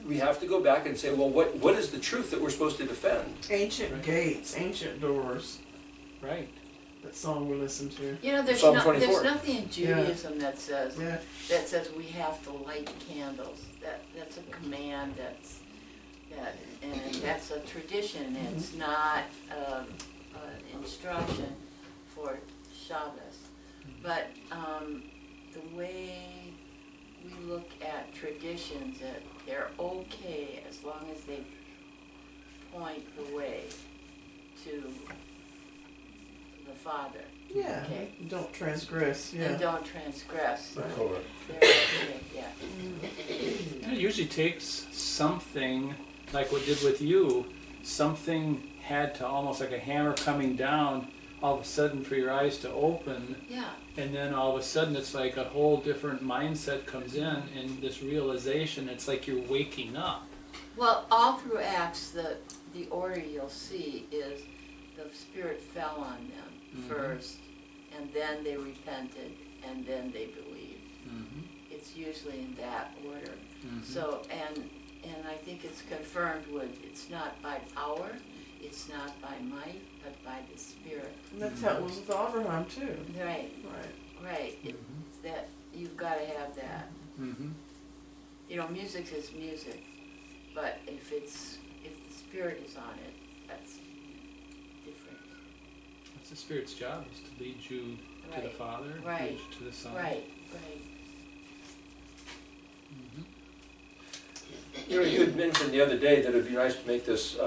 we have to go back and say, well, what is the truth that we're supposed to defend? Ancient gates, ancient doors. Right. That song we listened to. There's Psalm 24. there's nothing in Judaism that says Yeah. we have to light candles. That's a command. And that's a tradition. It's not an instruction for Shabbos. But the way we look at traditions, that they're okay as long as they point the way to the Father. Yeah. Okay. Don't transgress. Yeah. And don't transgress. The color. Very good, yeah. And it usually takes something, like what did with you, something had to, almost like a hammer coming down, all of a sudden for your eyes to open, Yeah. and then all of a sudden it's like a whole different mindset comes in, and this realization, it's like you're waking up. Well, all through Acts, the order you'll see is the Spirit fell on them first, and then they repented, and then they believed. Mm-hmm. It's usually in that order. Mm-hmm. So, and I think it's confirmed with, it's not by power, it's not by might, but by the Spirit. And that's how it was with Abraham too. Right, Right. right. It's that, you've got to have that. Mm-hmm. You know, music is music, but if the Spirit is on it, that's different. That's the Spirit's job, is to lead you to the Right. Father, Right. lead you to the Son. Right, right. Mm-hmm. You know, you had mentioned the other day that it'd be nice to make this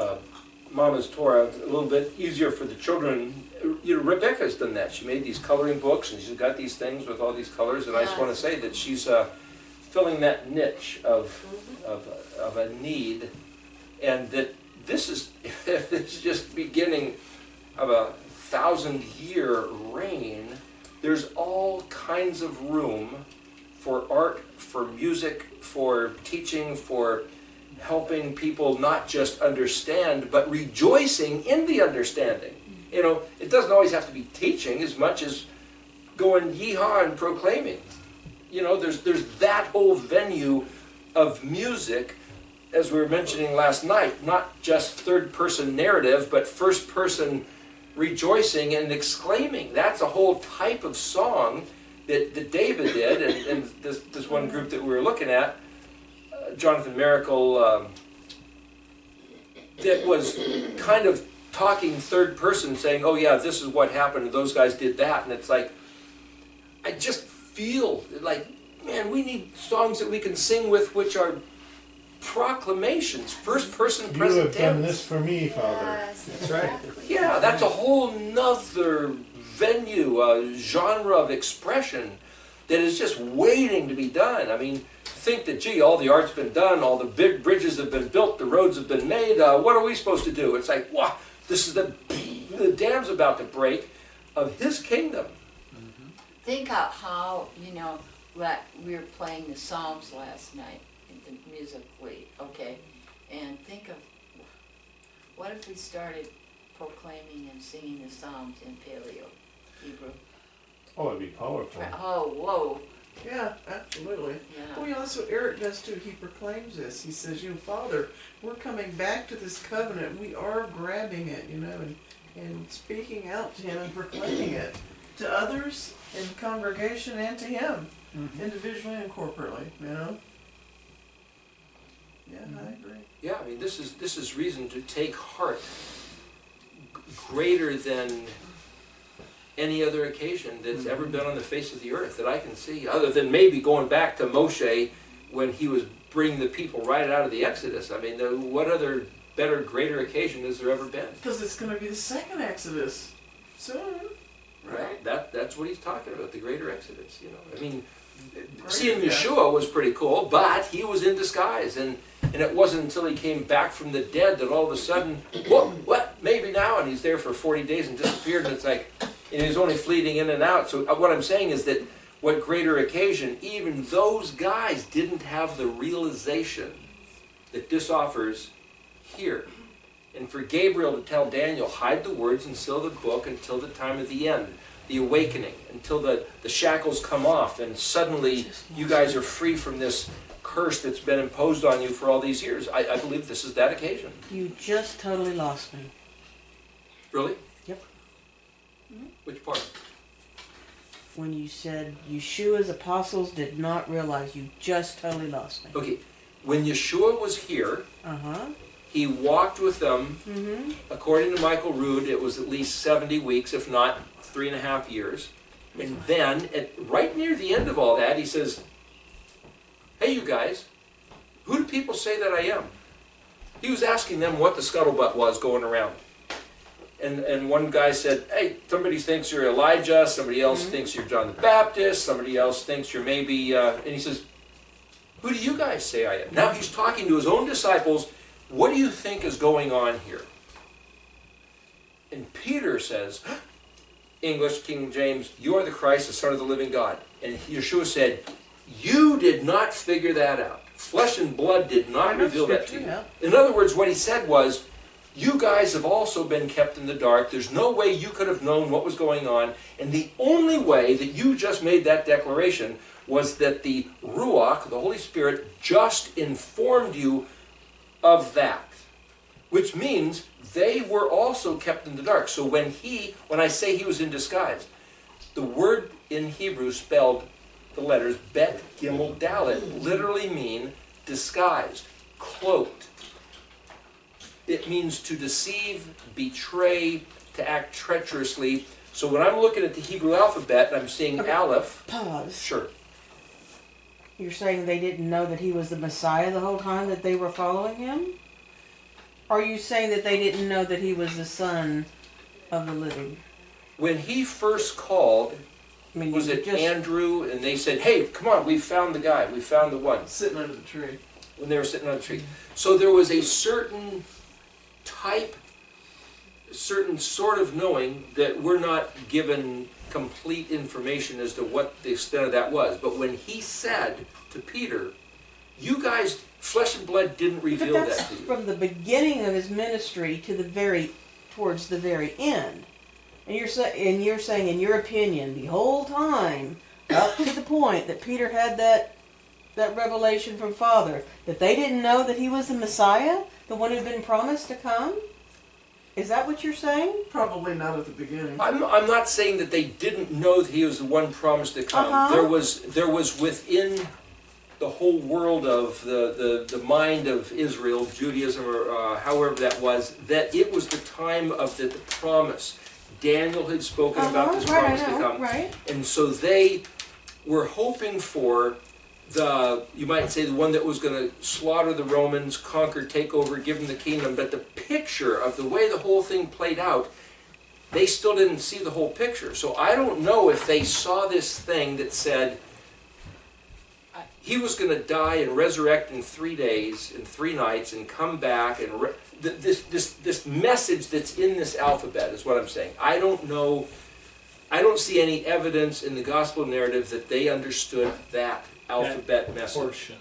Mama's Torah a little bit easier for the children. You know, Rebecca's done that. She made these coloring books, and she's got these things with all these colors. And I just want to say that she's filling that niche of a need, and that this is just beginning of a 1,000-year reign. There's all kinds of room for art, for music, for teaching, for helping people not just understand, but rejoicing in the understanding. You know, it doesn't always have to be teaching as much as going yee-haw and proclaiming. You know, there's that whole venue of music, as we were mentioning last night, not just third-person narrative, but first-person rejoicing and exclaiming. That's a whole type of song that David did, and this one group that we were looking at, Jonathan Miracle, that was kind of talking third person, saying, oh yeah, this is what happened, and those guys did that, and it's like, I just feel like, man, we need songs that we can sing with which are proclamations, first person, You present have done tense. this for me, Father. Yes, That's right. exactly. Yeah, that's a whole nother venue, a genre of expression that is just waiting to be done. I mean, think that, gee, all the art's been done, all the big bridges have been built, the roads have been made, what are we supposed to do? It's like, wow, this is the dam's about to break of his kingdom. Think of how, you know, that we were playing the Psalms last night, the musically, okay? And think of, what if we started proclaiming and singing the Psalms in Paleo, Hebrew? Oh, it'd be powerful. Oh, whoa, Yeah, absolutely. yeah. Well, you know, that's what Eric does too. He proclaims this. He says, you know, Father, we're coming back to this covenant. We are grabbing it, you know, and speaking out to him and proclaiming it to others in the congregation and to him, individually and corporately, you know. Yeah, I agree. Yeah, I mean, this is reason to take heart greater than any other occasion that's ever been on the face of the earth that I can see, other than maybe going back to Moshe when he was bringing the people right out of the Exodus. I mean, what other better, greater occasion has there ever been? Because it's going to be the second Exodus soon. Right? That's what he's talking about, the greater Exodus, you know. I mean, Great, seeing yeah. Yeshua was pretty cool, but he was in disguise, and it wasn't until he came back from the dead that all of a sudden, what, maybe now, and he's there for 40 days and disappeared, and it's like, and he's only fleeting in and out. So what I'm saying is that what greater occasion, even those guys didn't have the realization that this offers here. And for Gabriel to tell Daniel, hide the words and seal the book until the time of the end, the awakening, until the shackles come off, and suddenly you guys are free from this curse that's been imposed on you for all these years. I believe this is that occasion. You just totally lost me. Really? Yep. Which part? When you said Yeshua's apostles did not realize, you just totally lost me. Okay, when Yeshua was here, Uh-huh. he walked with them. Mm-hmm. According to Michael Rood, it was at least 70 weeks, if not 3.5 years. And then, right near the end of all that, he says, hey, you guys, who do people say that I am? He was asking them what the scuttlebutt was going around. and one guy said, hey, somebody thinks you're Elijah, somebody else thinks you're John the Baptist, somebody else thinks you're maybe, and he says, who do you guys say I am? Now he's talking to his own disciples. What do you think is going on here? And Peter says, English, King James, you are the Christ, the Son of the living God. And Yeshua said, you did not figure that out. Flesh and blood did not reveal that to you. In other words, what he said was, you guys have also been kept in the dark. There's no way you could have known what was going on. And the only way that you just made that declaration was that the Ruach, the Holy Spirit, just informed you of that. Which means they were also kept in the dark. So when I say he was in disguise, the word in Hebrew spelled the letters Bet Gimel Dalet literally mean disguised, cloaked. It means to deceive, betray, to act treacherously. So when I'm looking at the Hebrew alphabet and I'm seeing Aleph. Pause. Sure. You're saying they didn't know that he was the Messiah the whole time that they were following him? Are you saying that they didn't know that he was the Son of the living? When he first called, was it Andrew? And they said, hey, come on, we found the guy. We found the one. Sitting under the tree. When they were sitting on the tree. So there was a certain type, certain sort of knowing that we're not given complete information as to what the extent of that was. But when he said to Peter, you guys, flesh and blood didn't reveal but that's that to you. From the beginning of his ministry to towards the very end. And you're saying, in your opinion, the whole time, up to the point that Peter had that revelation from Father, that they didn't know that he was the Messiah, the one who'd been promised to come? Is that what you're saying? Probably not at the beginning. I'm not saying that they didn't know that he was the one promised to come. There was within the whole world of the mind of Israel, Judaism, or however that was, that it was the time of the promise. Daniel had spoken about this promise to come. Right. And so they were hoping for you might say the one that was going to slaughter the Romans, conquer, take over, give them the kingdom. But the picture of the way the whole thing played out, they still didn't see the whole picture. So I don't know if they saw this thing that said he was going to die and resurrect in 3 days, in 3 nights, and come back. And this message that's in this alphabet is what I'm saying. I don't know. I don't see any evidence in the gospel narrative that they understood that alphabet message. Portion.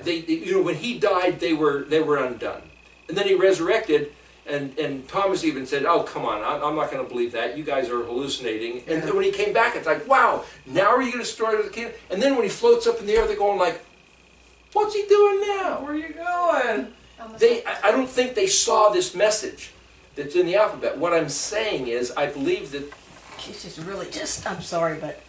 They, when he died, they were undone, and then he resurrected, and Thomas even said, "Oh, come on, I'm not going to believe that. You guys are hallucinating." And then when he came back, it's like, "Wow, now are you going to destroy the kingdom?" And then when he floats up in the air, they're going like, "What's he doing now?" Where are you going? I don't think they saw this message that's in the alphabet. What I'm saying is, I believe that. This is really I'm sorry, but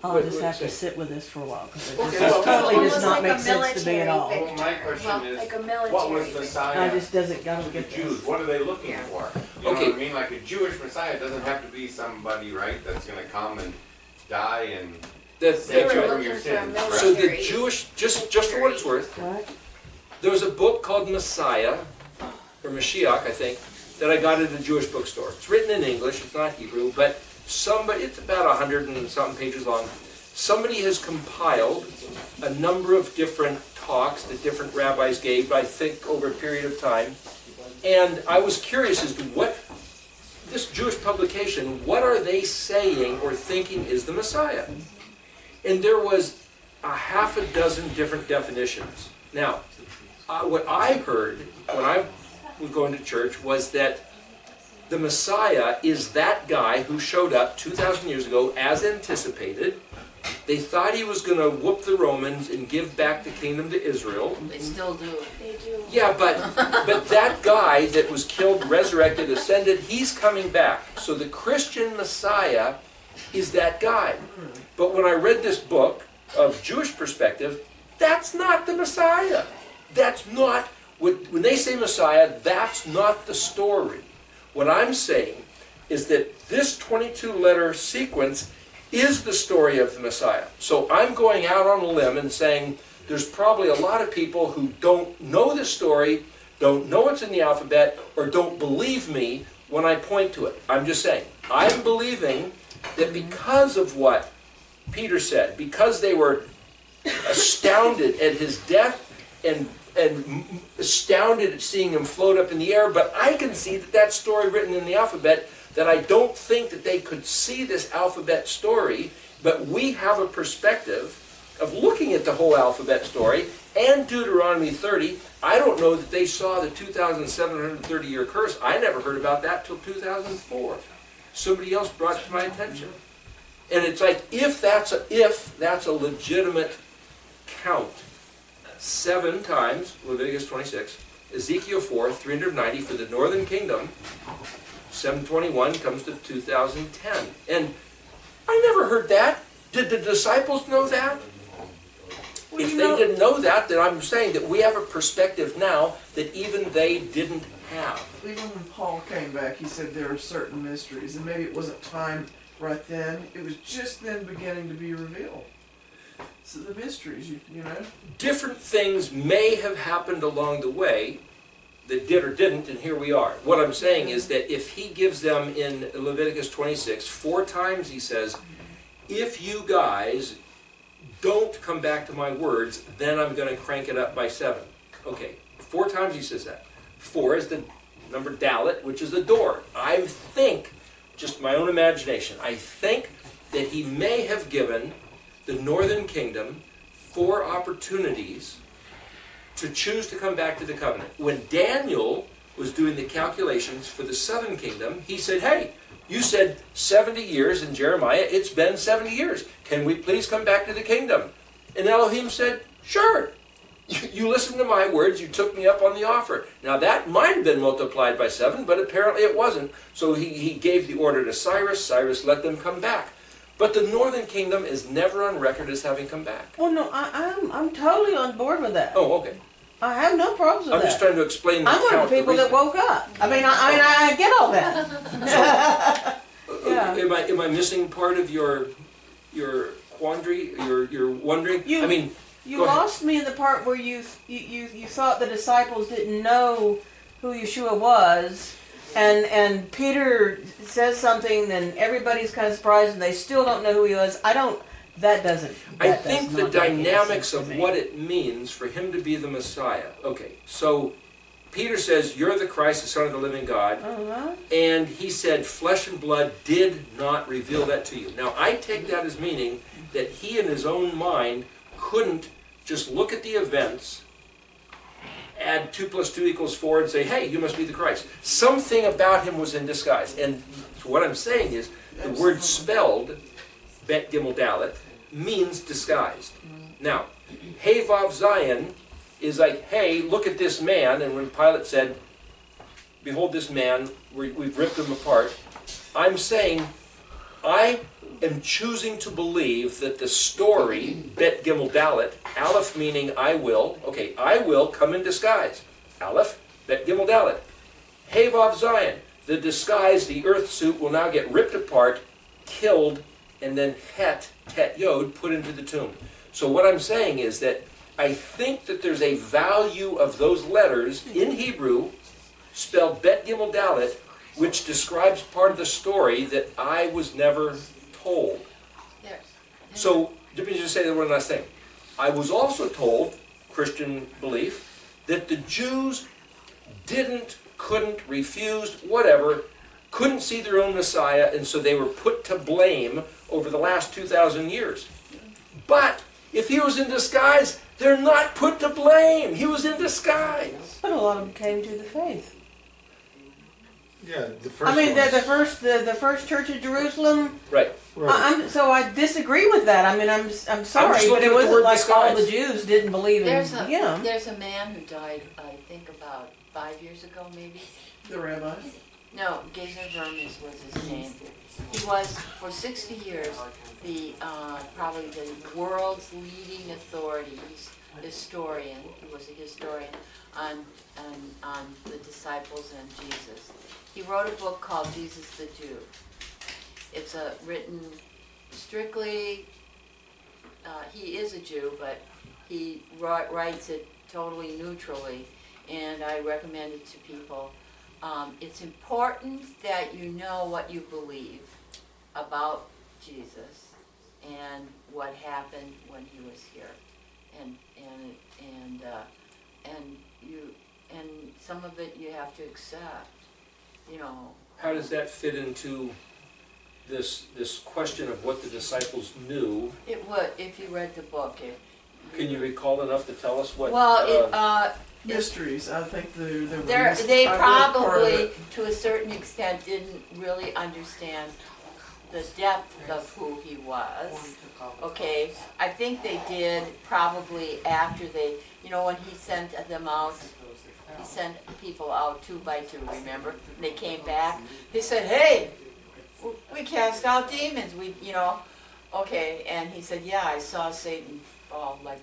I'll Wait, just wait, have to say. sit with this for a while, because it Okay, just well, totally does Almost not like make a sense to me at all. military Well, my question Well, is, like a what military was victory. Messiah I just doesn't to the get Jews? this. What are they looking Yeah. for? You know Okay. what I mean? Like a Jewish Messiah doesn't have to be somebody, right, that's going to come and die and That's They save were you from looking your for a sins. military. so the Jewish, just for what it's worth, What? there was a book called Messiah, or Mashiach, I think, that I got at a Jewish bookstore. It's written in English, it's not Hebrew, but it's about 100 and something pages long. Somebody has compiled a number of different talks that different rabbis gave, I think, over a period of time. And I was curious as to what, this Jewish publication, what are they saying or thinking is the Messiah? And there was a half a dozen different definitions. Now, what I heard when I was going to church was that the Messiah is that guy who showed up 2,000 years ago as anticipated. They thought he was going to whoop the Romans and give back the kingdom to Israel. They still do. They do. Yeah, but that guy that was killed, resurrected, ascended, he's coming back. So the Christian Messiah is that guy. But when I read this book of Jewish perspective, that's not the Messiah. That's not, when they say Messiah, that's not the story. What I'm saying is that this 22-letter sequence is the story of the Messiah. So I'm going out on a limb and saying there's probably a lot of people who don't know this story, don't know it's in the alphabet, or don't believe me when I point to it. I'm just saying, I'm believing that because of what Peter said, because they were astounded at his death and astounded at seeing him float up in the air, but I can see that story written in the alphabet, that I don't think that they could see this alphabet story, but we have a perspective of looking at the whole alphabet story and Deuteronomy 30. I don't know that they saw the 2,730-year curse. I never heard about that till 2004. Somebody else brought it to my attention. And it's like, if that's a legitimate count, 7 times, Leviticus 26, Ezekiel 4, 390 for the northern kingdom, 721 comes to 2010. And I never heard that. Did the disciples know that? Well, If you they know- didn't know that, then I'm saying that we have a perspective now that even they didn't have. Even when Paul came back, he said there are certain mysteries, and maybe it wasn't time right then. It was just then beginning to be revealed. So the mysteries, you know. Different things may have happened along the way that did or didn't, and here we are. What I'm saying is that if he gives them in Leviticus 26, 4 times he says, if you guys don't come back to my words, then I'm going to crank it up by 7. Okay, 4 times he says that. 4 is the number Dalet, which is a door. I think, just my own imagination, I think that he may have given the northern kingdom 4 opportunities to choose to come back to the covenant. When Daniel was doing the calculations for the southern kingdom, he said, hey, you said 70 years in Jeremiah, it's been 70 years. Can we please come back to the kingdom? And Elohim said, sure. You listened to my words, you took me up on the offer. Now that might have been multiplied by 7, but apparently it wasn't. So he gave the order to Cyrus. Cyrus let them come back. But the northern kingdom is never on record as having come back. Well, no, I'm totally on board with that. Oh, okay. I have no problems with I'm that. just trying to explain the I'm one of count, the people that reasoning. woke up. I get all that. Yeah. Am I missing part of your quandary? Your wondering? You- I mean, You Go ahead. lost me in the part where you thought the disciples didn't know who Yeshua was, and Peter says something, and everybody's kind of surprised, and they still don't know who he was. That does think the not make any dynamics sense to of me. what it means for him to be the Messiah. Okay, so Peter says, you're the Christ, the Son of the living God. Uh-huh. And he said, flesh and blood did not reveal that to you. Now, I take that as meaning that he in his own mind couldn't just look at the events, add 2 + 2 = 4, and say, hey, you must be the Christ. Something about him was in disguise. And so what I'm saying is, the word spelled, Bet Gimel Dalet, means disguised. Now, Hey Vav Zion is like, hey, look at this man. And when Pilate said, behold this man, we've ripped him apart, I'm saying, I am choosing to believe that the story, Bet Gimel Dalet, Aleph meaning I will, okay, I will come in disguise. Aleph, Bet Gimel Dalet. Hey Vav Zion, the disguise, the earth suit will now get ripped apart, killed, and then Tet Yod, put into the tomb. So what I'm saying is that I think that there's a value of those letters in Hebrew, spelled Bet Gimel Dalet, which describes part of the story that I was never told. So, let me just say one last thing. I was also told, Christian belief, that the Jews couldn't, refused, whatever, couldn't see their own Messiah, and so they were put to blame over the last 2,000 years. But if he was in disguise, they're not put to blame. He was in disguise. But a lot of them came to the faith. Yeah, the first. I mean, ones. the first church of Jerusalem. Right. Right. So I disagree with that. I mean, I'm sorry, but looking at it the wasn't word like all disguise. the Jews didn't believe in There's him. a man who died, I think about 5 years ago, maybe. The rabbi. No, Gezer Vermes was his name. He was, for 60 years, probably the world's leading authority, historian. He was a historian on the disciples and Jesus. He wrote a book called Jesus the Jew. It's written strictly, he is a Jew, but he writes it totally neutrally, and I recommend it to people. it's important that you know what you believe about Jesus and what happened when he was here, and some of it you have to accept, you know. How does that fit into this question of what the disciples knew? It would, if you read the book. Can you recall enough to tell us what? Well, Mysteries, I think they they probably, to a certain extent, didn't really understand the depth of who he was. Okay, I think they did probably after they, you know, when he sent them out, he sent people out 2 by 2, remember? And they came back, they said, hey, we cast out demons, you know. Okay, and he said, yeah, I saw Satan fall like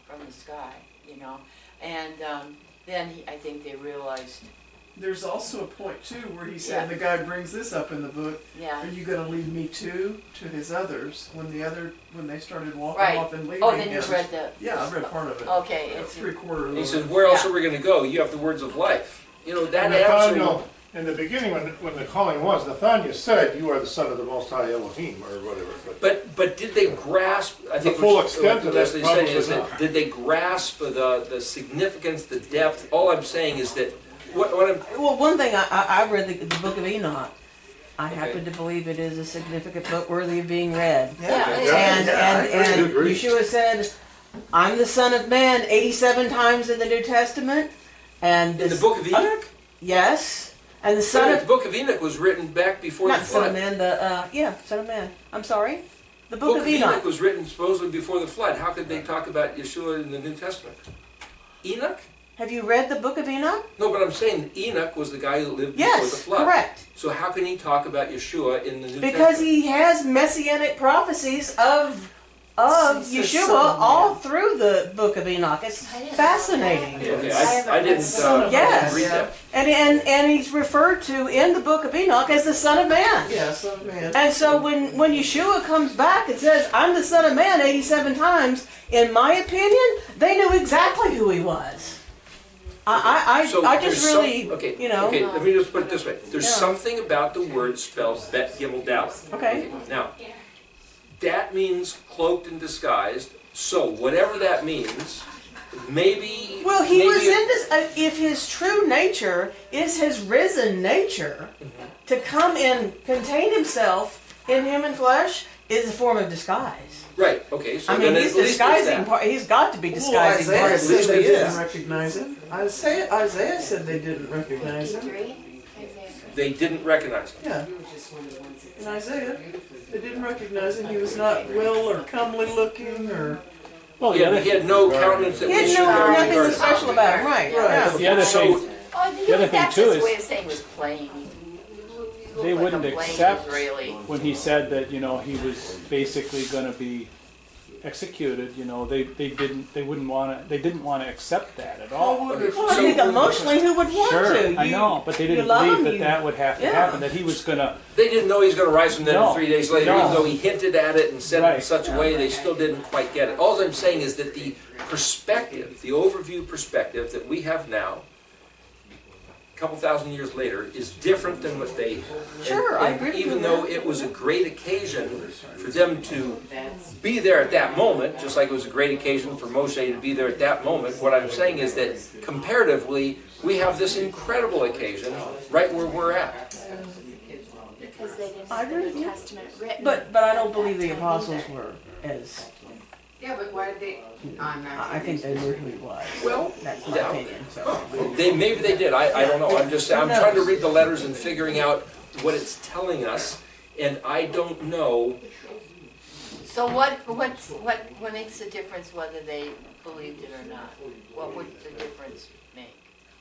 from the sky, you know. And then I think they realized. There's also a point too where he said, the guy brings this up in the book. Yeah. Are you going to lead me too to his others? When they started walking Right. off and leaving Oh, then him. you read the. Yeah, I read part of it. Okay, it's 3/4. He said, where else Yeah. are we going to go? You have the words of life. You know, that Nathaniel, absolutely. in the beginning, when the calling was, Nathaniel said, "You are the Son of the Most High Elohim," or whatever. But did they grasp? I think The full what extent of that Leslie's saying probably is that not. did they grasp the significance, the depth? All I'm saying is that what I'm. Well, one thing, I read the book of Enoch. I Okay. happen to believe it is a significant book worthy of being read. Yeah, And agree. Yeshua said, I'm the Son of Man 87 times in the New Testament. And In the book of Enoch? Yes. And the Son The of... book of Enoch was written back before Not the Son of flood. Man, Son of Man. I'm sorry? The The book book of of Enoch Enoch. was written supposedly before the flood. How could they talk about Yeshua in the New Testament? Enoch? Have you read the book of Enoch? No, but I'm saying Enoch was the guy who lived before the Yes, flood. correct. So how can he talk about Yeshua in the New Because Testament? he has messianic prophecies of He says Yeshua Son of Man. all through the book of Enoch. It's fascinating. Okay, I didn't Son of Yes. read Man, that. And he's referred to in the book of Enoch as the Son of Man. yeah, Son of Man. And so when Yeshua comes back and says, I'm the Son of Man 87 times, in my opinion, they knew exactly who he was. I So just there's really, okay, you know. Okay, let me just put it this way. There's Yeah. something about the word spelled Bet Gimel Dalet. Okay. Now, that means cloaked and disguised. So whatever that means, maybe. Well, he maybe was in this, if his true nature is his risen nature, to come and contain himself in human flesh is a form of disguise. Right. Okay. So I mean, then he's at least disguising it's part, he's got to be Well, disguising part Isaiah of said who they he didn't is. recognize him. Isaiah said they didn't recognize him. 53, Isaiah. they didn't recognize him. Yeah. In Isaiah, they didn't recognize him. He was not well or comely looking or. Well, He had no countenance that He we had should no, have nothing regarded. special about him, right? Right. Yeah. The other So- thing, Oh, The other thing that's too his is- way of saying was plain. they wouldn't accept Israeli. when he said that, you know, he was basically going to be executed. You know, they didn't want to accept that at all. Well, I think emotionally, who would want Sure, to? I know, but they didn't love believe him, that you- that would have to yeah. happen. That he was going to. They didn't know he was going to rise from the dead No. 3 days later, No. even though he hinted at it and said it in Right. such a way they still didn't quite get it. All I'm saying is that the perspective, the overview perspective that we have now, a couple thousand years later, is different than what they had. Sure, I agree with Even you though there. it was a great occasion for them to be there at that moment, just like it was a great occasion for Moshe to be there at that moment, what I'm saying is that comparatively, we have this incredible occasion right where we're at. Because they didn't I have the agree with New you. Testament written. But I don't believe the apostles were as. Yeah, but why did they? I'm not. I think they knew who he was. Well, That's my yeah. opinion. So. Maybe they did. I don't know. I'm trying to read the letters and figuring out what it's telling us, and I don't know. So what makes the difference whether they believed it or not? What would the difference make?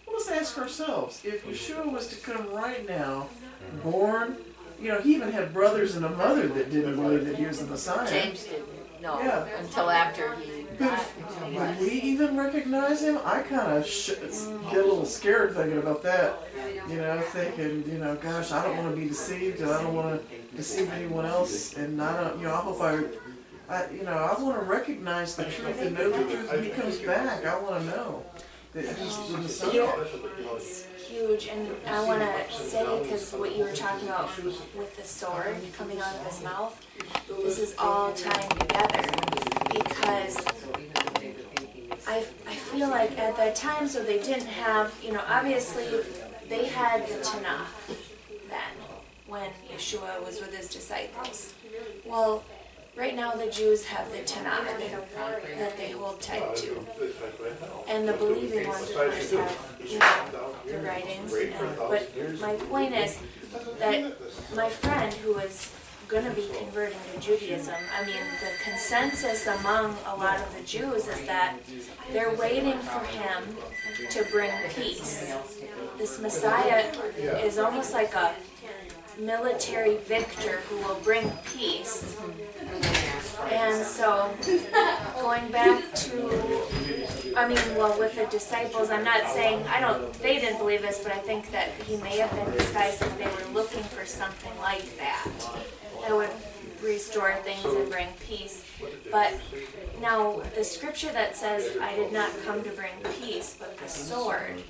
Well, let's ask ourselves, if Yeshua was to come right now, born, you know, he even had brothers and a mother that didn't believe that he was the Messiah. James didn't know Yeah. until after he died. Would we even recognize him? I kind of get a little scared thinking about that. You know, thinking, you know, gosh, I don't want to be deceived, and I don't want to deceive anyone else, and I don't, you know, I hope I want to recognize the truth and know the truth when he comes back. I want to know. that he's the Messiah. It's huge, and I want to say, because what you were talking about with the sword coming out of his mouth, this is all tying together, because I feel like at that time, so they didn't have, obviously they had the Tanakh then, when Yeshua was with his disciples. Well, right now the Jews have the Tanakh that they hold tight to. And the believing ones, of course, have, the writings. But my point is that my friend who was going to be converting to Judaism, I mean, the consensus among a lot of the Jews is that they're waiting for him to bring peace. This Messiah is almost like a military victor who will bring peace. And so, going back to, with the disciples, I'm not saying, they didn't believe this, but I think that he may have been disguised as they were looking for something like that would restore things and bring peace. But now, the scripture that says, I did not come to bring peace, but the sword,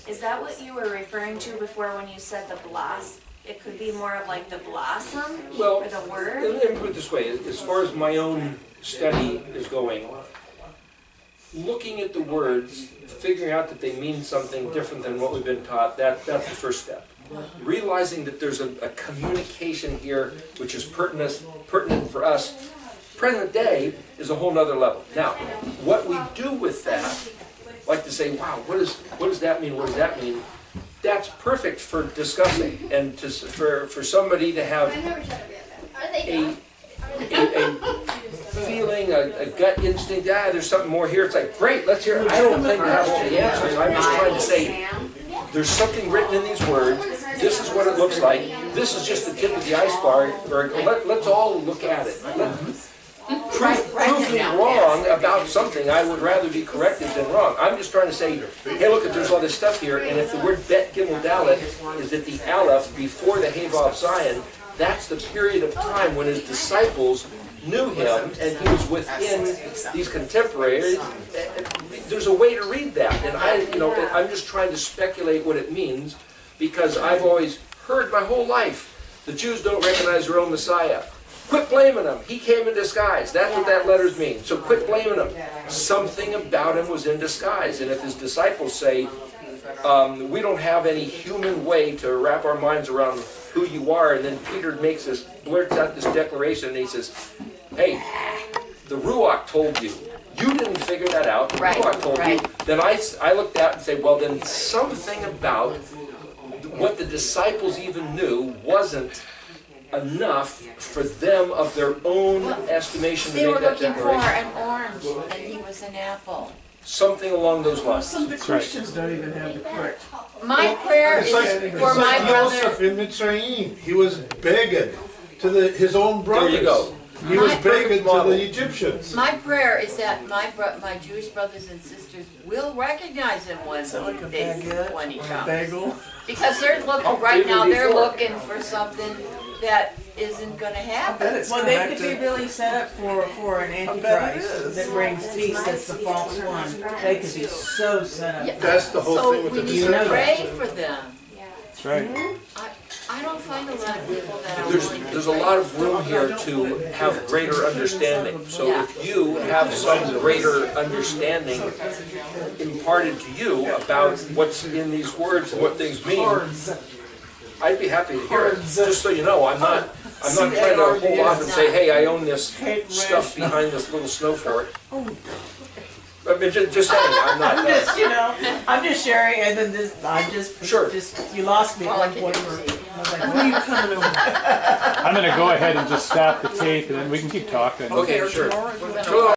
is that what you were referring to before when you said the blossom? It could be more of like the blossom, or the word? Let me put it this way, as far as my own study is going, looking at the words, figuring out that they mean something different than what we've been taught, that's the first step. Realizing that there's a communication here which is pertinent for us, present day, is a whole nother level. Now, what we do with that, like to say, wow, what does that mean, what does that mean? That's perfect for discussing and for somebody to have a feeling, a gut instinct, there's something more here. It's like, great, let's hear it. I don't think that's all the answers. I'm just trying to say, there's something written in these words. This is what it looks like. This is just the tip of the iceberg. Let's all look at it. Prove me wrong about something. I would rather be corrected than wrong. I'm just trying to say, hey, look, there's all this stuff here, and if the word Bet Gimel Dalet is at the Aleph before the Hey Vav Zion, that's the period of time when his disciples knew him, and he was within these contemporaries. There's a way to read that, and I'm just trying to speculate what it means, because I've always heard my whole life, the Jews don't recognize their own Messiah. Quit blaming him. He came in disguise. That's what that letters mean. So quit blaming him. Something about him was in disguise. And if his disciples say, we don't have any human way to wrap our minds around who you are, and then Peter blurts out this declaration, and he says, hey, the Ruach told you. You didn't figure that out. The Ruach told you. Then I looked at and say, well, then something about what the disciples even knew wasn't enough for them of their own estimation to make that declaration. They were looking for an orange, and he was an apple. Something along those lines. Some of the Christians don't even have the correct. My prayer is for my brother. Joseph in Mitzrayim. He was begged to his own brothers. There you go. He was begged to the Egyptians. My prayer is that my Jewish brothers and sisters will recognize him when he comes. Bagel. Because they're looking right now. They're looking for something that isn't going to happen. Well, they could be really set up for an antichrist that brings peace. That's the false one. They could be so set up. That's the whole thing with we the need to pray for them. That's right. I don't find a lot of people that are willing to There's a lot of room here to have greater understanding. So if you have some greater understanding imparted to you about what's in these words and what things mean, I'd be happy to hear it. Just so you know, I'm not trying to hold off and say, hey, I own this stuff behind this little snow fort. I mean, just saying, I'm not. I'm just sharing, and then you lost me at one point. I was like, who are you coming over? I'm going to go ahead and just stop the tape, and then we can keep talking. Okay, sure.